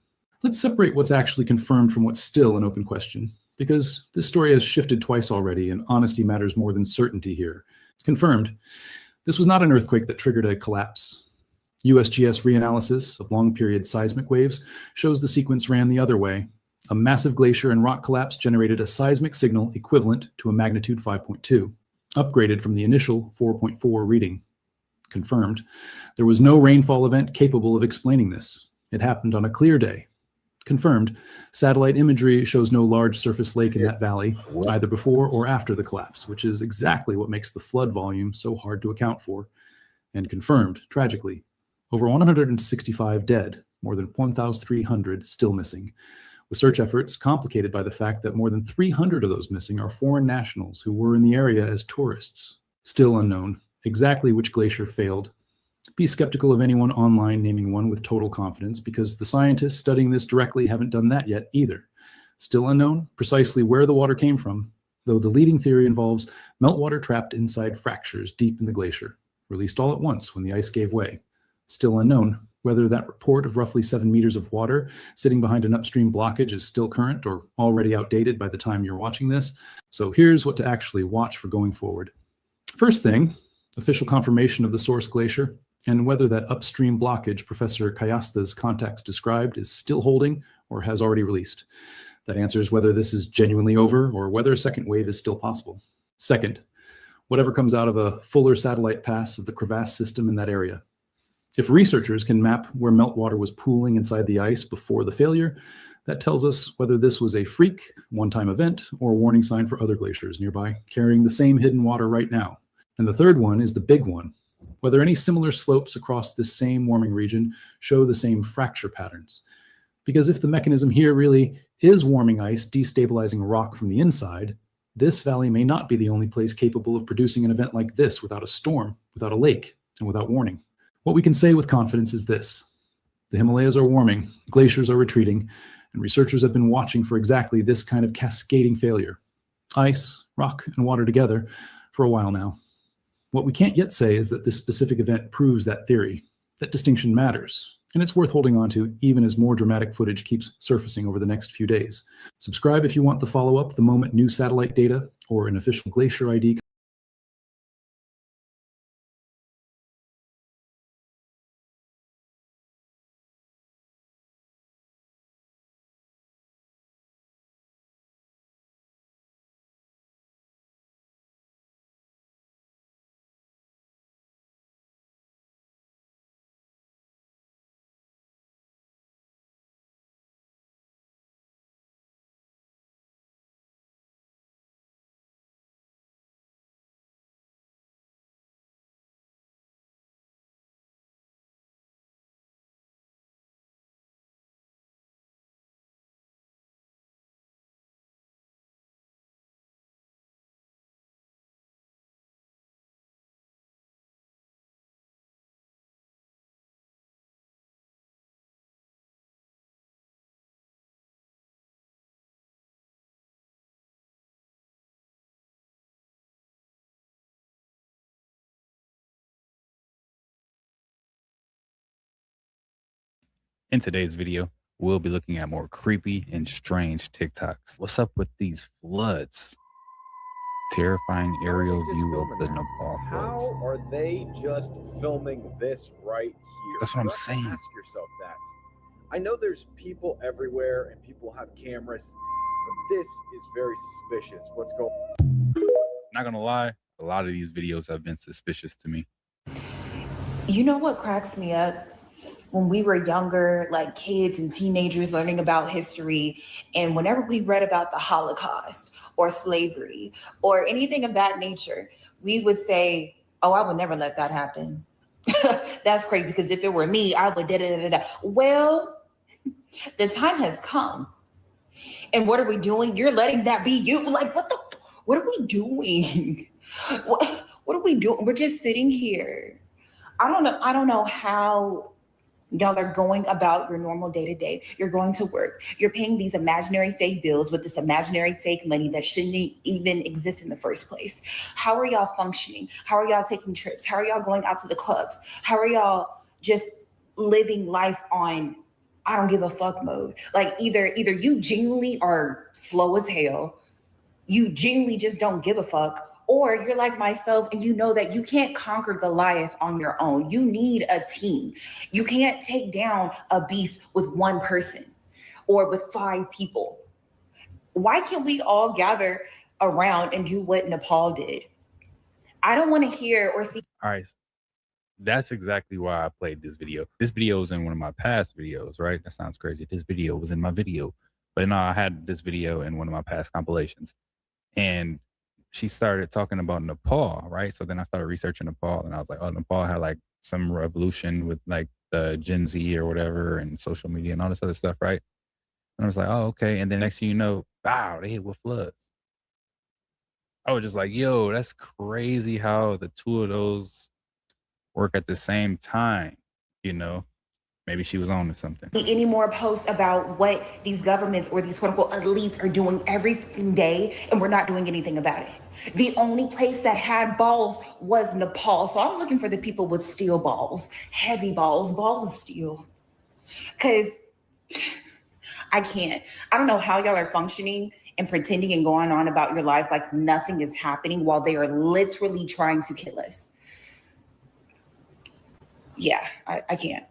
Let's separate what's actually confirmed from what's still an open question, because this story has shifted twice already, and honesty matters more than certainty here. Confirmed, this was not an earthquake that triggered a collapse. USGS reanalysis of long-period seismic waves shows the sequence ran the other way. A massive glacier and rock collapse generated a seismic signal equivalent to a magnitude 5.2, upgraded from the initial 4.4 reading. Confirmed, there was no rainfall event capable of explaining this. It happened on a clear day. Confirmed, satellite imagery shows no large surface lake in that valley, either before or after the collapse, which is exactly what makes the flood volume so hard to account for. And confirmed, tragically, over 165 dead, more than 1,300 still missing, with search efforts complicated by the fact that more than 300 of those missing are foreign nationals who were in the area as tourists. Still unknown exactly which glacier failed. Be skeptical of anyone online naming one with total confidence, because the scientists studying this directly haven't done that yet either. Still unknown precisely where the water came from, though the leading theory involves meltwater trapped inside fractures deep in the glacier, released all at once when the ice gave way. Still unknown whether that report of roughly 7 meters of water sitting behind an upstream blockage is still current or already outdated by the time you're watching this. So here's what to actually watch for going forward. First thing, official confirmation of the source glacier, and whether that upstream blockage Professor Kayasta's contacts described is still holding or has already released. That answers whether this is genuinely over or whether a second wave is still possible. Second, whatever comes out of a fuller satellite pass of the crevasse system in that area. If researchers can map where meltwater was pooling inside the ice before the failure, that tells us whether this was a freak, one-time event, or a warning sign for other glaciers nearby, carrying the same hidden water right now. And the third one is the big one, whether any similar slopes across this same warming region show the same fracture patterns. Because if the mechanism here really is warming ice, destabilizing rock from the inside, this valley may not be the only place capable of producing an event like this without a storm, without a lake, and without warning. What we can say with confidence is this: the Himalayas are warming, glaciers are retreating, and researchers have been watching for exactly this kind of cascading failure, ice, rock, and water together, for a while now. What we can't yet say is that this specific event proves that theory. That distinction matters, and it's worth holding on to even as more dramatic footage keeps surfacing over the next few days. Subscribe if you want the follow-up the moment new satellite data or an official glacier ID In today's video, we'll be looking at more creepy and strange TikToks. What's up with these floods? Terrifying aerial view of the Nepal floods. How are they just filming this right here? That's what I'm You have to saying. Ask yourself that. I know there's people everywhere and people have cameras, but this is very suspicious. What's going on? Not gonna lie, a lot of these videos have been suspicious to me. You know what cracks me up? When we were younger, like kids and teenagers learning about history, and whenever we read about the Holocaust or slavery or anything of that nature, we would say, oh, I would never let that happen. That's crazy, because if it were me, I would da da da da. Well, the time has come. And what are we doing? You're letting that be you. Like, what are we doing? What are we doing? We're just sitting here. I don't know how y'all are going about your normal day-to-day. You're going to work. You're paying these imaginary fake bills with this imaginary fake money that shouldn't even exist in the first place. How are y'all functioning? How are y'all taking trips? How are y'all going out to the clubs? How are y'all just living life on I don't give a fuck mode? Like either you genuinely are slow as hell, you genuinely just don't give a fuck, or you're like myself and you know that you can't conquer Goliath on your own. You need a team. You can't take down a beast with one person or with 5 people. Why can't we all gather around and do what Nepal did? I don't want to hear or see. All right. That's exactly why I played this video. This video was in one of my past videos, right? That sounds crazy. This video was in my video. But no, I had this video in one of my past compilations. And she started talking about Nepal, right? So then I started researching Nepal, and I was like, oh, Nepal had like some revolution with like the Gen Z or whatever and social media and all this other stuff, right? And I was like, oh, okay. And then next thing you know, wow, they hit with floods. I was just like, yo, that's crazy how the two of those work at the same time, you know? Maybe she was on to something. Any more posts about what these governments or these quote unquote elites are doing every day, and we're not doing anything about it. The only place that had balls was Nepal. So I'm looking for the people with steel balls, heavy balls of steel. Because I can't. I don't know how y'all are functioning and pretending and going on about your lives like nothing is happening while they are literally trying to kill us. Yeah, I can't.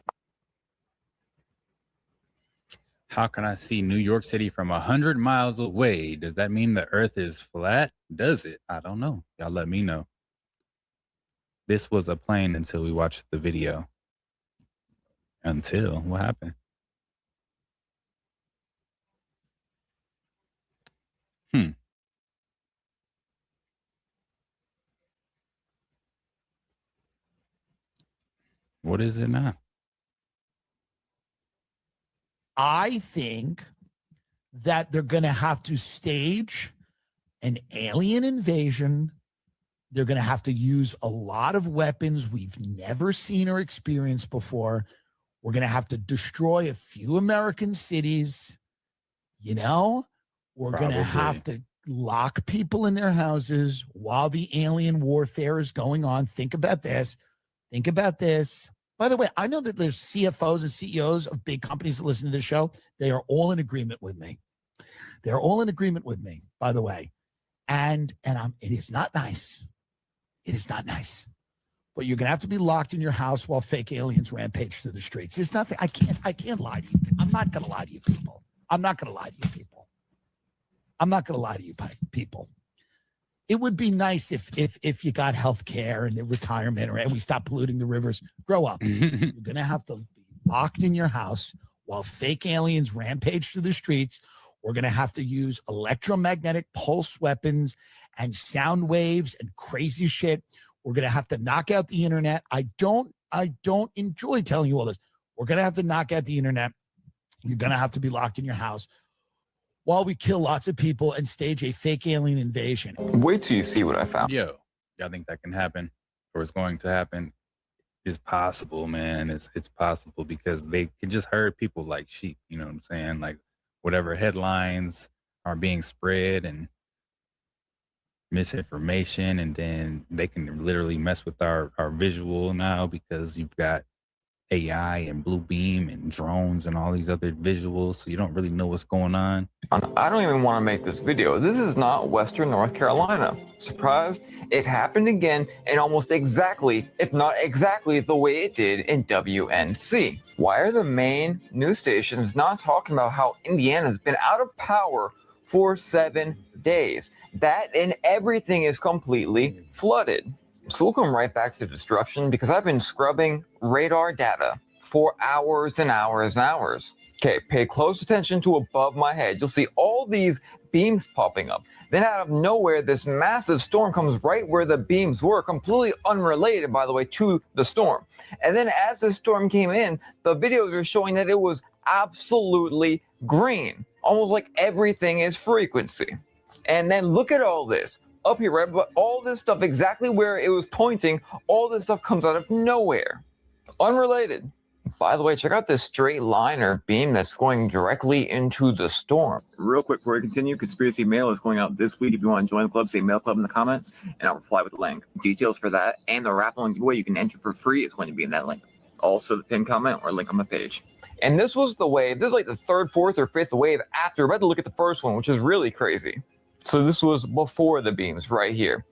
How can I see New York City from 100 miles away? Does that mean the earth is flat? Does it? I don't know. Y'all let me know. This was a plane until we watched the video. Until what happened? What is it now? I think that they're going to have to stage an alien invasion. They're going to have to use a lot of weapons we've never seen or experienced before. We're going to have to destroy a few American cities. You know, we're going to have to lock people in their houses while the alien warfare is going on. Think about this. Think about this. By the way, I know that there's CFOs and CEOs of big companies that listen to this show. They are all in agreement with me. They're all in agreement with me, by the way. And it is not nice. It is not nice. But you're going to have to be locked in your house while fake aliens rampage through the streets. There's nothing. I can't lie to you. I'm not going to lie to you people. I'm not going to lie to you people. I'm not going to lie to you people. It would be nice if you got health care and the retirement and we stop polluting the rivers. Grow up. You're going to have to be locked in your house while fake aliens rampage through the streets. We're going to have to use electromagnetic pulse weapons and sound waves and crazy shit. We're going to have to knock out the internet. I don't enjoy telling you all this. We're going to have to knock out the internet. You're going to have to be locked in your house while we kill lots of people and stage a fake alien invasion. Wait till you see what I found. Yo, y'all think that can happen or is going to happen? It's possible, man. It's possible because they can just herd people like sheep. You know what I'm saying? Like whatever headlines are being spread and misinformation, and then they can literally mess with our visual now because you've got AI and blue beam and drones and all these other visuals, so you don't really know what's going on. I don't even want to make this video. This is not Western North Carolina. Surprise, it happened again in almost exactly, if not exactly, the way it did in WNC. Why are the main news stations not talking about how Indiana's been out of power for 7 days? That and everything is completely flooded. So we'll come right back to the destruction because I've been scrubbing radar data for hours and hours and hours. Okay, pay close attention to above my head. You'll see all these beams popping up. Then out of nowhere, this massive storm comes right where the beams were, completely unrelated, by the way, to the storm. And then as the storm came in, the videos are showing that it was absolutely green, almost like everything is frequency. And then look at all this. Up here, right, but all this stuff exactly where it was pointing, all this stuff comes out of nowhere. Unrelated. By the way, check out this straight line or beam that's going directly into the storm. Real quick before we continue, Conspiracy Mail is going out this week. If you want to join the club, say Mail Club in the comments, and I'll reply with the link. Details for that and the raffle and giveaway you can enter for free is going to be in that link. Also, the pinned comment or link on the page. And this was the wave. This is like the third, fourth, or fifth wave after. I'm about to look at the first one, which is really crazy. So this was before the beams right here.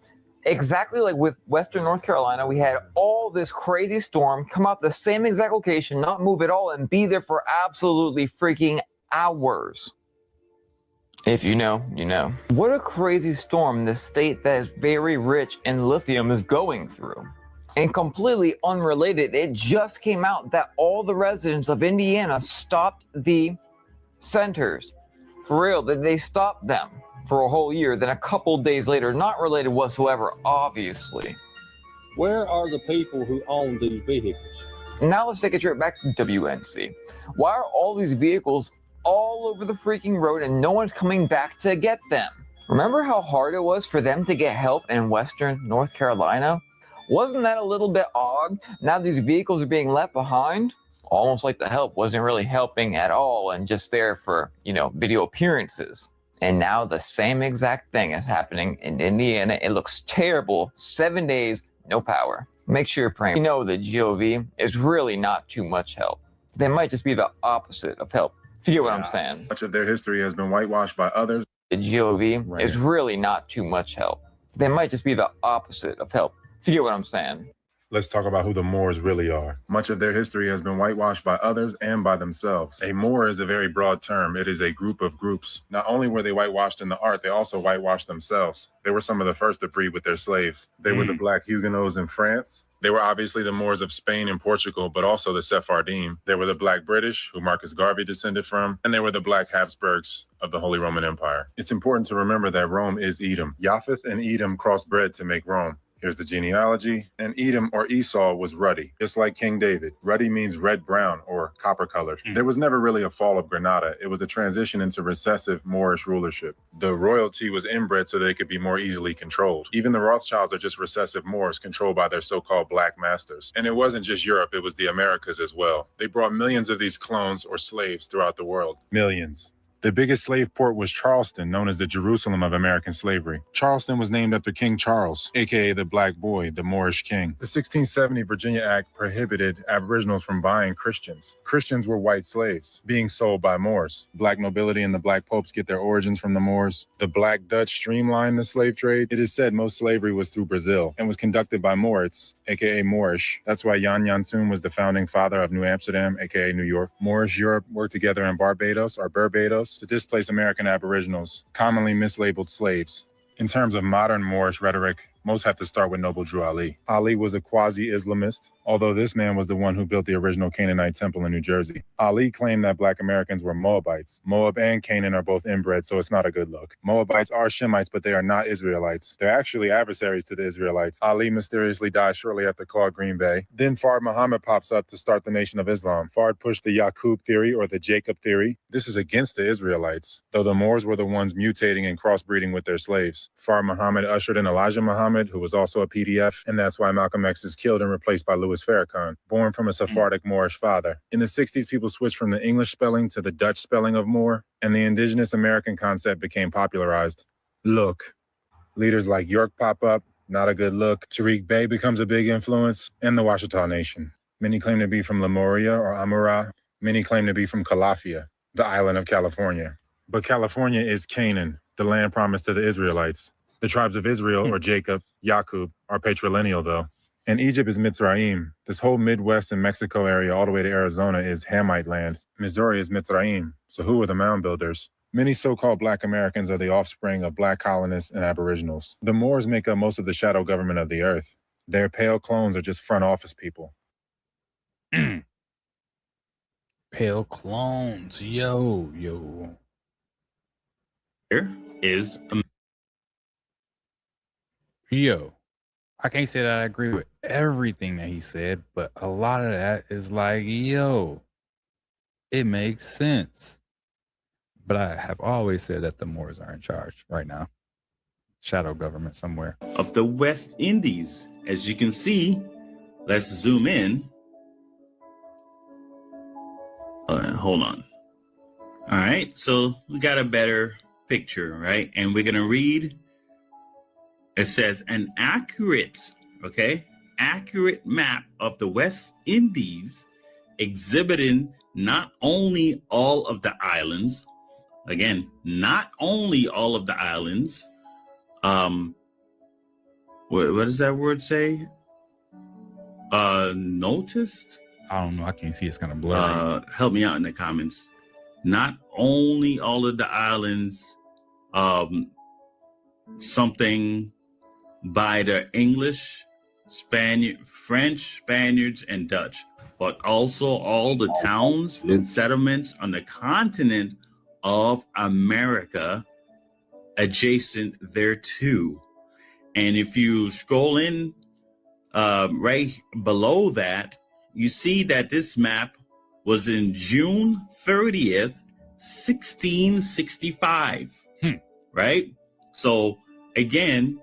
Exactly like with Western North Carolina, we had all this crazy storm come out the same exact location, not move at all, and be there for absolutely freaking hours. If you know, you know. What a crazy storm this state that is very rich in lithium is going through. And completely unrelated, it just came out that all the residents of Indiana stopped the centers. For real, that they stopped them for a whole year. Then a couple days later, not related whatsoever, obviously. Where are the people who own these vehicles? Now let's take a trip back to WNC. Why are all these vehicles all over the freaking road and no one's coming back to get them? Remember how hard it was for them to get help in Western North Carolina? Wasn't that a little bit odd? Now these vehicles are being left behind? Almost like the help wasn't really helping at all and just there for, video appearances. And now the same exact thing is happening in Indiana. It looks terrible. 7 days, no power. Make sure you're praying. You know the GOV is really not too much help. They might just be the opposite of help. If you get what I'm saying. Much of their history has been whitewashed by others. The GOV is really not too much help. They might just be the opposite of help. If you get what I'm saying. Let's talk about who the Moors really are. Much of their history has been whitewashed by others and by themselves. A Moor is a very broad term. It is a group of groups. Not only were they whitewashed in the art, they also whitewashed themselves. They were some of the first to breed with their slaves. They were the Black Huguenots in France. They were obviously the Moors of Spain and Portugal, but also the Sephardim. They were the Black British, who Marcus Garvey descended from, and they were the Black Habsburgs of the Holy Roman Empire. It's important to remember that Rome is Edom. Japheth and Edom crossbred to make Rome. Here's the genealogy. And Edom or Esau was ruddy, just like King David. Ruddy means red-brown or copper-colored. There was never really a fall of Granada. It was a transition into recessive Moorish rulership. The royalty was inbred so they could be more easily controlled. Even the Rothschilds are just recessive Moors controlled by their so-called black masters. And it wasn't just Europe, it was the Americas as well. They brought millions of these clones or slaves throughout the world. Millions. The biggest slave port was Charleston, known as the Jerusalem of American slavery. Charleston was named after King Charles, aka the Black Boy, the Moorish king. The 1670 Virginia Act prohibited Aboriginals from buying Christians. Christians were white slaves being sold by Moors. Black nobility and the Black popes get their origins from the Moors. The Black Dutch streamlined the slave trade. It is said most slavery was through Brazil and was conducted by Moors, aka Moorish. That's why Jan Jansun was the founding father of New Amsterdam, aka New York. Moorish Europe worked together in Barbados or Barbados to displace American Aboriginals, commonly mislabeled slaves. In terms of modern Moorish rhetoric, most have to start with Noble Drew Ali. Ali was a quasi-Islamist, although this man was the one who built the original Canaanite temple in New Jersey. Ali claimed that Black Americans were Moabites. Moab and Canaan are both inbred, so it's not a good look. Moabites are Shemites, but they are not Israelites. They're actually adversaries to the Israelites. Ali mysteriously died shortly after Claude Green Bay. Then Fard Muhammad pops up to start the Nation of Islam. Fard pushed the Yaqub theory or the Jacob theory. This is against the Israelites, though the Moors were the ones mutating and crossbreeding with their slaves. Fard Muhammad ushered in Elijah Muhammad, who was also a PDF, and that's why Malcolm X is killed and replaced by Louis Farrakhan, born from a Sephardic Moorish father. In the 60s, people switched from the English spelling to the Dutch spelling of Moor, and the indigenous American concept became popularized. Look. Leaders like York pop up, not a good look. Tariq Bey becomes a big influence, and the Washita Nation. Many claim to be from Lemuria or Amura. Many claim to be from Calafia, the island of California. But California is Canaan, the land promised to the Israelites. The tribes of Israel, or Jacob, Yaqub, are patrilineal, though. And Egypt is Mitzrayim. This whole Midwest and Mexico area all the way to Arizona is Hamite land. Missouri is Mitzrayim. So who are the mound builders? Many so-called Black Americans are the offspring of Black colonists and aboriginals. The Moors make up most of the shadow government of the earth. Their pale clones are just front office people. Pale clones. Yo. Here is Yo. I can't say that I agree with everything that he said, but a lot of that is like, yo, it makes sense. But I have always said that the Moors are in charge right now. Shadow government somewhere. of the West Indies. As you can see, let's zoom in. Hold on. All right, so we got a better picture, right? And we're gonna read. It says an accurate map of the West Indies, exhibiting not only all of the islands, again, not only all of the islands. What does that word say? Noticed? I don't know. I can't see. It's kind of blurry. Help me out in the comments. Not only all of the islands, something by the English, French, Spaniards, and Dutch, but also all the towns and settlements on the continent of America adjacent thereto. And if you scroll in right below that, you see that this map was in June 30th, 1665, right? So again,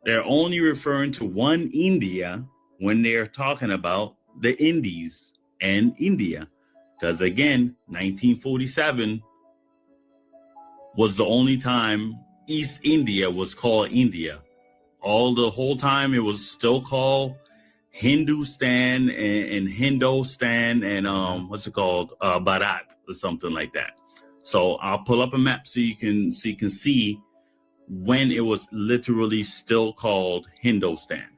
they're only referring to one India when they're talking about the Indies and India. Because again, 1947 was the only time East India was called India. The whole time it was still called Hindustan and Hindostan and what's it called? Bharat or something like that. So I'll pull up a map so you can see when it was literally still called Hindostan.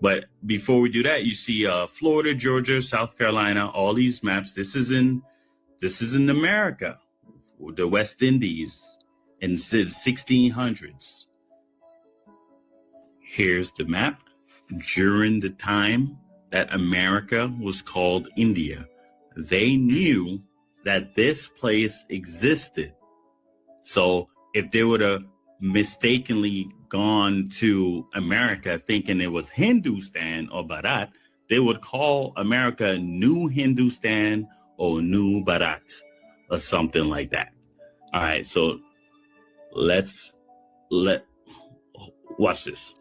But before we do that, you see Florida, Georgia, South Carolina, all these maps. This is in America, the West Indies in the 1600s. Here's the map during the time that America was called India. They knew that this place existed. So if they would have mistakenly gone to America thinking it was Hindustan or Bharat, they would call America New Hindustan or New Bharat or something like that. All right, so let's watch this.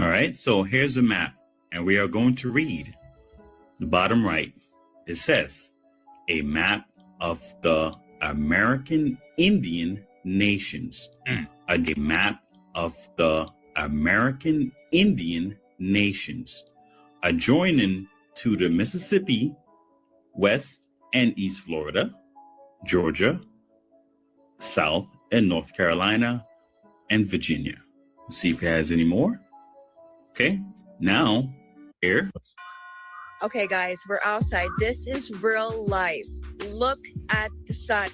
All right, so here's a map, and we are going to read the bottom right. It says, a map of the American Indian nations. A map of the American Indian nations adjoining to the Mississippi, West and East Florida, Georgia, South and North Carolina, and Virginia. Let's see if it has any more. Okay, now here. Okay, guys, we're outside. This is real life. Look at the sun.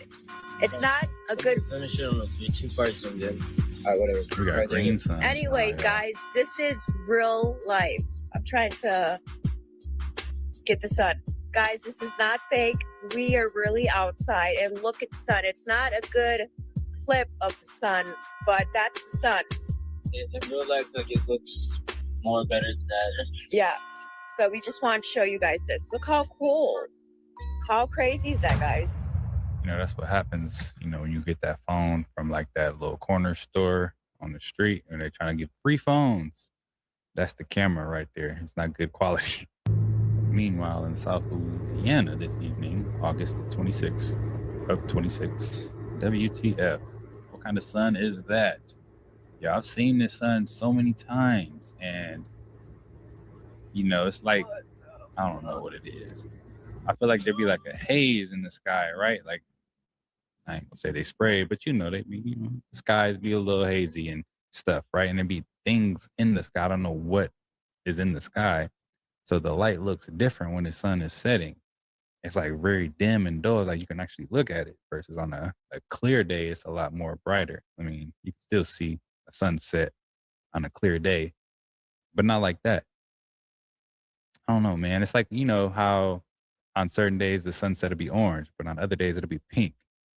It's not a good. Let me show them. You're too far zoomed in. All right, whatever. We got green sun. Anyway, guys, this is real life. I'm trying to get the sun. Guys, this is not fake. We are really outside, and look at the sun. It's not a good clip of the sun, but that's the sun. In real life, like, it looks more better than that. Yeah. So we just want to show you guys this. Look how cool. How crazy is that, guys? You know, that's what happens, you know, when you get that phone from like that little corner store on the street and they're trying to give free phones. That's the camera right there. It's not good quality. Meanwhile, in South Louisiana this evening, August the 26th of 26, WTF. What kind of sun is that? Yeah, I've seen this sun so many times, and you know, it's like, I don't know what it is. I feel like there'd be like a haze in the sky, right? Like, I ain't gonna say they spray, but you know, they be, you know, the skies be a little hazy and stuff, right? And there'd be things in the sky. I don't know what is in the sky. So the light looks different when the sun is setting. It's like very dim and dull. Like you can actually look at it versus on a clear day, it's a lot more brighter. I mean, you can still see a sunset on a clear day, but not like that. I don't know, man. It's like, you know, how on certain days the sunset will be orange, but on other days it'll be pink.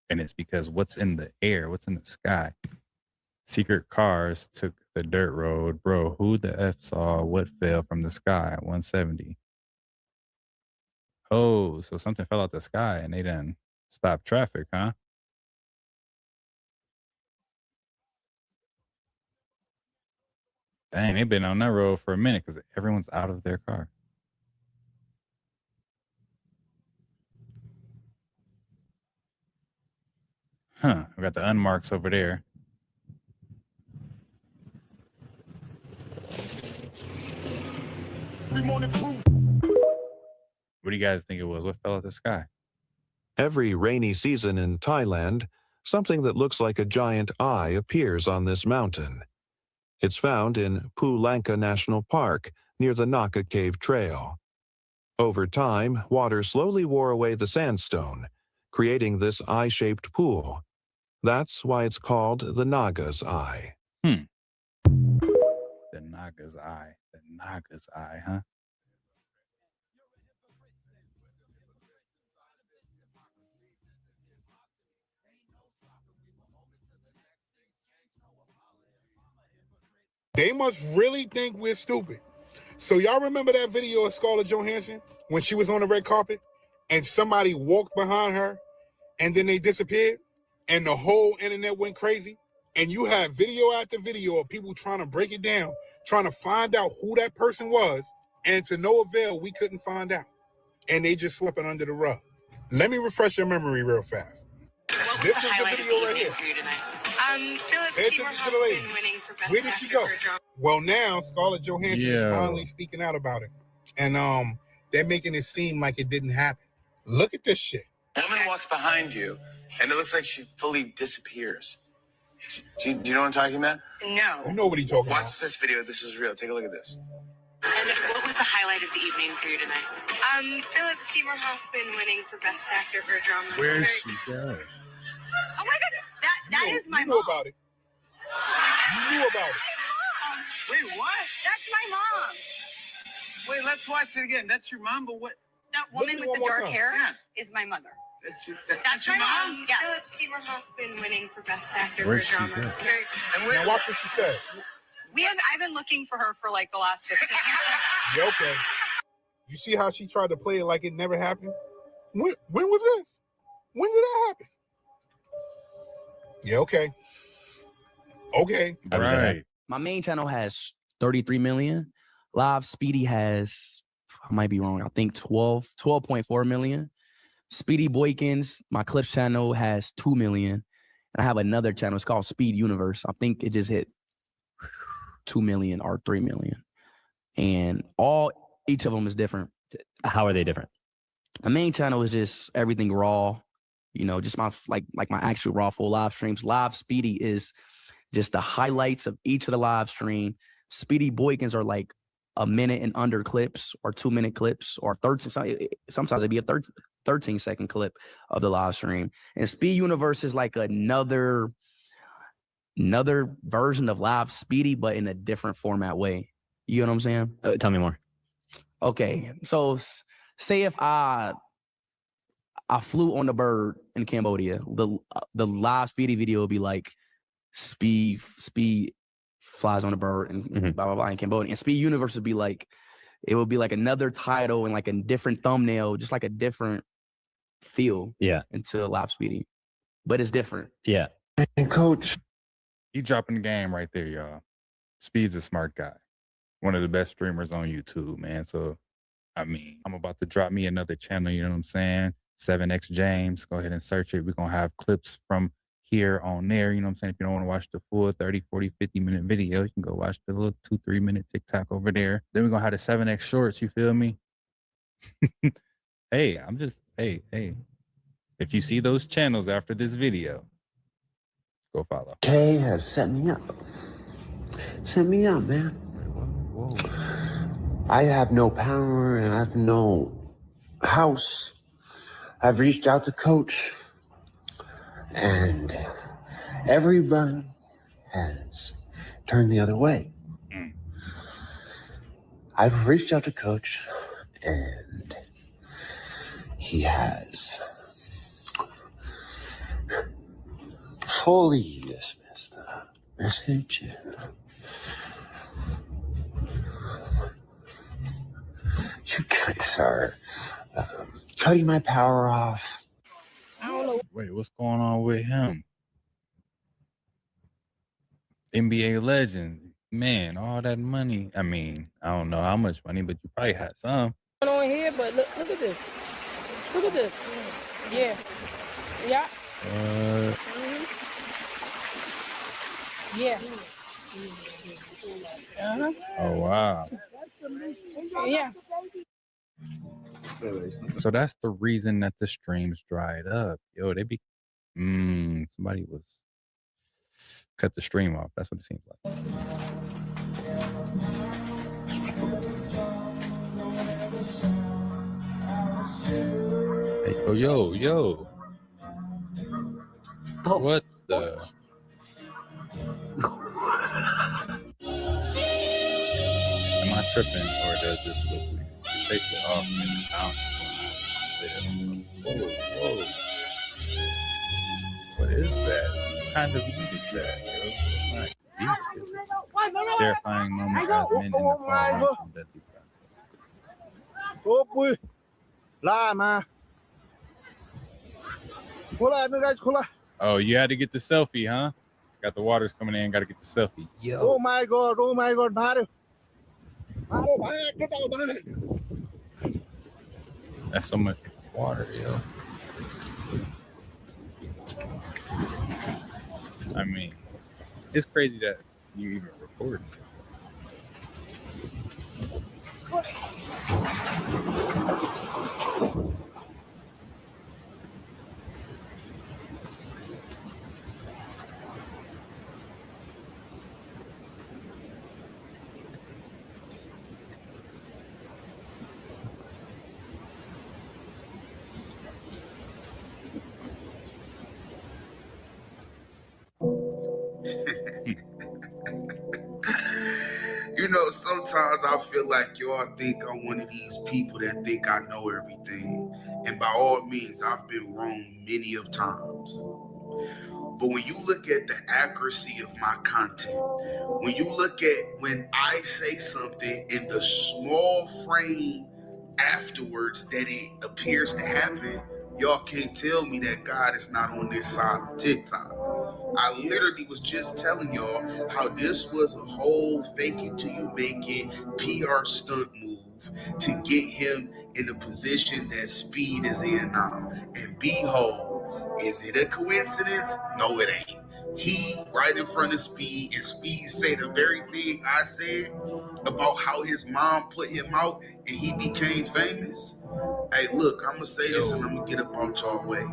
And it's because what's in the air, what's in the sky. Secret cars took the dirt road. Bro, who the F saw what fell from the sky at 170? Oh, so something fell out the sky and they done stopped traffic, huh? Dang, they've been on that road for a minute because everyone's out of their car. Huh, we got the unmarks over there. What do you guys think it was? What fell out the sky? Every rainy season in Thailand, something that looks like a giant eye appears on this mountain. It's found in Pu Lanka National Park near the Naka Cave Trail. Over time, water slowly wore away the sandstone, creating this eye-shaped pool. That's why it's called the Naga's Eye. The Naga's Eye. The Naga's Eye, huh? They must really think we're stupid. So y'all remember that video of Scarlett Johansson when she was on the red carpet and somebody walked behind her and then they disappeared and the whole internet went crazy? And you have video after video of people trying to break it down, trying to find out who that person was, and to no avail, we couldn't find out. And they just swept it under the rug. Let me refresh your memory real fast. This is the video right here. Philip Seymour Hoffman winning for Best Where did she go? Well, now Scarlett Johansson is Yeah. finally speaking out about it, and they're making it seem like it didn't happen. Look at this shit. Woman walks behind you, and it looks like she fully disappears. Do you know what I'm talking about? No. You know what he's talking about. Watch this video. This is real. Take a look at this. And what was the highlight of the evening for you tonight? Philip Seymour Hoffman winning for Best Actor for a Drama. Where's she go? Oh my God, that is my You mom. knew about it. You knew about it. Wait, what? That's my mom. Wait, let's watch it again. That's your mom, but what? That Look woman at it with one the more dark time. hair Yes. is my mother. That's your mom. Yeah. Philip Seymour Hoffman winning for Best Actor Where's for a she Drama. go? Very, And where? Now watch what she said. I've been looking for her for like the last 15 years. Yeah, okay. You see how she tried to play it like it never happened? When was this? When did that happen? Yeah, okay. Okay. Right. My main channel has 33 million. Live Speedy has, I might be wrong, I think 12.4 million. Speedy Boykins, my clips channel, has 2 million. And I have another channel, it's called Speed Universe. I think it just hit 2 million or 3 million. And each of them is different. How are they different? My main channel is just everything raw, you know, just my like my actual raw full live streams. Live Speedy is just the highlights of each of the live stream. Speedy Boykins are like a minute and under clips or 2 minute clips or 13. Sometimes it'd be a 13-second clip of the live stream. And Speed Universe is like another version of Live Speedy, but in a different format way. You know what I'm saying? Tell me more. Okay, so say if I flew on the bird in Cambodia, the live Speedy video would be like Speed flies on a bird and blah blah blah in Cambodia. And Speed Universe would be like, it would be like another title and like a different thumbnail, just like a different feel. Yeah. Into Live Speedy, but it's different. Yeah. And coach, he dropping the game right there, y'all. Speed's a smart guy. One of the best streamers on YouTube, man. So, I mean, I'm about to drop me another channel, you know what I'm saying? 7X James. Go ahead and search it. We're going to have clips from here on there. You know what I'm saying? If you don't want to watch the full 30, 40, 50-minute video, you can go watch the little 2-3 minute TikTok over there. Then we're going to have the 7X shorts. You feel me? Hey, hey. If you see those channels after this video, go follow. Kay has set me up. Set me up, man. Whoa. I have no power and I have no house. I've reached out to Coach, and everybody has turned the other way. I've reached out to Coach, and he has fully dismissed the message. You guys are cutting my power off. Wait, what's going on with him? NBA legend, man, all that money. I mean, I don't know how much money, but you probably had some. On here, but look at this. Look at this. Yeah. Yeah. Yeah. Oh, wow. Yeah. So that's the reason that the streams dried up. Yo, they be somebody was cut the stream off. That's what it seems like. Hey, yo. What the? Am I tripping, or does this look weird? It takes it off and it bounces when I spit. Whoa. What is that? What kind of meat is that, yo? It's not beef, is it? Terrifying moment as men in the fall from deadly practice. Oh, you had to get the selfie, huh? Got the waters coming in, got to get the selfie. Yo. Oh my God, Mario. That's so much water, yo. I mean, it's crazy that you even record this. You know, sometimes I feel like y'all think I'm one of these people that think I know everything. And by all means, I've been wrong many of times. But when you look at the accuracy of my content, when you look at when I say something in the small frame afterwards that it appears to happen, y'all can't tell me that God is not on this side of TikTok. I literally was just telling y'all how this was a whole fake it till you make it PR stunt move to get him in the position that Speed is in now. And behold, is it a coincidence? No, it ain't. He right in front of Speed, and Speed say the very thing I said about how his mom put him out and he became famous. Hey, look, I'm gonna say this and I'm gonna get up out y'all way.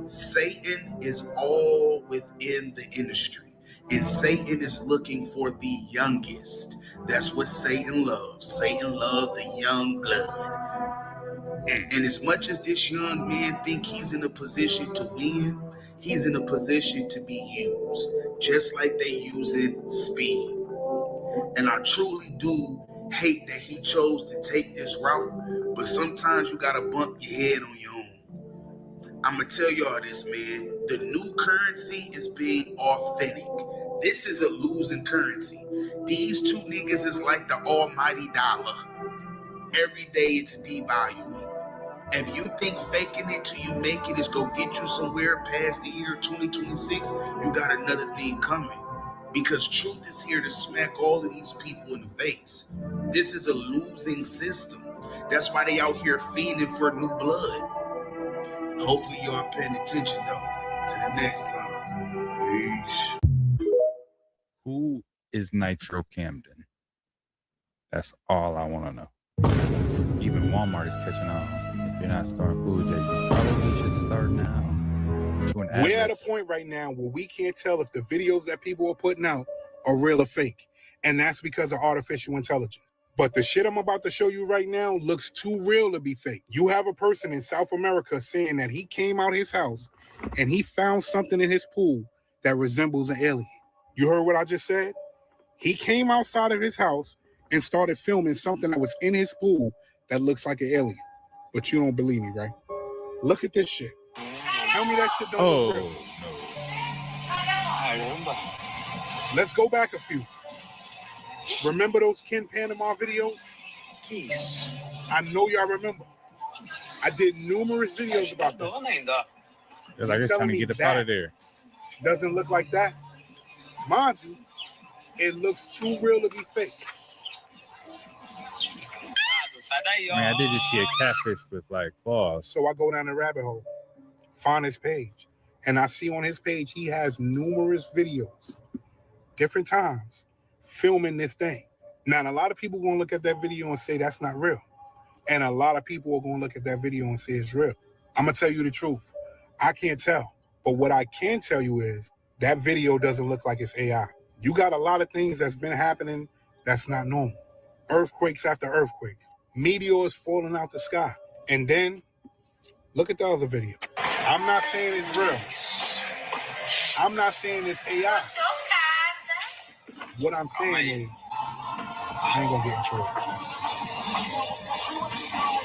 Satan is all within the industry, and Satan is looking for the youngest. That's what Satan loves. Satan loves the young blood. And as much as this young man think he's in a position to win, he's in a position to be used, just like they using Speed. And I truly do hate that he chose to take this route, but sometimes you gotta bump your head on your own. I'm gonna tell y'all this, man. The new currency is being authentic. This is a losing currency. These two niggas is like the almighty dollar. Every day it's devaluing. If you think faking it till you make it is gonna get you somewhere past the year 2026, you got another thing coming. Because truth is here to smack all of these people in the face. This is a losing system. That's why they out here fiending for new blood. Hopefully y'all paying attention though. Till next time. Peace. Who is Nitro Camden? That's all I want to know. Even Walmart is catching on. If you're not starting food, Jay, you probably should start now. We're at a point right now where we can't tell if the videos that people are putting out are real or fake. And that's because of artificial intelligence. But the shit I'm about to show you right now looks too real to be fake. You have a person in South America saying that he came out his house and he found something in his pool that resembles an alien. You heard what I just said? He came outside of his house and started filming something that was in his pool that looks like an alien. But you don't believe me, right? Look at this shit. Tell me that shit don't look real. Let's go back a few. Remember those Ken Panama videos? Jeez. I know y'all remember. I did numerous videos about that. They're like, it's trying to get us out of there. Doesn't look like that. Mind you, it looks too real to be fake. I mean, I did just see a catfish with like claws. So I go down the rabbit hole, find his page, and I see on his page he has numerous videos, different times, filming this thing. Now, a lot of people going to look at that video and say that's not real. And a lot of people are going to look at that video and say it's real. I'm going to tell you the truth. I can't tell. But what I can tell you is that video doesn't look like it's AI. You got a lot of things that's been happening that's not normal. Earthquakes after earthquakes. Meteors falling out the sky. And then, look at the other video. I'm not saying it's real. I'm not saying it's AI. What I'm saying is, I ain't gonna get in trouble.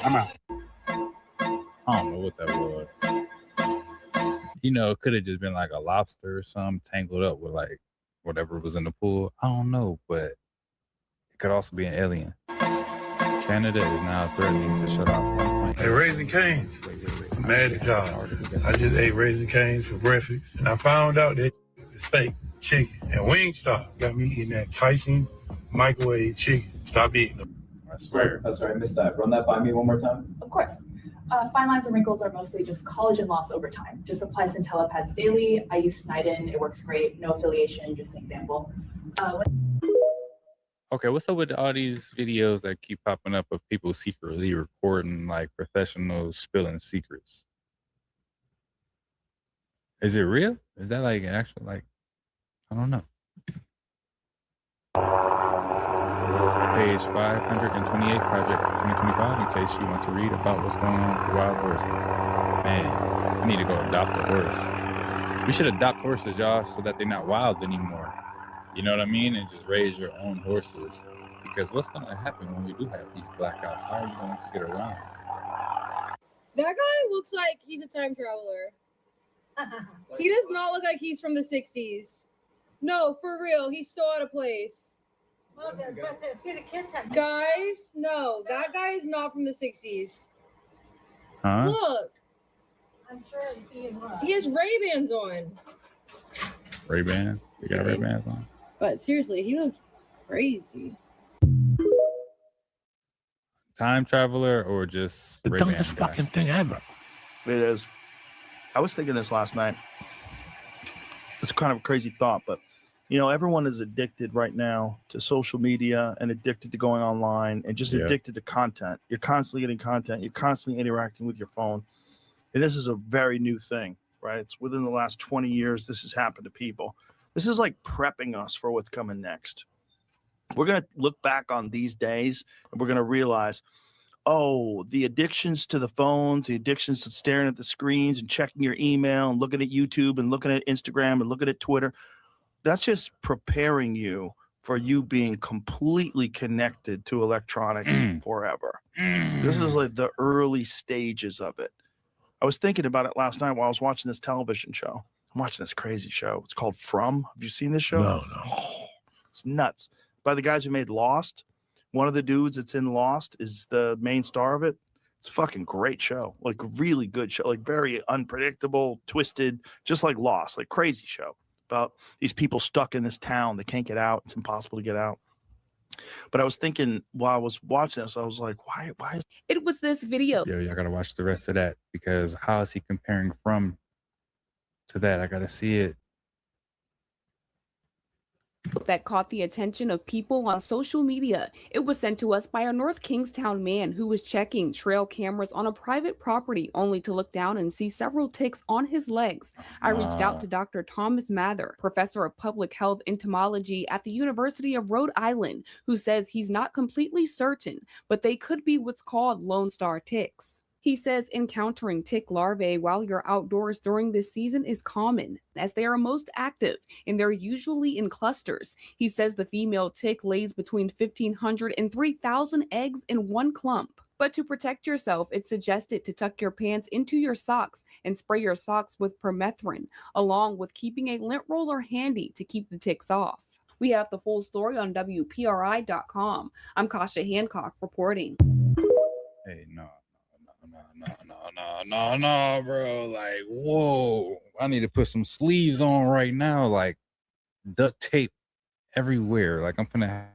I'm out. I don't know what that was. You know, it could have just been like a lobster or something tangled up with like whatever was in the pool. I don't know, but it could also be an alien. Canada is now threatening to shut off. Hey, Raising Cane's. I'm mad at y'all. I just ate Raising Cane's for breakfast, and I found out that it's fake chicken. And Wingstop got me eating that Tyson microwave chicken. Stop eating them. Sorry, I missed that. Run that by me one more time. Of course. Fine lines and wrinkles are mostly just collagen loss over time. Just apply Centella daily. I use Sniden. It works great. No affiliation, just an example. Okay, what's up with all these videos that keep popping up of people secretly recording like professionals spilling secrets? Is it real? Is that like an actual, like, I don't know. Page 528, Project 2025, in case you want to read about what's going on with the wild horses. Man, I need to go adopt a horse. We should adopt horses, y'all, so that they're not wild anymore. You know what I mean? And just raise your own horses. Because what's going to happen when we do have these blackouts? How are you going to get around? That guy looks like he's a time traveler. He does not look like he's from the 60s. No, for real. He's so out of place. See, the kids have... Guys, no. That guy is not from the 60s. Huh? Look. I'm sure he was. He has Ray-Bans on. Ray-Bans? You got Ray-Bans on? But seriously, he looks crazy. Time traveler or just The Ray-Ban dumbest guy? fucking thing ever. It is. I was thinking this last night. It's kind of a crazy thought, but you know, everyone is addicted right now to social media and addicted to going online and just addicted to content. You're constantly getting content. You're constantly interacting with your phone. And this is a very new thing, right? It's within the last 20 years this has happened to people. This is like prepping us for what's coming next. We're going to look back on these days and we're going to realize, oh, the addictions to the phones, the addictions to staring at the screens and checking your email and looking at YouTube and looking at Instagram and looking at Twitter, that's just preparing you for you being completely connected to electronics forever. This is like the early stages of it. I was thinking about it last night while I was watching this television show. I'm watching this crazy show. It's called From. Have you seen this show? No. Oh, it's nuts. By the guys who made Lost. One of the dudes that's in Lost is the main star of it. It's a fucking great show. Like really good show. Like very unpredictable, twisted, just like Lost. Like crazy show about these people stuck in this town. They can't get out. It's impossible to get out. But I was thinking while I was watching this, I was like, why is it was this video? Yo, y'all gotta watch the rest of that because how is he comparing From to that. I gotta see it. That caught the attention of people on social media. It was sent to us by a North Kingstown man who was checking trail cameras on a private property only to look down and see several ticks on his legs. I reached out to Dr. Thomas Mather, professor of public health entomology at the University of Rhode Island, who says he's not completely certain, but they could be what's called Lone Star ticks. He says encountering tick larvae while you're outdoors during this season is common, as they are most active and they're usually in clusters. He says the female tick lays between 1,500 and 3,000 eggs in one clump. But to protect yourself, it's suggested to tuck your pants into your socks and spray your socks with permethrin, along with keeping a lint roller handy to keep the ticks off. We have the full story on WPRI.com. I'm Kasha Hancock reporting. Hey, no, bro. Like, whoa. I need to put some sleeves on right now. Like, duct tape everywhere. Like, I'm gonna.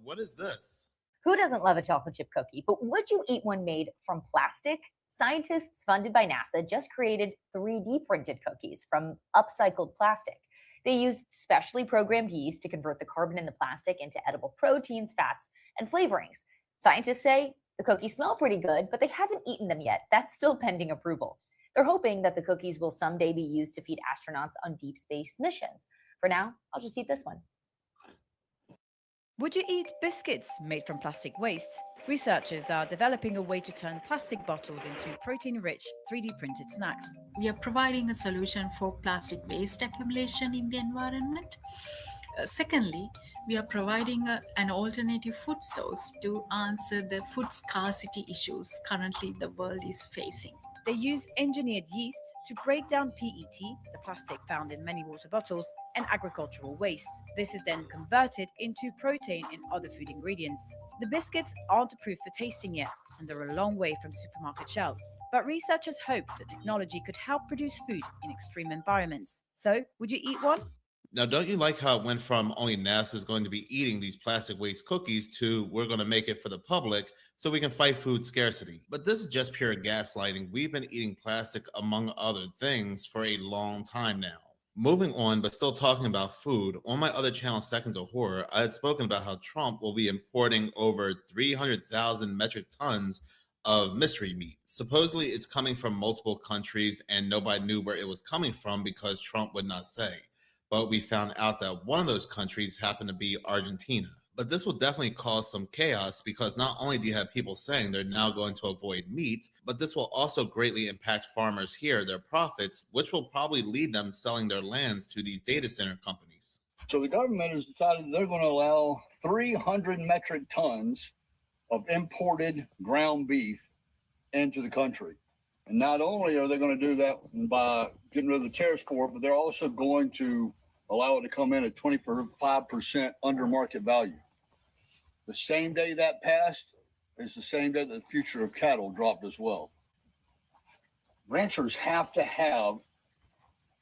What is this? Who doesn't love a chocolate chip cookie? But would you eat one made from plastic? Scientists funded by NASA just created 3D printed cookies from upcycled plastic. They use specially programmed yeast to convert the carbon in the plastic into edible proteins, fats, and flavorings. Scientists say the cookies smell pretty good, but they haven't eaten them yet. That's still pending approval. They're hoping that the cookies will someday be used to feed astronauts on deep space missions. For now, I'll just eat this one. Would you eat biscuits made from plastic waste? Researchers are developing a way to turn plastic bottles into protein-rich 3D printed snacks. We are providing a solution for plastic waste accumulation in the environment. Secondly, we are providing an alternative food source to answer the food scarcity issues currently the world is facing. They use engineered yeast to break down PET, the plastic found in many water bottles, and agricultural waste. This is then converted into protein and other food ingredients. The biscuits aren't approved for tasting yet, and they're a long way from supermarket shelves. But researchers hope that technology could help produce food in extreme environments. So, would you eat one? Now, don't you like how it went from only NASA's going to be eating these plastic waste cookies to we're going to make it for the public so we can fight food scarcity? But this is just pure gaslighting. We've been eating plastic, among other things, for a long time now. Moving on, but still talking about food, on my other channel, Seconds of Horror, I had spoken about how Trump will be importing over 300,000 metric tons of mystery meat. Supposedly, it's coming from multiple countries, and nobody knew where it was coming from because Trump would not say. But we found out that one of those countries happened to be Argentina. But this will definitely cause some chaos because not only do you have people saying they're now going to avoid meat, but this will also greatly impact farmers here, their profits, which will probably lead them selling their lands to these data center companies. So the government has decided they're going to allow 300 metric tons of imported ground beef into the country. And not only are they going to do that by getting rid of the tariffs for it, but they're also going to allow it to come in at 25% under market value. The same day that passed is the same day that the future of cattle dropped as well. Ranchers have to have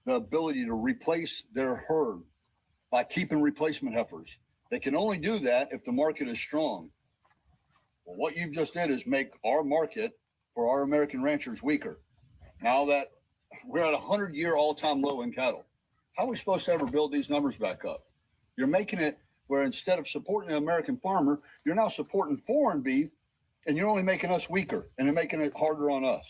the ability to replace their herd by keeping replacement heifers. They can only do that if the market is strong. Well, what you've just did is make our market for our American ranchers weaker. Now that we're at a 100-year all-time low in cattle, how are we supposed to ever build these numbers back up? You're making it where instead of supporting the American farmer, you're now supporting foreign beef, and you're only making us weaker, and you're making it harder on us.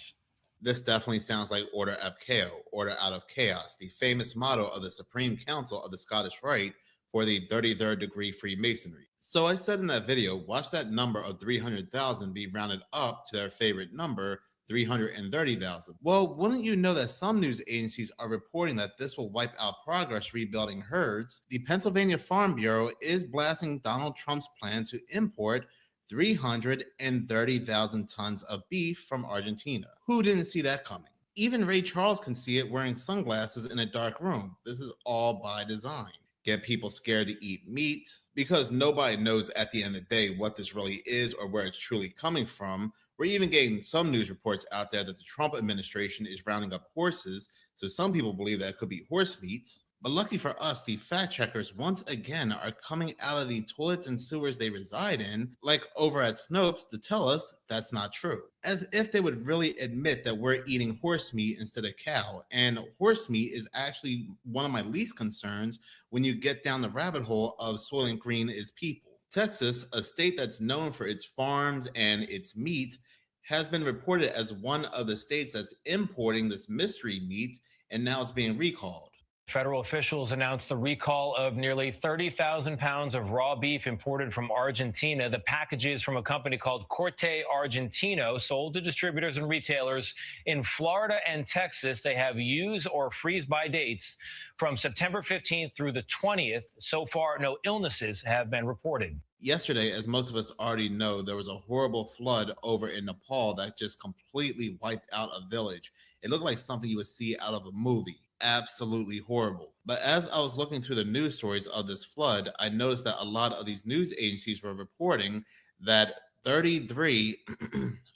This definitely sounds like order ab chaos, order out of chaos, the famous motto of the Supreme Council of the Scottish Rite for the 33rd degree Freemasonry. So I said in that video, watch that number of 300,000 be rounded up to their favorite number, 330,000. Well, wouldn't you know that some news agencies are reporting that this will wipe out progress rebuilding herds? The Pennsylvania Farm Bureau is blasting Donald Trump's plan to import 330,000 tons of beef from Argentina. Who didn't see that coming? Even Ray Charles can see it wearing sunglasses in a dark room. This is all by design. Get people scared to eat meat because nobody knows at the end of the day what this really is or where it's truly coming from. We're even getting some news reports out there that the Trump administration is rounding up horses, so some people believe that it could be horse meat. But lucky for us, the fact checkers once again are coming out of the toilets and sewers they reside in, like over at Snopes, to tell us that's not true. As if they would really admit that we're eating horse meat instead of cow. And horse meat is actually one of my least concerns when you get down the rabbit hole of Soylent Green is people. Texas, a state that's known for its farms and its meat, has been reported as one of the states that's importing this mystery meat, and now it's being recalled. Federal officials announced the recall of nearly 30,000 pounds of raw beef imported from Argentina. The packages from a company called Corte Argentino sold to distributors and retailers in Florida and Texas. They have use or freeze by dates from September 15th through the 20th. So far, no illnesses have been reported. Yesterday, as most of us already know, there was a horrible flood over in Nepal that just completely wiped out a village. It looked like something you would see out of a movie. Absolutely horrible. But as I was looking through the news stories of this flood, I noticed that a lot of these news agencies were reporting that 33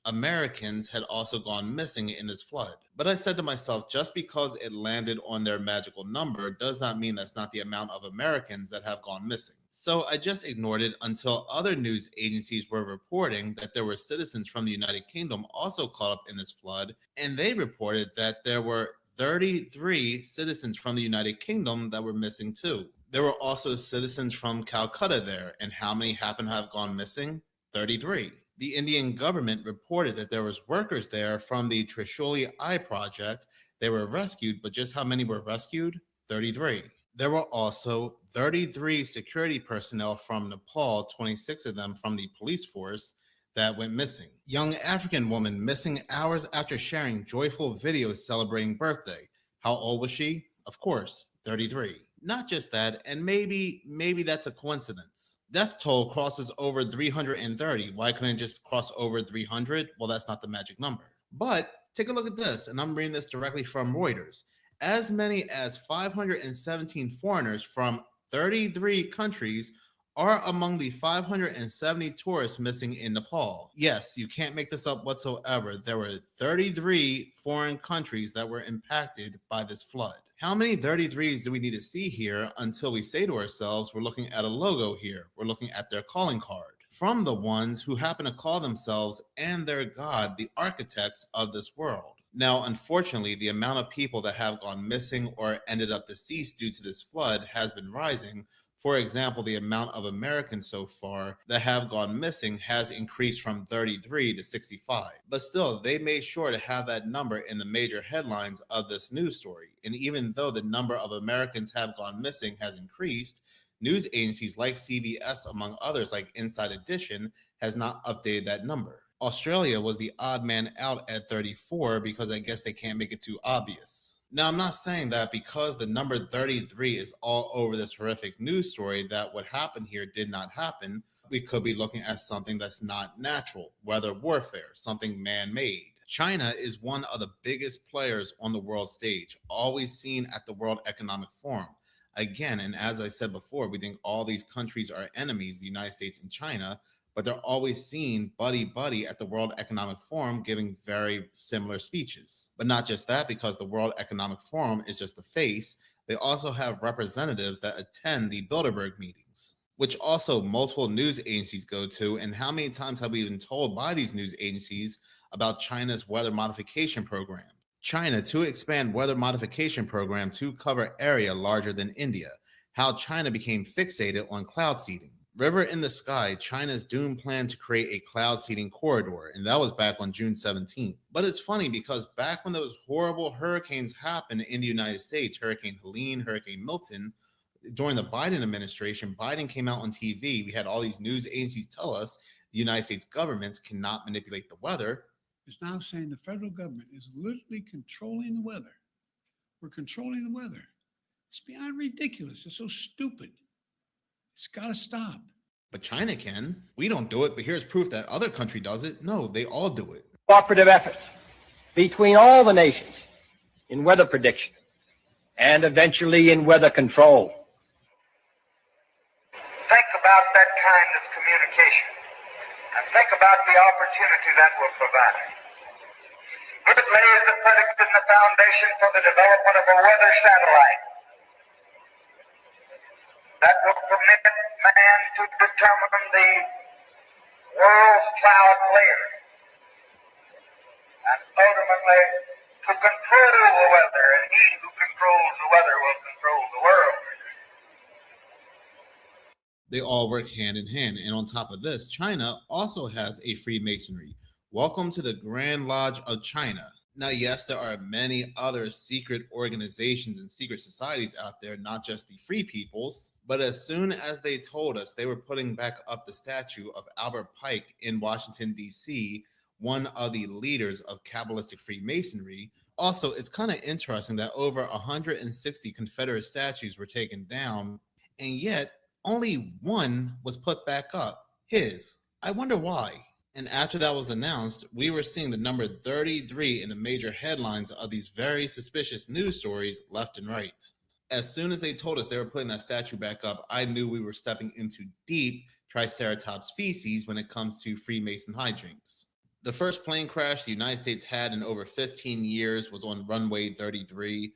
Americans had also gone missing in this flood. But I said to myself, just because it landed on their magical number does not mean that's not the amount of Americans that have gone missing. So I just ignored it until other news agencies were reporting that there were citizens from the United Kingdom also caught up in this flood, and they reported that there were 33 citizens from the United Kingdom that were missing too. There were also citizens from Calcutta there, and how many happen to have gone missing? 33. The Indian government reported that there was workers there from the Trishuli Eye Project. They were rescued, but just how many were rescued? 33. There were also 33 security personnel from Nepal, 26 of them from the police force, that went missing. Young African woman missing hours after sharing joyful videos celebrating birthday. How old was she? Of course, 33. Not just that, and maybe that's a coincidence. Death toll crosses over 330. Why couldn't it just cross over 300? Well, that's not the magic number. But take a look at this, and I'm reading this directly from Reuters. As many as 517 foreigners from 33 countries are among the 570 tourists missing in Nepal. Yes, you can't make this up whatsoever. There were 33 foreign countries that were impacted by this flood. How many 33s do we need to see here until we say to ourselves, we're looking at a logo here, we're looking at their calling card from the ones who happen to call themselves and their God the architects of this world? Now, unfortunately, the amount of people that have gone missing or ended up deceased due to this flood has been rising. For example, the amount of Americans so far that have gone missing has increased from 33 to 65. But still, they made sure to have that number in the major headlines of this news story. And even though the number of Americans have gone missing has increased, news agencies like CBS, among others like Inside Edition, has not updated that number. Australia was the odd man out at 34 because I guess they can't make it too obvious. Now, I'm not saying that because the number 33 is all over this horrific news story that what happened here did not happen. We could be looking at something that's not natural, weather warfare, something man-made. China is one of the biggest players on the world stage, always seen at the World Economic Forum. Again, and as I said before, we think all these countries are enemies, the United States and China, but they're always seen buddy-buddy at the World Economic Forum giving very similar speeches. But not just that, because the World Economic Forum is just the face, they also have representatives that attend the Bilderberg meetings, which also multiple news agencies go to. And how many times have we been told by these news agencies about China's weather modification program? China to expand weather modification program to cover area larger than India. How China became fixated on cloud seeding. River in the Sky, China's doomed plan to create a cloud seeding corridor, and that was back on June 17th. But it's funny because back when those horrible hurricanes happened in the United States, Hurricane Helene, Hurricane Milton, during the Biden administration, Biden came out on TV. We had all these news agencies tell us the United States government cannot manipulate the weather. is now saying the federal government is literally controlling the weather. We're controlling the weather. It's beyond ridiculous. It's so stupid. It's got to stop. But China can. We don't do it, but here's proof that other country does it. No, they all do it. Cooperative efforts between all the nations in weather prediction and eventually in weather control. Think about that kind of communication and think about the opportunity that will provide. It lays the predicate and the foundation for the development of a weather satellite that will permit man to determine the world's cloud layer and ultimately to control the weather, and he who controls the weather will control the world. They all work hand in hand. And on top of this, China also has a Freemasonry. Welcome to the Grand Lodge of China. Now, yes, there are many other secret organizations and secret societies out there, not just the Free Peoples. But as soon as they told us they were putting back up the statue of Albert Pike in Washington, D.C., one of the leaders of Kabbalistic Freemasonry. Also, it's kind of interesting that over 160 Confederate statues were taken down, and yet only one was put back up, his. I wonder why. And after that was announced, we were seeing the number 33 in the major headlines of these very suspicious news stories left and right. As soon as they told us they were putting that statue back up, I knew we were stepping into deep Triceratops feces when it comes to Freemason hijinks. The first plane crash the United States had in over 15 years was on runway 33.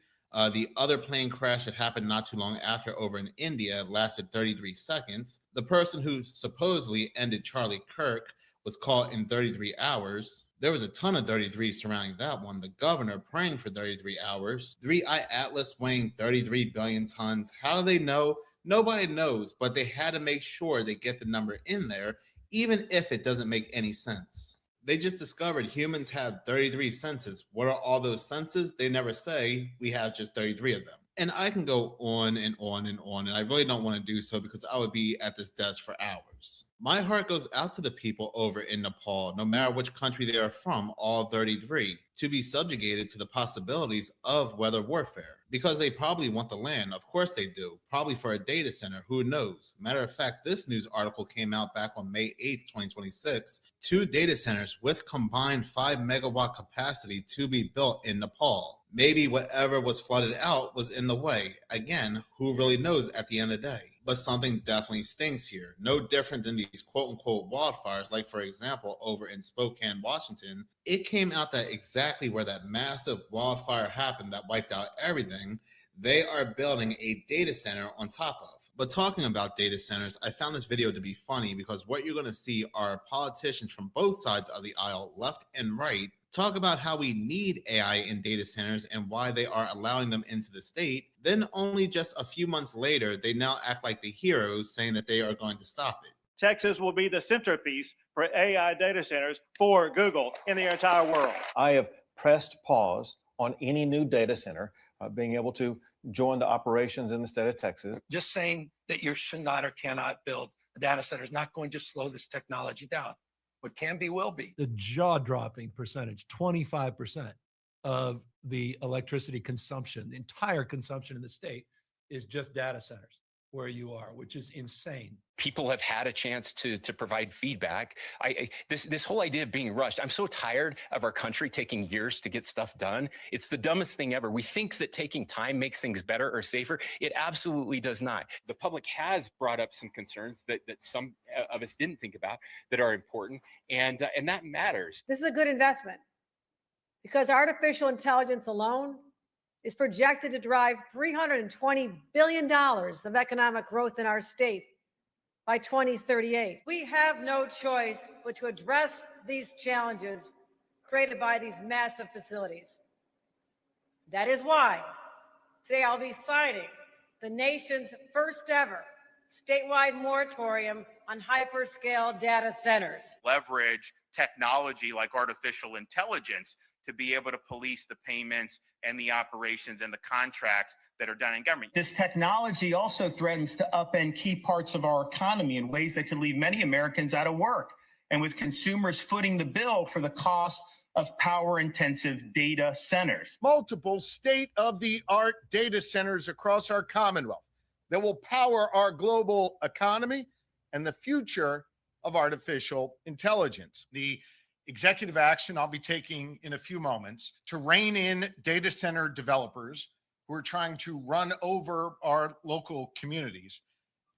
The other plane crash that happened not too long after over in India lasted 33 seconds. The person who supposedly ended Charlie Kirk was caught in 33 hours. There was a ton of 33s surrounding that one. The governor praying for 33 hours. 3I Atlas weighing 33 billion tons. How do they know? Nobody knows, but they had to make sure they get the number in there, even if it doesn't make any sense. They just discovered humans have 33 senses. What are all those senses? They never say. We have just 33 of them. And I can go on and on and on, and I really don't want to do so because I would be at this desk for hours. My heart goes out to the people over in Nepal, no matter which country they are from, all 33, to be subjugated to the possibilities of weather warfare. Because they probably want the land. Of course they do. Probably for a data center. Who knows? Matter of fact, this news article came out back on May 8th, 2026. 2 data centers with combined 5 megawatt capacity to be built in Nepal. Maybe whatever was flooded out was in the way. Again, who really knows at the end of the day? But something definitely stinks here. No different than these quote-unquote wildfires, like for example, over in Spokane, Washington. It came out that exactly where that massive wildfire happened that wiped out everything, they are building a data center on top of. But talking about data centers, I found this video to be funny because what you're going to see are politicians from both sides of the aisle, left and right, talk about how we need AI in data centers and why they are allowing them into the state. Then only just a few months later, they now act like the heroes, saying that they are going to stop it. Texas will be the centerpiece for AI data centers for Google in the entire world. I have pressed pause on any new data center being able to join the operations in the state of Texas. Just saying that you should not or cannot build a data center is not going to slow this technology down. What can be, will be. The jaw-dropping percentage, 25% of the electricity consumption, the entire consumption in the state is just data centers where you are, which is insane. People have had a chance to provide feedback. This whole idea of being rushed, I'm so tired of our country taking years to get stuff done. It's the dumbest thing ever. We think that taking time makes things better or safer. It absolutely does not. The public has brought up some concerns that some of us didn't think about that are important, and that matters. This is a good investment because artificial intelligence alone is projected to drive $320 billion of economic growth in our state by 2038. We have no choice but to address these challenges created by these massive facilities. That is why today I'll be signing the nation's first ever statewide moratorium on hyperscale data centers. Leverage technology like artificial intelligence to be able to police the payments and the operations and the contracts that are done in government. This technology also threatens to upend key parts of our economy in ways that could leave many Americans out of work. And with consumers footing the bill for the cost of power-intensive data centers. Multiple state-of-the-art data centers across our Commonwealth that will power our global economy and the future of artificial intelligence. The executive action I'll be taking in a few moments to rein in data center developers who are trying to run over our local communities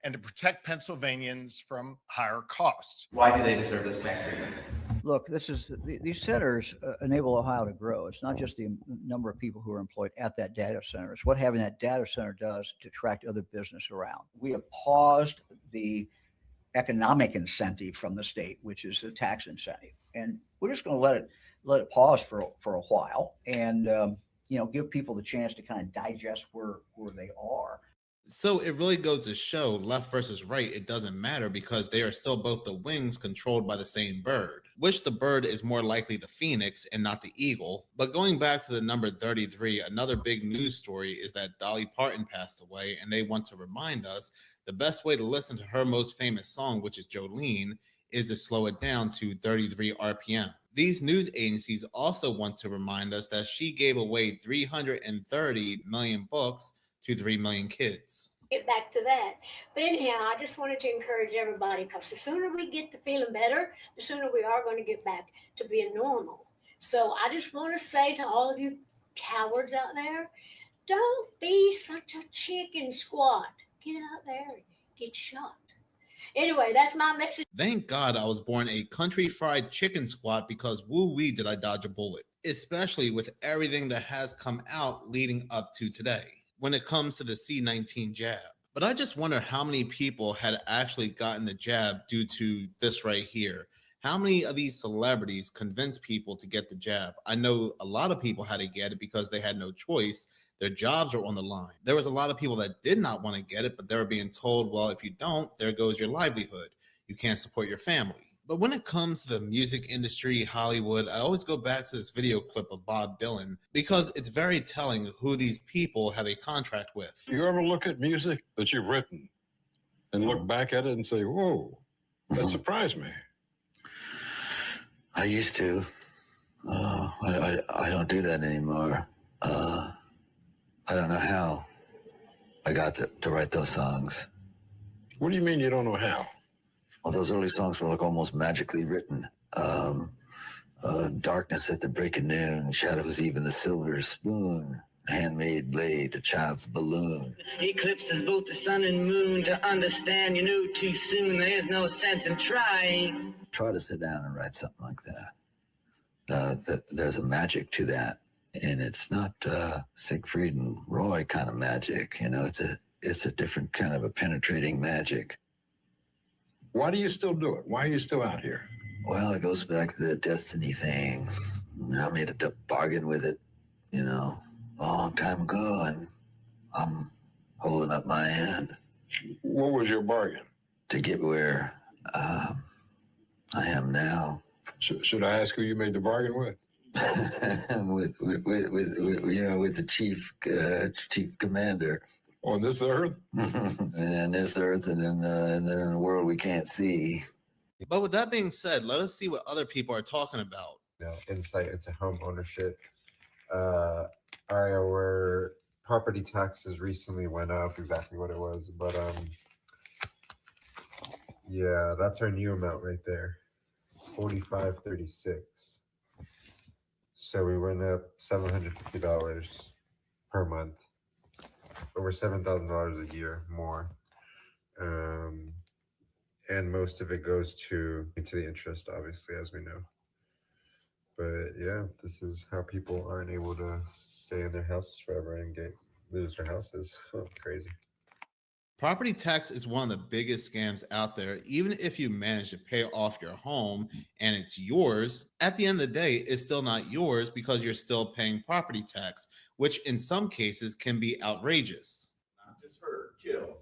and to protect Pennsylvanians from higher costs. Why do they deserve this tax treatment? Look, these centers enable Ohio to grow. It's not just the number of people who are employed at that data center. It's what having that data center does to attract other business around. We have paused the economic incentive from the state, which is the tax incentive, and we're just going to let it pause for a while, and give people the chance to kind of digest where they are. So it really goes to show left versus right, it doesn't matter because they are still both the wings controlled by the same bird, which the bird is more likely the phoenix and not the eagle. But going back to the number 33, another big news story is that Dolly Parton passed away, and they want to remind us the best way to listen to her most famous song, which is Jolene, is to slow it down to 33 RPM. These news agencies also want to remind us that she gave away 330 million books to 3 million kids. Get back to that. But anyhow, I just wanted to encourage everybody, because the sooner we get to feeling better, the sooner we are going to get back to being normal. So I just want to say to all of you cowards out there, don't be such a chicken squat. Get out there and get shot. Anyway, that's my message. Thank God I was born a country fried chicken squat, because woo-wee did I dodge a bullet, especially with everything that has come out leading up to today when it comes to the C-19 jab. But I just wonder how many people had actually gotten the jab due to this right here. How many of these celebrities convinced people to get the jab? I know a lot of people had to get it because they had no choice. Their jobs were on the line. There was a lot of people that did not want to get it, but they were being told, well, if you don't, there goes your livelihood. You can't support your family. But when it comes to the music industry, Hollywood, I always go back to this video clip of Bob Dylan because it's very telling who these people have a contract with. You ever look at music that you've written and look back at it and say, whoa, that surprised me? I used to. I don't do that anymore. I don't know how I got to write those songs. What do you mean you don't know how? Well, those early songs were like almost magically written. Darkness at the break of noon, shadows even the silver spoon, a handmade blade, a child's balloon. Eclipses both the sun and moon. To understand, you knew too soon. There's no sense in trying. Try to sit down and write something like that. There's a magic to that, and it's not Siegfried and Roy kind of magic. You know, it's a different kind of a penetrating magic. Why do you still do it? Why are you still out here? Well, it goes back to the destiny thing. I made a bargain with it, a long time ago, and I'm holding up my hand. What was your bargain? To get where I am now. Should I ask who you made the bargain with? with the chief commander. On this earth? And this earth, and then in the world we can't see. But with that being said, let us see what other people are talking about. Insight into home ownership. Our property taxes recently went up, exactly what it was, but yeah, that's our new amount right there, $45.36. So we went up $750 per month. Over $7,000 a year more, and most of it goes to the interest, obviously, as we know. But yeah, this is how people aren't able to stay in their houses forever and lose their houses. Crazy. Property tax is one of the biggest scams out there. Even if you manage to pay off your home and it's yours, at the end of the day, it's still not yours because you're still paying property tax, which in some cases can be outrageous. Not just hurt, kill.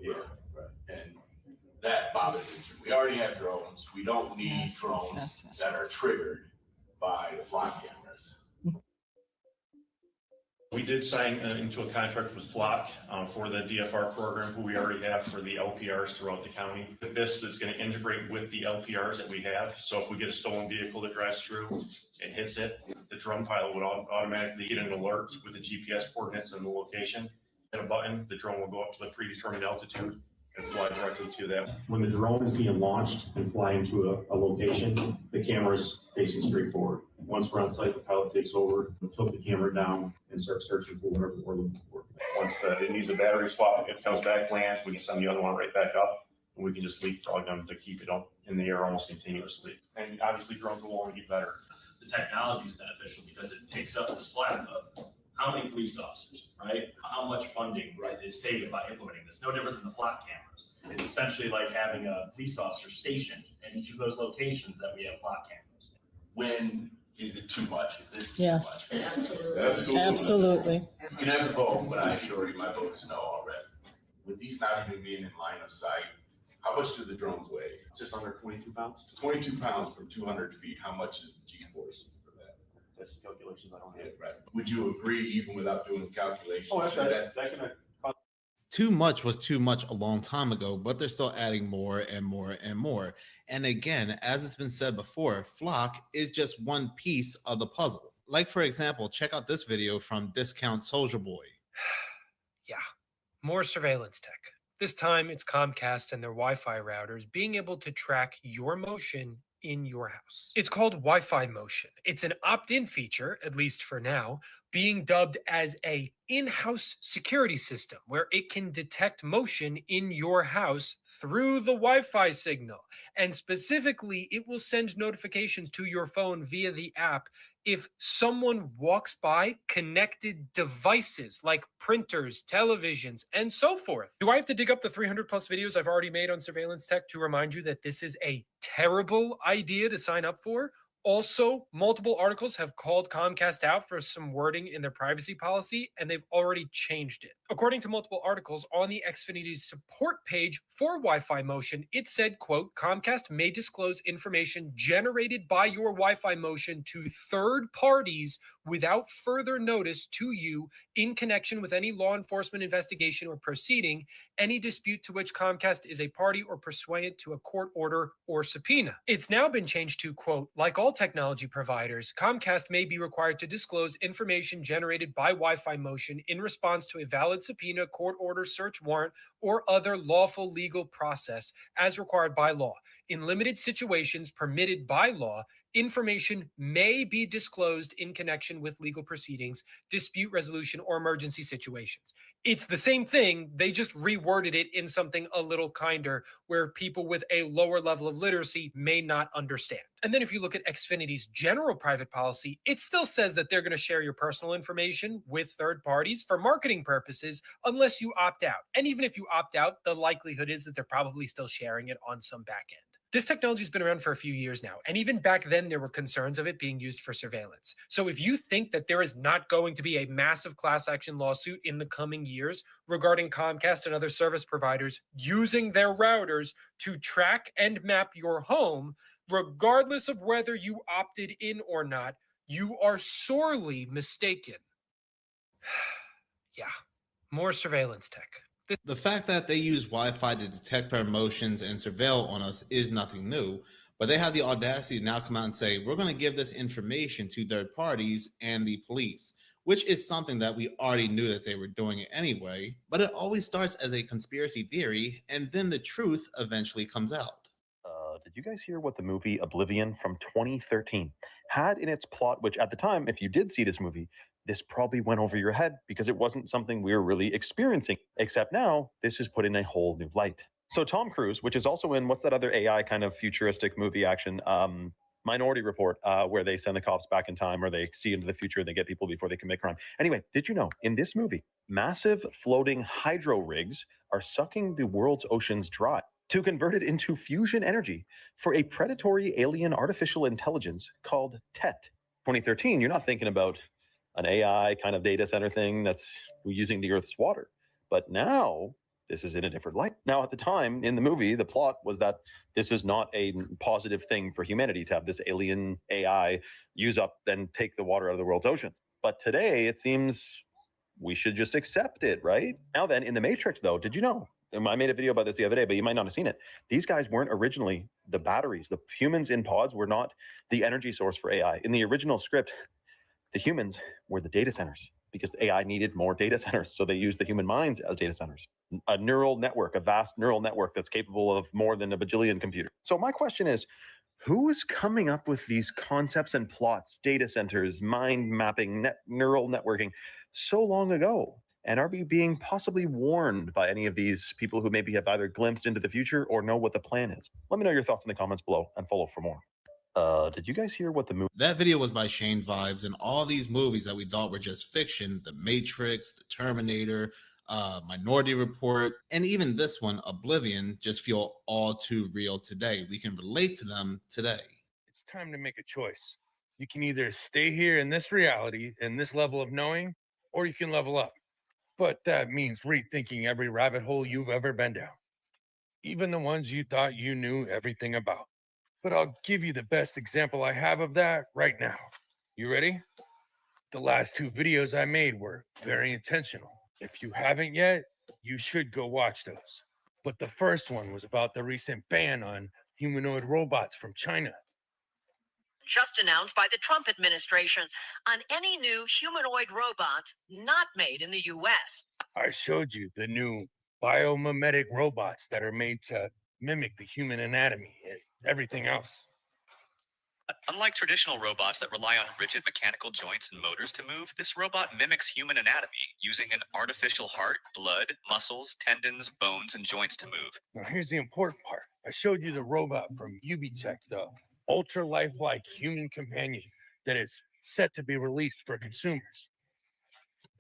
Yeah, right. And that bothers me too. We already have drones. We don't need drones that are triggered by the fly cameras. We did sign into a contract with Flock for the DFR program, who we already have for the LPRs throughout the county. But this is going to integrate with the LPRs that we have. So if we get a stolen vehicle that drives through and hits it, the drone pilot would automatically get an alert with the GPS coordinates and the location. Hit a button, the drone will go up to the predetermined altitude and fly directly to that. When the drone is being launched and flying to a location, the camera is facing straight forward. Once we're on site, the pilot takes over, tilt the camera down, and start searching for whatever we're looking for. Once it needs a battery swap, it comes back, lands, we can send the other one right back up, and we can just leapfrog them to keep it up in the air almost continuously. And obviously, drones will only get better. The technology is beneficial because it takes up the slack of how many police officers, right? How much funding, right, is saved by implementing this? No different than the flat cameras. It's essentially like having a police officer stationed in each of those locations that we have flat cameras. When is it too much? This is Yes. too much. Absolutely. That's cool. Absolutely. You can have a vote, but I assure you my vote is no already. With these not even being in line of sight, how much do the drones weigh? Just under 22 pounds. 22 pounds from 200 feet. How much is the G-force for that? That's the calculations I don't have. Yeah, right. Would you agree, even without doing the calculations? Oh, that's that that can Too much was too much a long time ago, but they're still adding more and more and more. And again, as it's been said before, Flock is just one piece of the puzzle. Like, for example, check out this video from Discount Soldier Boy. Yeah, more surveillance tech. This time it's Comcast and their Wi-Fi routers being able to track your motion in your house. It's called Wi-Fi Motion. It's an opt-in feature, at least for now, being dubbed as a in-house security system where it can detect motion in your house through the Wi-Fi signal. And specifically, it will send notifications to your phone via the app if someone walks by connected devices like printers, televisions, and so forth. Do I have to dig up the 300 plus videos I've already made on surveillance tech to remind you that this is a terrible idea to sign up for? Also, multiple articles have called Comcast out for some wording in their privacy policy, and they've already changed it. According to multiple articles on the Xfinity's support page for Wi-Fi Motion, it said, quote, Comcast may disclose information generated by your Wi-Fi Motion to third parties without further notice to you in connection with any law enforcement investigation or proceeding, any dispute to which Comcast is a party or pursuant to a court order or subpoena. It's now been changed to, quote, like all technology providers, Comcast may be required to disclose information generated by Wi-Fi Motion in response to a valid subpoena, court order, search warrant, or other lawful legal process as required by law. In limited situations permitted by law, information may be disclosed in connection with legal proceedings, dispute resolution, or emergency situations. It's the same thing, they just reworded it in something a little kinder where people with a lower level of literacy may not understand. And then if you look at Xfinity's general private policy, it still says that they're going to share your personal information with third parties for marketing purposes unless you opt out. And even if you opt out, the likelihood is that they're probably still sharing it on some back end. This technology has been around for a few years now, and even back then there were concerns of it being used for surveillance. So if you think that there is not going to be a massive class action lawsuit in the coming years regarding Comcast and other service providers using their routers to track and map your home, regardless of whether you opted in or not, you are sorely mistaken. Yeah, more surveillance tech. The fact that they use Wi-Fi to detect our emotions and surveil on us is nothing new, but they have the audacity to now come out and say, we're going to give this information to third parties and the police, which is something that we already knew that they were doing anyway, but it always starts as a conspiracy theory, and then the truth eventually comes out. Did you guys hear what the movie Oblivion from 2013 had in its plot, which at the time, if you did see this movie, this probably went over your head because it wasn't something we were really experiencing, except now this is put in a whole new light. So Tom Cruise, which is also in, what's that other AI kind of futuristic movie action, Minority Report, where they send the cops back in time or they see into the future, they get people before they commit crime. Anyway, did you know in this movie, massive floating hydro rigs are sucking the world's oceans dry to convert it into fusion energy for a predatory alien artificial intelligence called TET. 2013, you're not thinking about an AI kind of data center thing that's using the Earth's water. But now this is in a different light. Now, at the time in the movie, the plot was that this is not a positive thing for humanity to have this alien AI use up and take the water out of the world's oceans. But today it seems we should just accept it, right? Now then, in the Matrix, though, did you know? And I made a video about this the other day, but you might not have seen it. These guys weren't originally the batteries. The humans in pods were not the energy source for AI. In the original script, the humans were the data centers because AI needed more data centers. So they used the human minds as data centers. A neural network, a vast neural network that's capable of more than a bajillion computers. So my question is, who is coming up with these concepts and plots, data centers, mind mapping, neural networking so long ago? And are we being possibly warned by any of these people who maybe have either glimpsed into the future or know what the plan is? Let me know your thoughts in the comments below and follow for more. Did you guys hear what the movie? That video was by Shane Vibes, and all these movies that we thought were just fiction, The Matrix, The Terminator, Minority Report, and even this one, Oblivion, just feel all too real today. We can relate to them today. It's time to make a choice. You can either stay here in this reality and this level of knowing, or you can level up. But that means rethinking every rabbit hole you've ever been down, even the ones you thought you knew everything about. But I'll give you the best example I have of that right now. You ready? The last two videos I made were very intentional. If you haven't yet, you should go watch those. But the first one was about the recent ban on humanoid robots from China. Just announced by the Trump administration on any new humanoid robots not made in the U.S. I showed you the new biomimetic robots that are made to mimic the human anatomy and everything else. Unlike traditional robots that rely on rigid mechanical joints and motors to move, this robot mimics human anatomy using an artificial heart, blood, muscles, tendons, bones, and joints to move. Now here's the important part. I showed you the robot from WW3, the ultra lifelike human companion that is set to be released for consumers,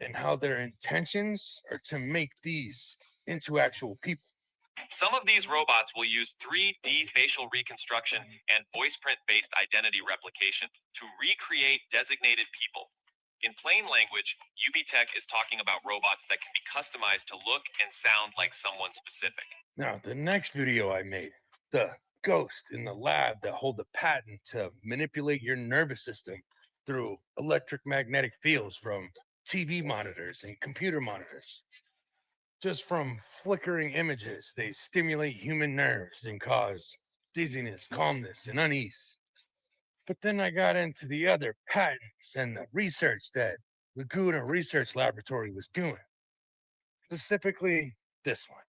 and how their intentions are to make these into actual people. Some of these robots will use 3D facial reconstruction and voice print-based identity replication to recreate designated people. In plain language, WW3 is talking about robots that can be customized to look and sound like someone specific. Now, the next video I made, the ghost in the lab that hold the patent to manipulate your nervous system through electromagnetic fields from TV monitors and computer monitors. Just from flickering images, they stimulate human nerves and cause dizziness, calmness, and unease. But then I got into the other patents and the research that Laguna Research Laboratory was doing. Specifically, this one.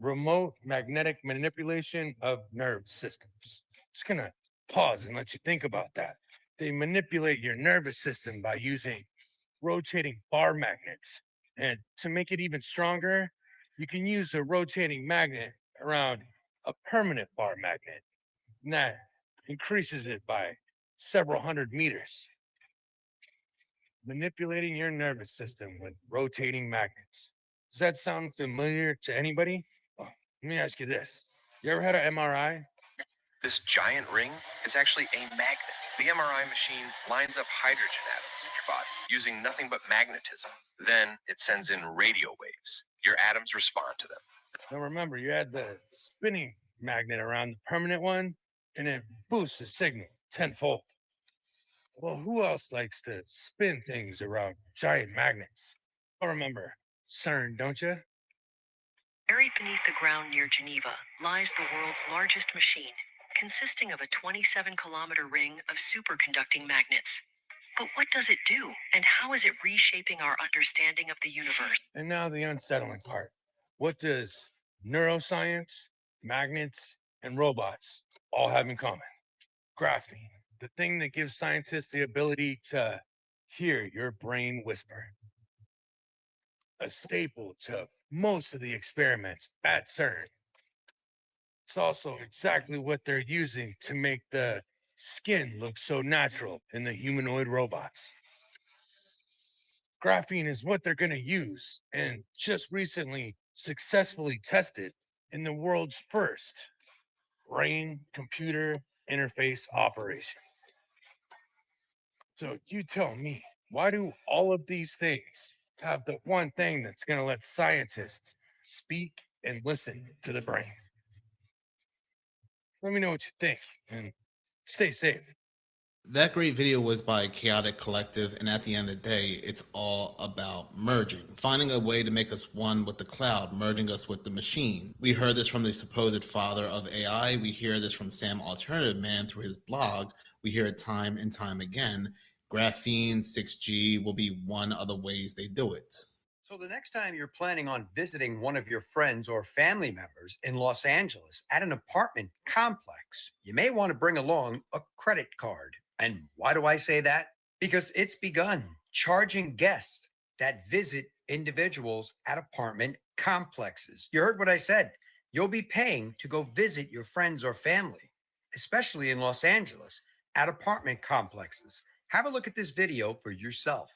Remote magnetic manipulation of nerve systems. Just gonna pause and let you think about that. They manipulate your nervous system by using rotating bar magnets. And to make it even stronger, you can use a rotating magnet around a permanent bar magnet. And that increases it by several hundred meters. Manipulating your nervous system with rotating magnets. Does that sound familiar to anybody? Well, let me ask you this. You ever had an MRI? This giant ring is actually a magnet. The MRI machine lines up hydrogen atoms in your body using nothing but magnetism. Then it sends in radio waves. Your atoms respond to them. Now remember, you had the spinning magnet around the permanent one, and it boosts the signal tenfold. Well, who else likes to spin things around giant magnets? I remember CERN, don't you? Buried beneath the ground near Geneva lies the world's largest machine, consisting of a 27-kilometer ring of superconducting magnets. But what does it do, and how is it reshaping our understanding of the universe? And now the unsettling part. What does neuroscience, magnets, and robots all have in common? Graphene, the thing that gives scientists the ability to hear your brain whisper. A staple to most of the experiments at CERN. It's also exactly what they're using to make the skin look so natural in the humanoid robots. Graphene is what they're going to use and just recently successfully tested in the world's first brain-computer interface operation. So you tell me, why do all of these things have the one thing that's going to let scientists speak and listen to the brain? Let me know what you think and stay safe. That great video was by Chaotic Collective, and at the end of the day, it's all about merging, finding a way to make us one with the cloud, merging us with the machine. We heard this from the supposed father of AI. We hear this from Sam Alternative Man through his blog. We hear it time and time again. Graphene, 6G will be one of the ways they do it. So the next time you're planning on visiting one of your friends or family members in Los Angeles at an apartment complex, you may want to bring along a credit card. And why do I say that? Because it's begun charging guests that visit individuals at apartment complexes. You heard what I said. You'll be paying to go visit your friends or family, especially in Los Angeles, at apartment complexes. Have a look at this video for yourself.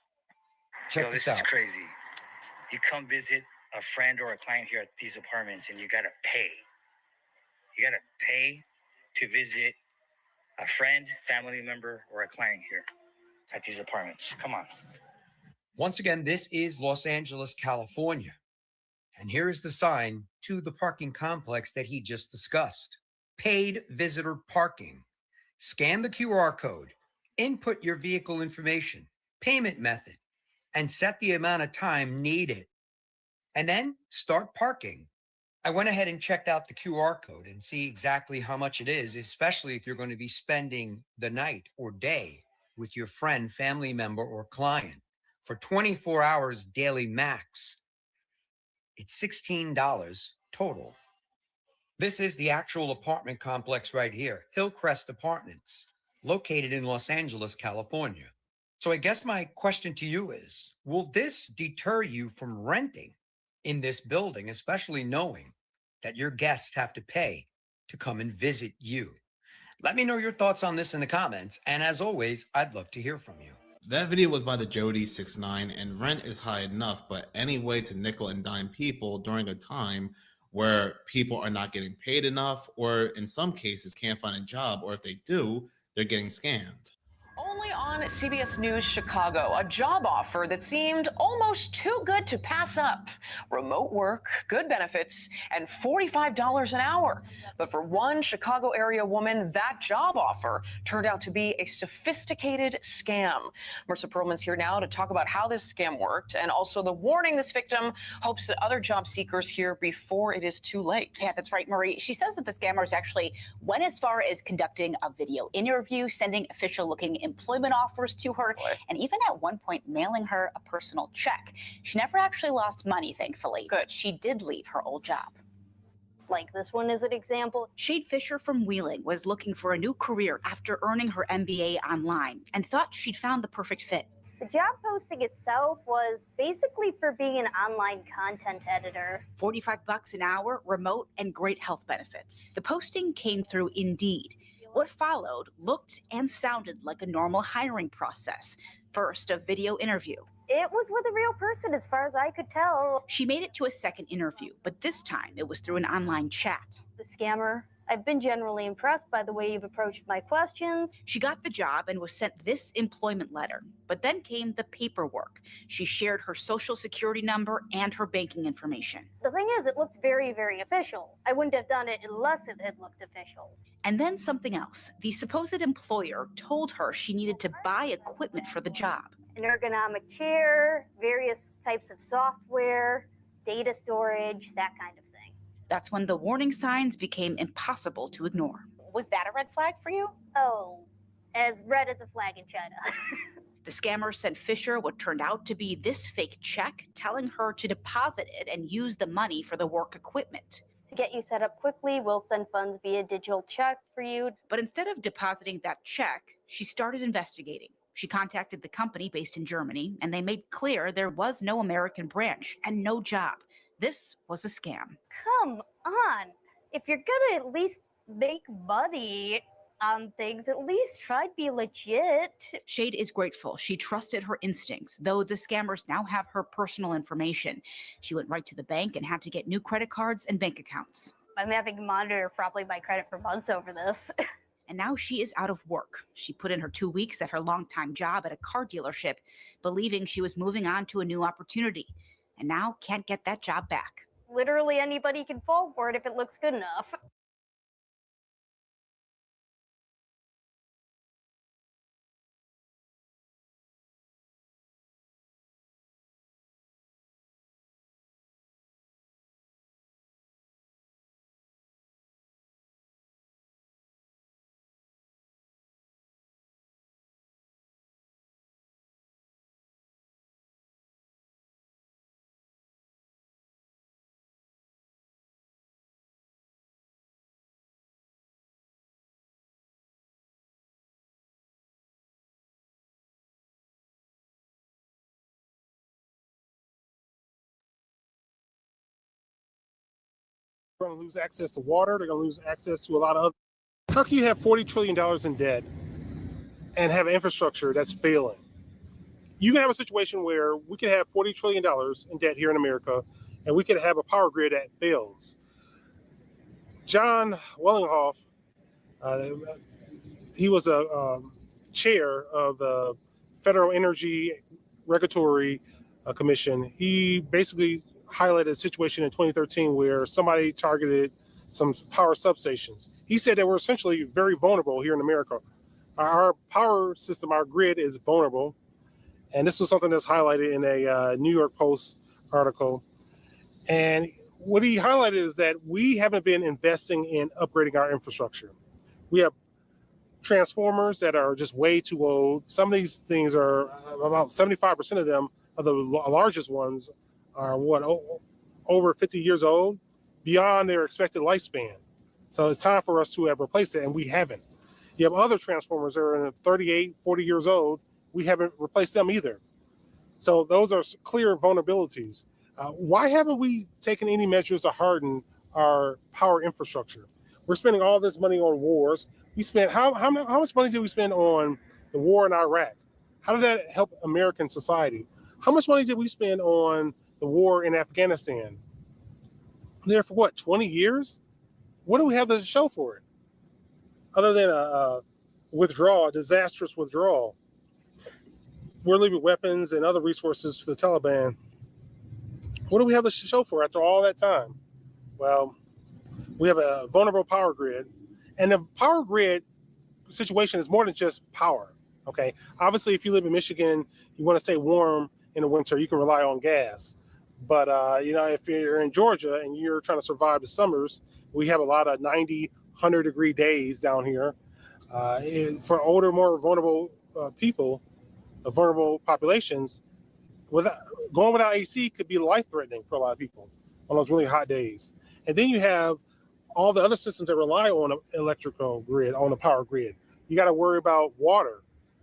Check Yo, this this out. is crazy. You come visit a friend or a client here at these apartments and you gotta pay. You gotta pay to visit a friend, family member, or a client here at these apartments. Come on. Once again, this is Los Angeles, California. And here is the sign to the parking complex that he just discussed. Paid visitor parking. Scan the QR code, input your vehicle information, payment method, and set the amount of time needed. And then start parking. I went ahead and checked out the QR code and see exactly how much it is, especially if you're going to be spending the night or day with your friend, family member, or client for 24 hours daily max. It's $16 total. This is the actual apartment complex right here, Hillcrest Apartments, located in Los Angeles, California. So I guess my question to you is, will this deter you from renting in this building, especially knowing that your guests have to pay to come and visit you? Let me know your thoughts on this in the comments. And as always, I'd love to hear from you. That video was by the Jody69, and rent is high enough, but any way to nickel and dime people during a time where people are not getting paid enough, or in some cases can't find a job, or if they do, they're getting scammed. Only on CBS News Chicago, a job offer that seemed almost too good to pass up. Remote work, good benefits, and $45 an hour. But for one Chicago area woman, that job offer turned out to be a sophisticated scam. Marissa Perlman's here now to talk about how this scam worked and also the warning this victim hopes that other job seekers hear before it is too late. Yeah, that's right, Marie. She says that the scammers actually went as far as conducting a video interview, sending official-looking employment offers to her, and even at one point mailing her a personal check. She never actually lost money, thankfully. Good. She did leave her old job. Like this one is an example. Shade Fisher from Wheeling was looking for a new career after earning her MBA online and thought she'd found the perfect fit. The job posting itself was basically for being an online content editor. $45 an hour, remote, and great health benefits. The posting came through Indeed. What followed looked and sounded like a normal hiring process. First, a video interview. It was with a real person as far as I could tell. She made it to a second interview, but this time it was through an online chat. The scammer, I've been generally impressed by the way you've approached my questions. She got the job and was sent this employment letter, but then came the paperwork. She shared her social security number and her banking information. The thing is, it looked very, very official. I wouldn't have done it unless it had looked official. And then something else. The supposed employer told her she needed to buy equipment for the job. An ergonomic chair, various types of software, data storage, that kind of thing. That's when the warning signs became impossible to ignore. Was that a red flag for you? Oh, as red as a flag in China. The scammer sent Fisher what turned out to be this fake check, telling her to deposit it and use the money for the work equipment. To get you set up quickly, we'll send funds via digital check for you. But instead of depositing that check, she started investigating. She contacted the company based in Germany, and they made clear there was no American branch and no job. This was a scam. Come on. If you're gonna at least make money on things, at least try to be legit. Shade is grateful. She trusted her instincts, though the scammers now have her personal information. She went right to the bank and had to get new credit cards and bank accounts. I'm having to monitor probably my credit for months over this. And now she is out of work. She put in her 2 weeks at her longtime job at a car dealership, believing she was moving on to a new opportunity, and now can't get that job back. Literally anybody can fall for it if it looks good enough. going to lose access to water. They're going to lose access to a lot of other. How can you have $40 trillion in debt and have an infrastructure that's failing? You can have a situation where we could have $40 trillion in debt here in America, and we could have a power grid that fails. John Wellinghoff, he was a chair of the Federal Energy Regulatory Commission. He basically highlighted a situation in 2013 where somebody targeted some power substations. He said that we're essentially very vulnerable here in America. Our power system, our grid is vulnerable. And this was something that's highlighted in a New York Post article. And what he highlighted is that we haven't been investing in upgrading our infrastructure. We have transformers that are just way too old. Some of these things are about 75% of them, of the largest ones, are over 50 years old, beyond their expected lifespan. So it's time for us to have replaced it, and we haven't. You have other transformers that are 38, 40 years old. We haven't replaced them either. So those are clear vulnerabilities. Why haven't we taken any measures to harden our power infrastructure? We're spending all this money on wars. We spent how much money did we spend on the war in Iraq? How did that help American society? How much money did we spend on the war in Afghanistan? There for what, 20 years? What do we have to show for it? Other than a withdrawal, a disastrous withdrawal. We're leaving weapons and other resources to the Taliban. What do we have to show for after all that time? Well, we have a vulnerable power grid. And the power grid situation is more than just power, okay? Obviously, if you live in Michigan, you want to stay warm in the winter, you can rely on gas. But, if you're in Georgia and you're trying to survive the summers, we have a lot of 90, 100-degree days down here. For older, more vulnerable people, vulnerable populations, going without AC could be life-threatening for a lot of people on those really hot days. And then you have all the other systems that rely on an electrical grid, on the power grid. You got to worry about water.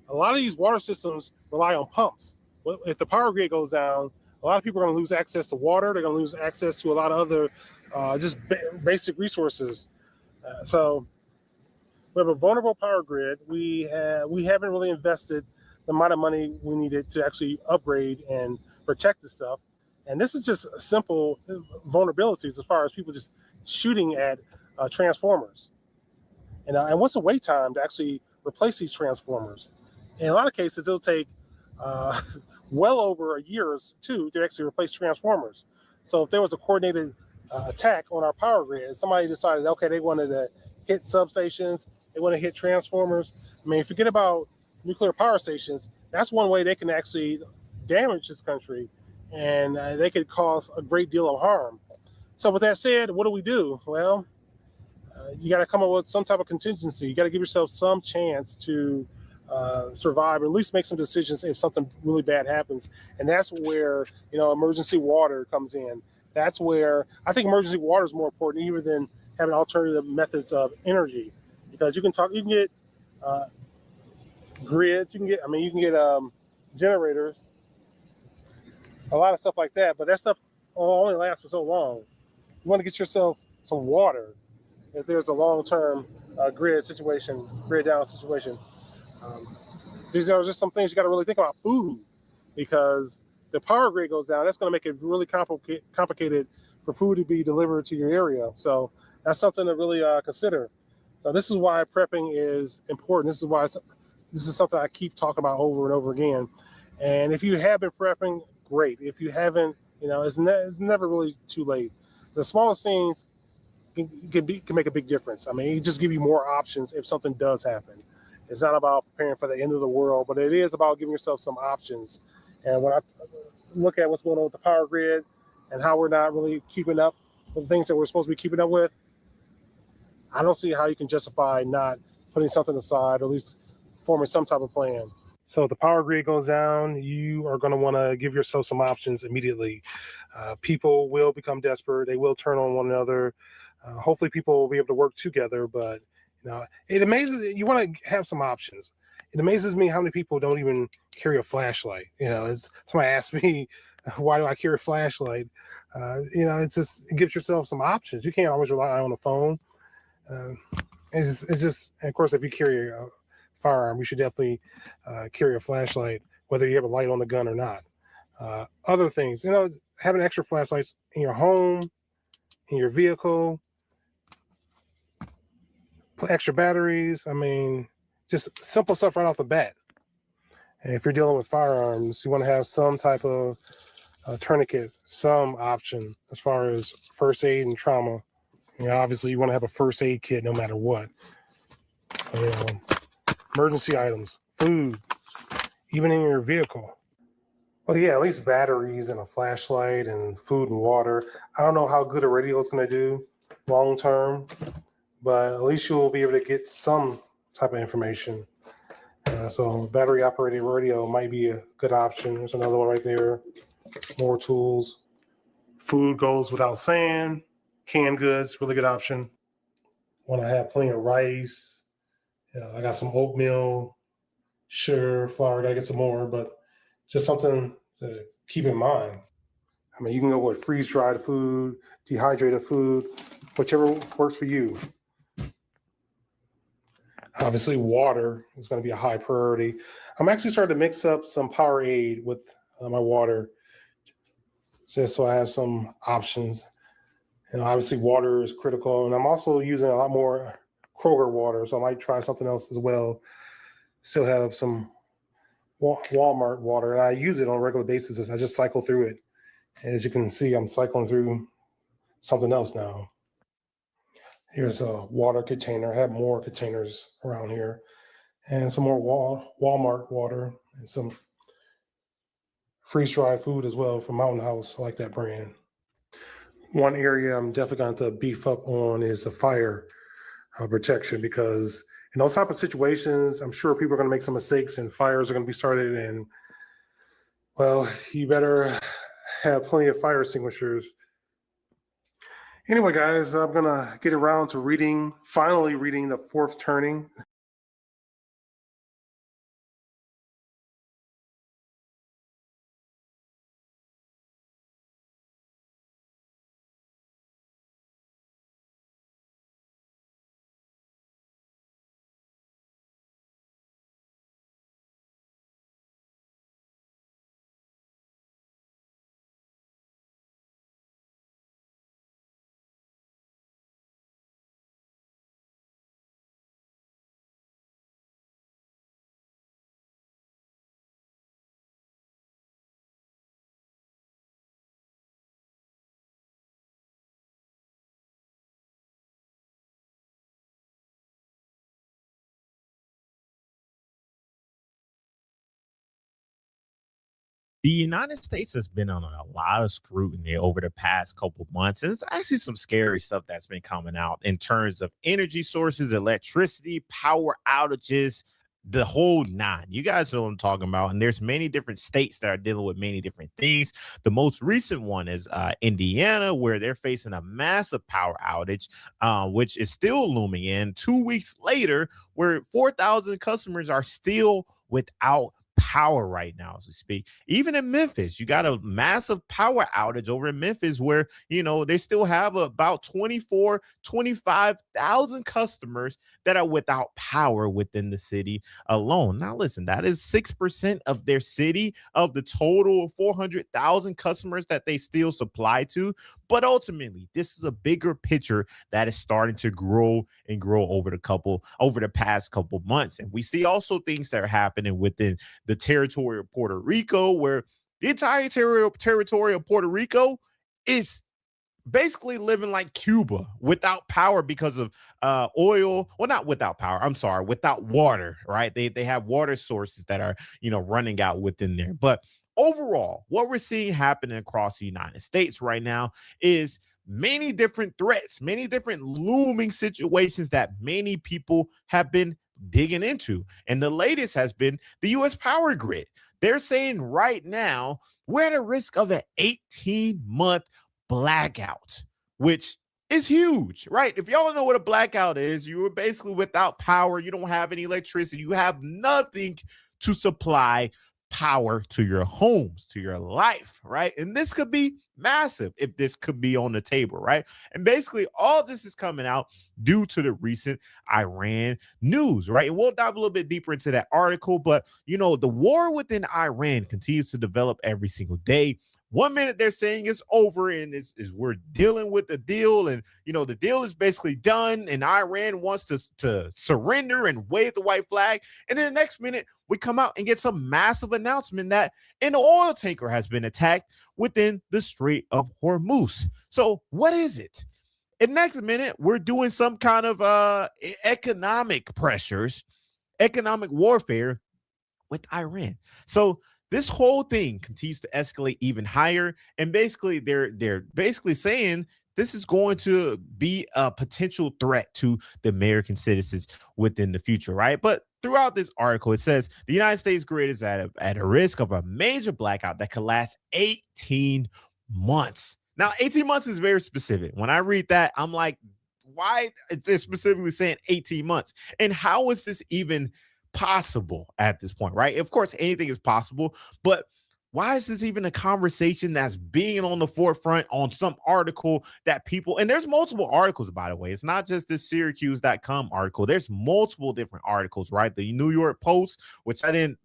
A lot of these water systems rely on pumps. Well, if the power grid goes down, a lot of people are going to lose access to water. They're going to lose access to a lot of other basic resources. So we have a vulnerable power grid. We haven't really invested the amount of money we needed to actually upgrade and protect the stuff. And this is just simple vulnerabilities as far as people just shooting at transformers. And what's the wait time to actually replace these transformers? In a lot of cases, it'll take well over a year or two to actually replace transformers. So if there was a coordinated attack on our power grid, somebody decided, okay, they wanted to hit substations, they want to hit transformers. I mean, forget about nuclear power stations. That's one way they can actually damage this country, and they could cause a great deal of harm. So with that said, what do? Well, you got to come up with some type of contingency. You got to give yourself some chance to survive, or at least make some decisions if something really bad happens. And that's where, emergency water comes in. That's where I think emergency water is more important even than having alternative methods of energy, because you can get grids, you can get generators, a lot of stuff like that, but that stuff only lasts for so long. You want to get yourself some water if there's a long-term grid down situation. These are just some things you got to really think about. Food, because the power grid goes down, that's going to make it really complicated for food to be delivered to your area. So that's something to really consider. So this is why prepping is important. This is something I keep talking about over and over again. And if you have been prepping, great. If you haven't, it's never really too late. The smallest things can make a big difference. I mean, it just give you more options if something does happen. It's not about preparing for the end of the world, but it is about giving yourself some options. And when I look at what's going on with the power grid and how we're not really keeping up with the things that we're supposed to be keeping up with, I don't see how you can justify not putting something aside, or at least forming some type of plan. So if the power grid goes down, you are going to want to give yourself some options immediately. People will become desperate. They will turn on one another. Hopefully people will be able to work together, but it amazes you want to have some options. it amazes me how many people don't even carry a flashlight. It's somebody asked me, why do I carry a flashlight? It's just, it gives yourself some options. You can't always rely on the phone. It's just, and of course, if you carry a firearm, you should definitely carry a flashlight, whether you have a light on the gun or not. Other things, having extra flashlights in your home, in your vehicle, extra batteries. I mean, just simple stuff right off the bat. And if you're dealing with firearms, you want to have some type of tourniquet, some option as far as first aid and trauma. Obviously, you want to have a first aid kit no matter what. Emergency items, food, even in your vehicle. Well, yeah, at least batteries and a flashlight and food and water. I don't know how good a radio is going to do long term, but at least you'll be able to get some type of information. So battery operated radio might be a good option. There's another one right there. More tools. Food goes without saying. Canned goods, really good option. Want to have plenty of rice. I got some oatmeal, sugar, flour. Gotta get some more, but just something to keep in mind. I mean, you can go with freeze-dried food, dehydrated food, whichever works for you. Obviously, water is going to be a high priority. I'm actually starting to mix up some Powerade with my water, just so I have some options. Obviously, water is critical, and I'm also using a lot more Kroger water, so I might try something else as well. Still have some Walmart water, and I use it on a regular basis. I just cycle through it. And as you can see, I'm cycling through something else now. Here's a water container. I have more containers around here. And some more Walmart water and some freeze-dried food as well from Mountain House. I like that brand. One area I'm definitely going to beef up on is the fire protection, because in those type of situations, I'm sure people are going to make some mistakes and fires are going to be started. And, well, you better have plenty of fire extinguishers. Anyway, guys, I'm going to get around to finally reading The Fourth Turning. The United States has been on a lot of scrutiny over the past couple months. And it's actually some scary stuff that's been coming out in terms of energy sources, electricity, power outages, the whole nine. You guys know what I'm talking about. And there's many different states that are dealing with many different things. The most recent one is Indiana, where they're facing a massive power outage, which is still looming in 2 weeks later, where 4,000 customers are still without power right now as we speak. Even in Memphis, you got a massive power outage over in Memphis where, they still have about 25,000 customers that are without power within the city alone. Now, listen, that is 6% of their city, of the total 400,000 customers that they still supply to. But ultimately, this is a bigger picture that is starting to grow and grow over the past couple months. And we see also things that are happening within the territory of Puerto Rico, where the entire territory of Puerto Rico is basically living like Cuba without power because of oil. Well, not without power. I'm sorry, without water, right? They have water sources that are, running out within there. But overall, what we're seeing happening across the United States right now is many different threats, many different looming situations that many people have been digging into. And the latest has been the U.S. power grid. They're saying right now we're at a risk of an 18-month blackout, which is huge, right? If y'all know what a blackout is, you are basically without power. You don't have any electricity. You have nothing to supply power to your homes, to your life, right? And this could be massive if this could be on the table, right? And basically, all this is coming out due to the recent Iran news, right? And we'll dive a little bit deeper into that article, but the war within Iran continues to develop every single day. 1 minute they're saying it's over and is we're dealing with the deal, and the deal is basically done, and Iran wants to surrender and wave the white flag, and then the next minute we come out and get some massive announcement that an oil tanker has been attacked within the Strait of Hormuz. So what is it? And next minute we're doing some kind of economic pressures, economic warfare with Iran. So this whole thing continues to escalate even higher, and basically they're basically saying this is going to be a potential threat to the American citizens within the future, right? But throughout this article, it says the United States grid is at a risk of a major blackout that could last 18 months. Now, 18 months is very specific. When I read that, I'm like, why is it specifically saying 18 months? And how is this even possible at this point, right? Of course, anything is possible, but why is this even a conversation that's being on the forefront on some article that people, and there's multiple articles, by the way, it's not just this Syracuse.com article, there's multiple different articles, right? The New York Post, which I didn't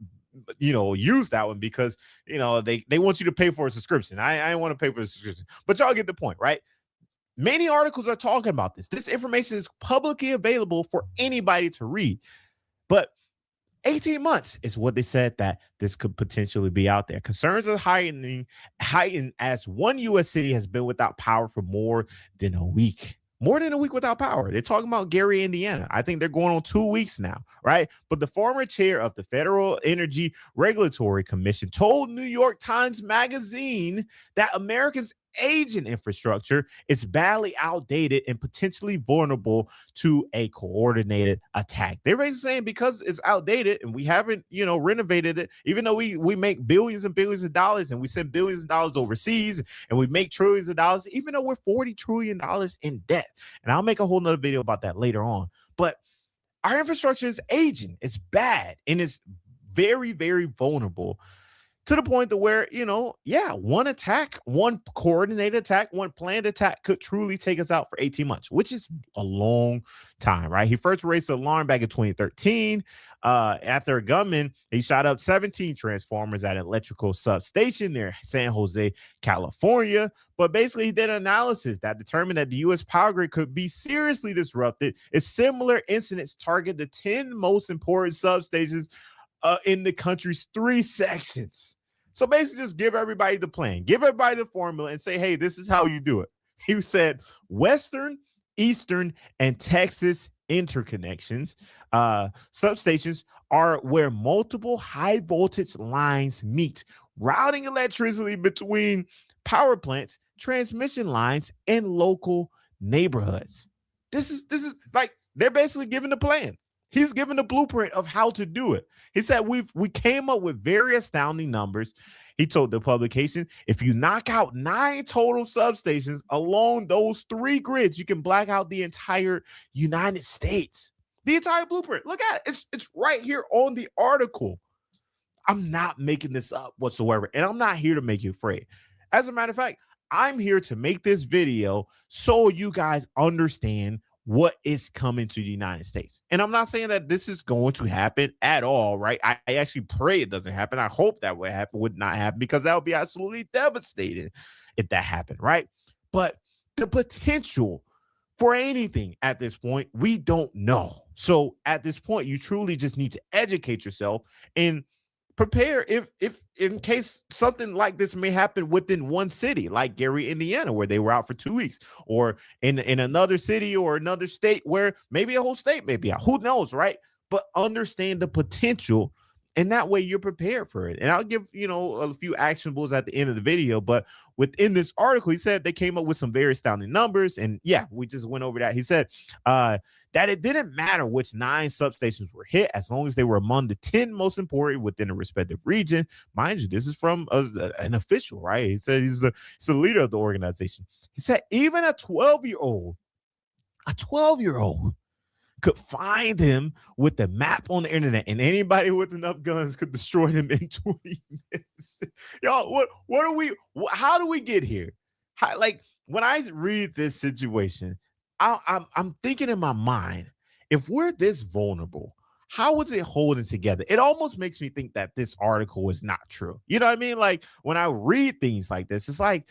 use that one because they want you to pay for a subscription. I didn't want to pay for a subscription, but y'all get the point, right? Many articles are talking about this. This information is publicly available for anybody to read, but 18 months is what they said that this could potentially be out there. Concerns are heightened as one U.S. city has been without power for more than a week. More than a week without power. They're talking about Gary, Indiana. I think they're going on 2 weeks now, right? But the former chair of the Federal Energy Regulatory Commission told New York Times Magazine that America's aging infrastructure is badly outdated and potentially vulnerable to a coordinated attack. They're basically saying because it's outdated and we haven't, renovated it, even though we make billions and billions of dollars and we send billions of dollars overseas and we make trillions of dollars, even though we're $40 trillion in debt. And I'll make a whole nother video about that later on. But our infrastructure is aging. It's bad and it's very, very vulnerable to the point to where, one attack, one coordinated attack, one planned attack could truly take us out for 18 months, which is a long time, right? He first raised the alarm back in 2013 after a gunman, he shot up 17 transformers at an electrical substation near San Jose, California. But basically, he did an analysis that determined that the U.S. power grid could be seriously disrupted if similar incidents target the 10 most important substations in the country's 3 sections. So basically just give everybody the plan, give everybody the formula and say, hey, this is how you do it. He said Western, Eastern, and Texas interconnections, substations are where multiple high voltage lines meet, routing electricity between power plants, transmission lines, and local neighborhoods. This is like they're basically giving the plan. He's given the blueprint of how to do it. He said we came up with very astounding numbers. He told the publication, if you knock out 9 total substations along those 3 grids, you can black out the entire United States. The entire blueprint. Look at it. It's right here on the article. I'm not making this up whatsoever, and I'm not here to make you afraid. As a matter of fact, I'm here to make this video so you guys understand what is coming to the United States. And I'm not saying that this is going to happen at all, right? I actually pray it doesn't happen. I hope that would not happen because that would be absolutely devastating if that happened, right? But the potential for anything at this point, we don't know. So at this point, you truly just need to educate yourself and prepare if in case something like this may happen within one city, like Gary, Indiana, where they were out for 2 weeks, or in another city or another state where maybe a whole state may be out. Who knows, right? But understand the potential And that way you're prepared for it. And I'll give, a few actionables at the end of the video. But within this article, he said they came up with some very astounding numbers. And yeah, we just went over that. He said that it didn't matter which 9 substations were hit as long as they were among the 10 most important within a respective region. Mind you, this is from an official, right? He said he's the leader of the organization. He said even a 12-year-old could find him with the map on the internet, and anybody with enough guns could destroy them in 20 minutes. Y'all, how do we get here? When I read this situation, I'm thinking in my mind, if we're this vulnerable, how is it holding together? It almost makes me think that this article is not true. You know what I mean? Like when I read things like this, it's like,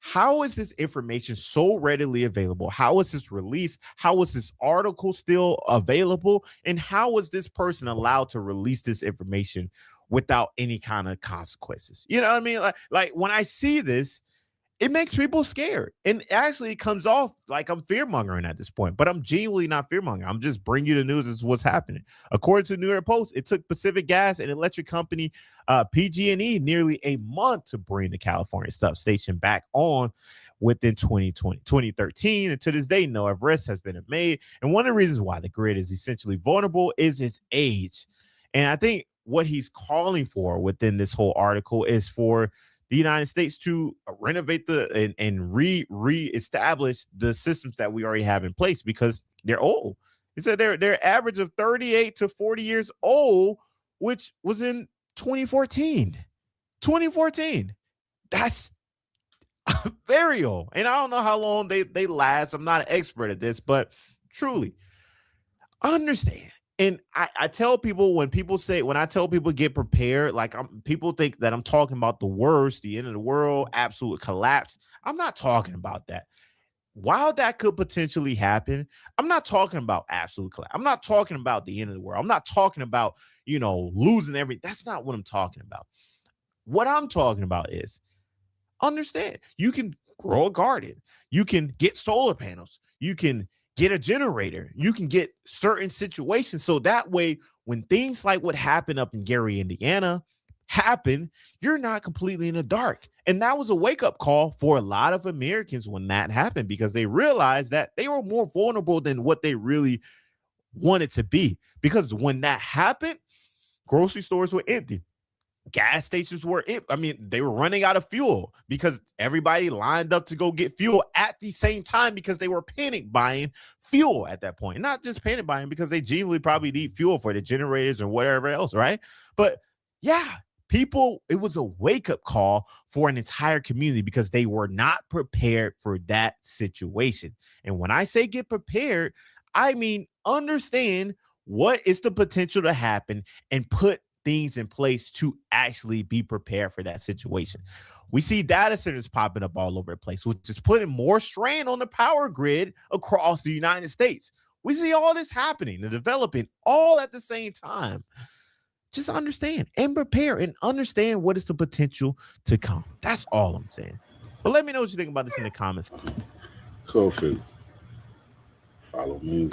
how is this information so readily available? How is this released? How is this article still available? And how is this person allowed to release this information without any kind of consequences? You know what I mean? Like when I see this, it makes people scared. And actually, it comes off like I'm fear-mongering at this point, but I'm genuinely not fear-mongering. I'm just bringing you the news as what's happening. According to the New York Post, it took Pacific Gas and electric company PG&E nearly a month to bring the California substation back on within 2013. And to this day, no arrest has been made. And one of the reasons why the grid is essentially vulnerable is its age. And I think what he's calling for within this whole article is for the United States to renovate and reestablish the systems that we already have in place because they're old. He said they're average of 38 to 40 years old, which was in 2014. 2014. That's very old. And I don't know how long they last. I'm not an expert at this, but truly understand. And I tell people when I tell people get prepared, like people think that I'm talking about the worst, the end of the world, absolute collapse. I'm not talking about that. While that could potentially happen, I'm not talking about absolute collapse. I'm not talking about the end of the world. I'm not talking about, losing everything. That's not what I'm talking about. What I'm talking about is understand you can grow a garden. You can get solar panels. You can get a generator. You can get certain situations. So that way, when things like what happened up in Gary, Indiana happen, you're not completely in the dark. And that was a wake-up call for a lot of Americans when that happened, because they realized that they were more vulnerable than what they really wanted to be. Because when that happened, grocery stores were empty. Gas stations were they were running out of fuel because everybody lined up to go get fuel at the same time because they were panic buying fuel at that point. Not just panic buying because they genuinely probably need fuel for the generators or whatever else, right? But yeah, it was a wake-up call for an entire community because they were not prepared for that situation. And when I say get prepared, I mean understand what is the potential to happen and put things in place to actually be prepared for that situation. We see data centers popping up all over the place, which is putting more strain on the power grid across the United States. We see all this happening and developing all at the same time. Just understand and prepare and understand what is the potential to come. That's all I'm saying. But let me know what you think about this in the comments. Kofi, follow me.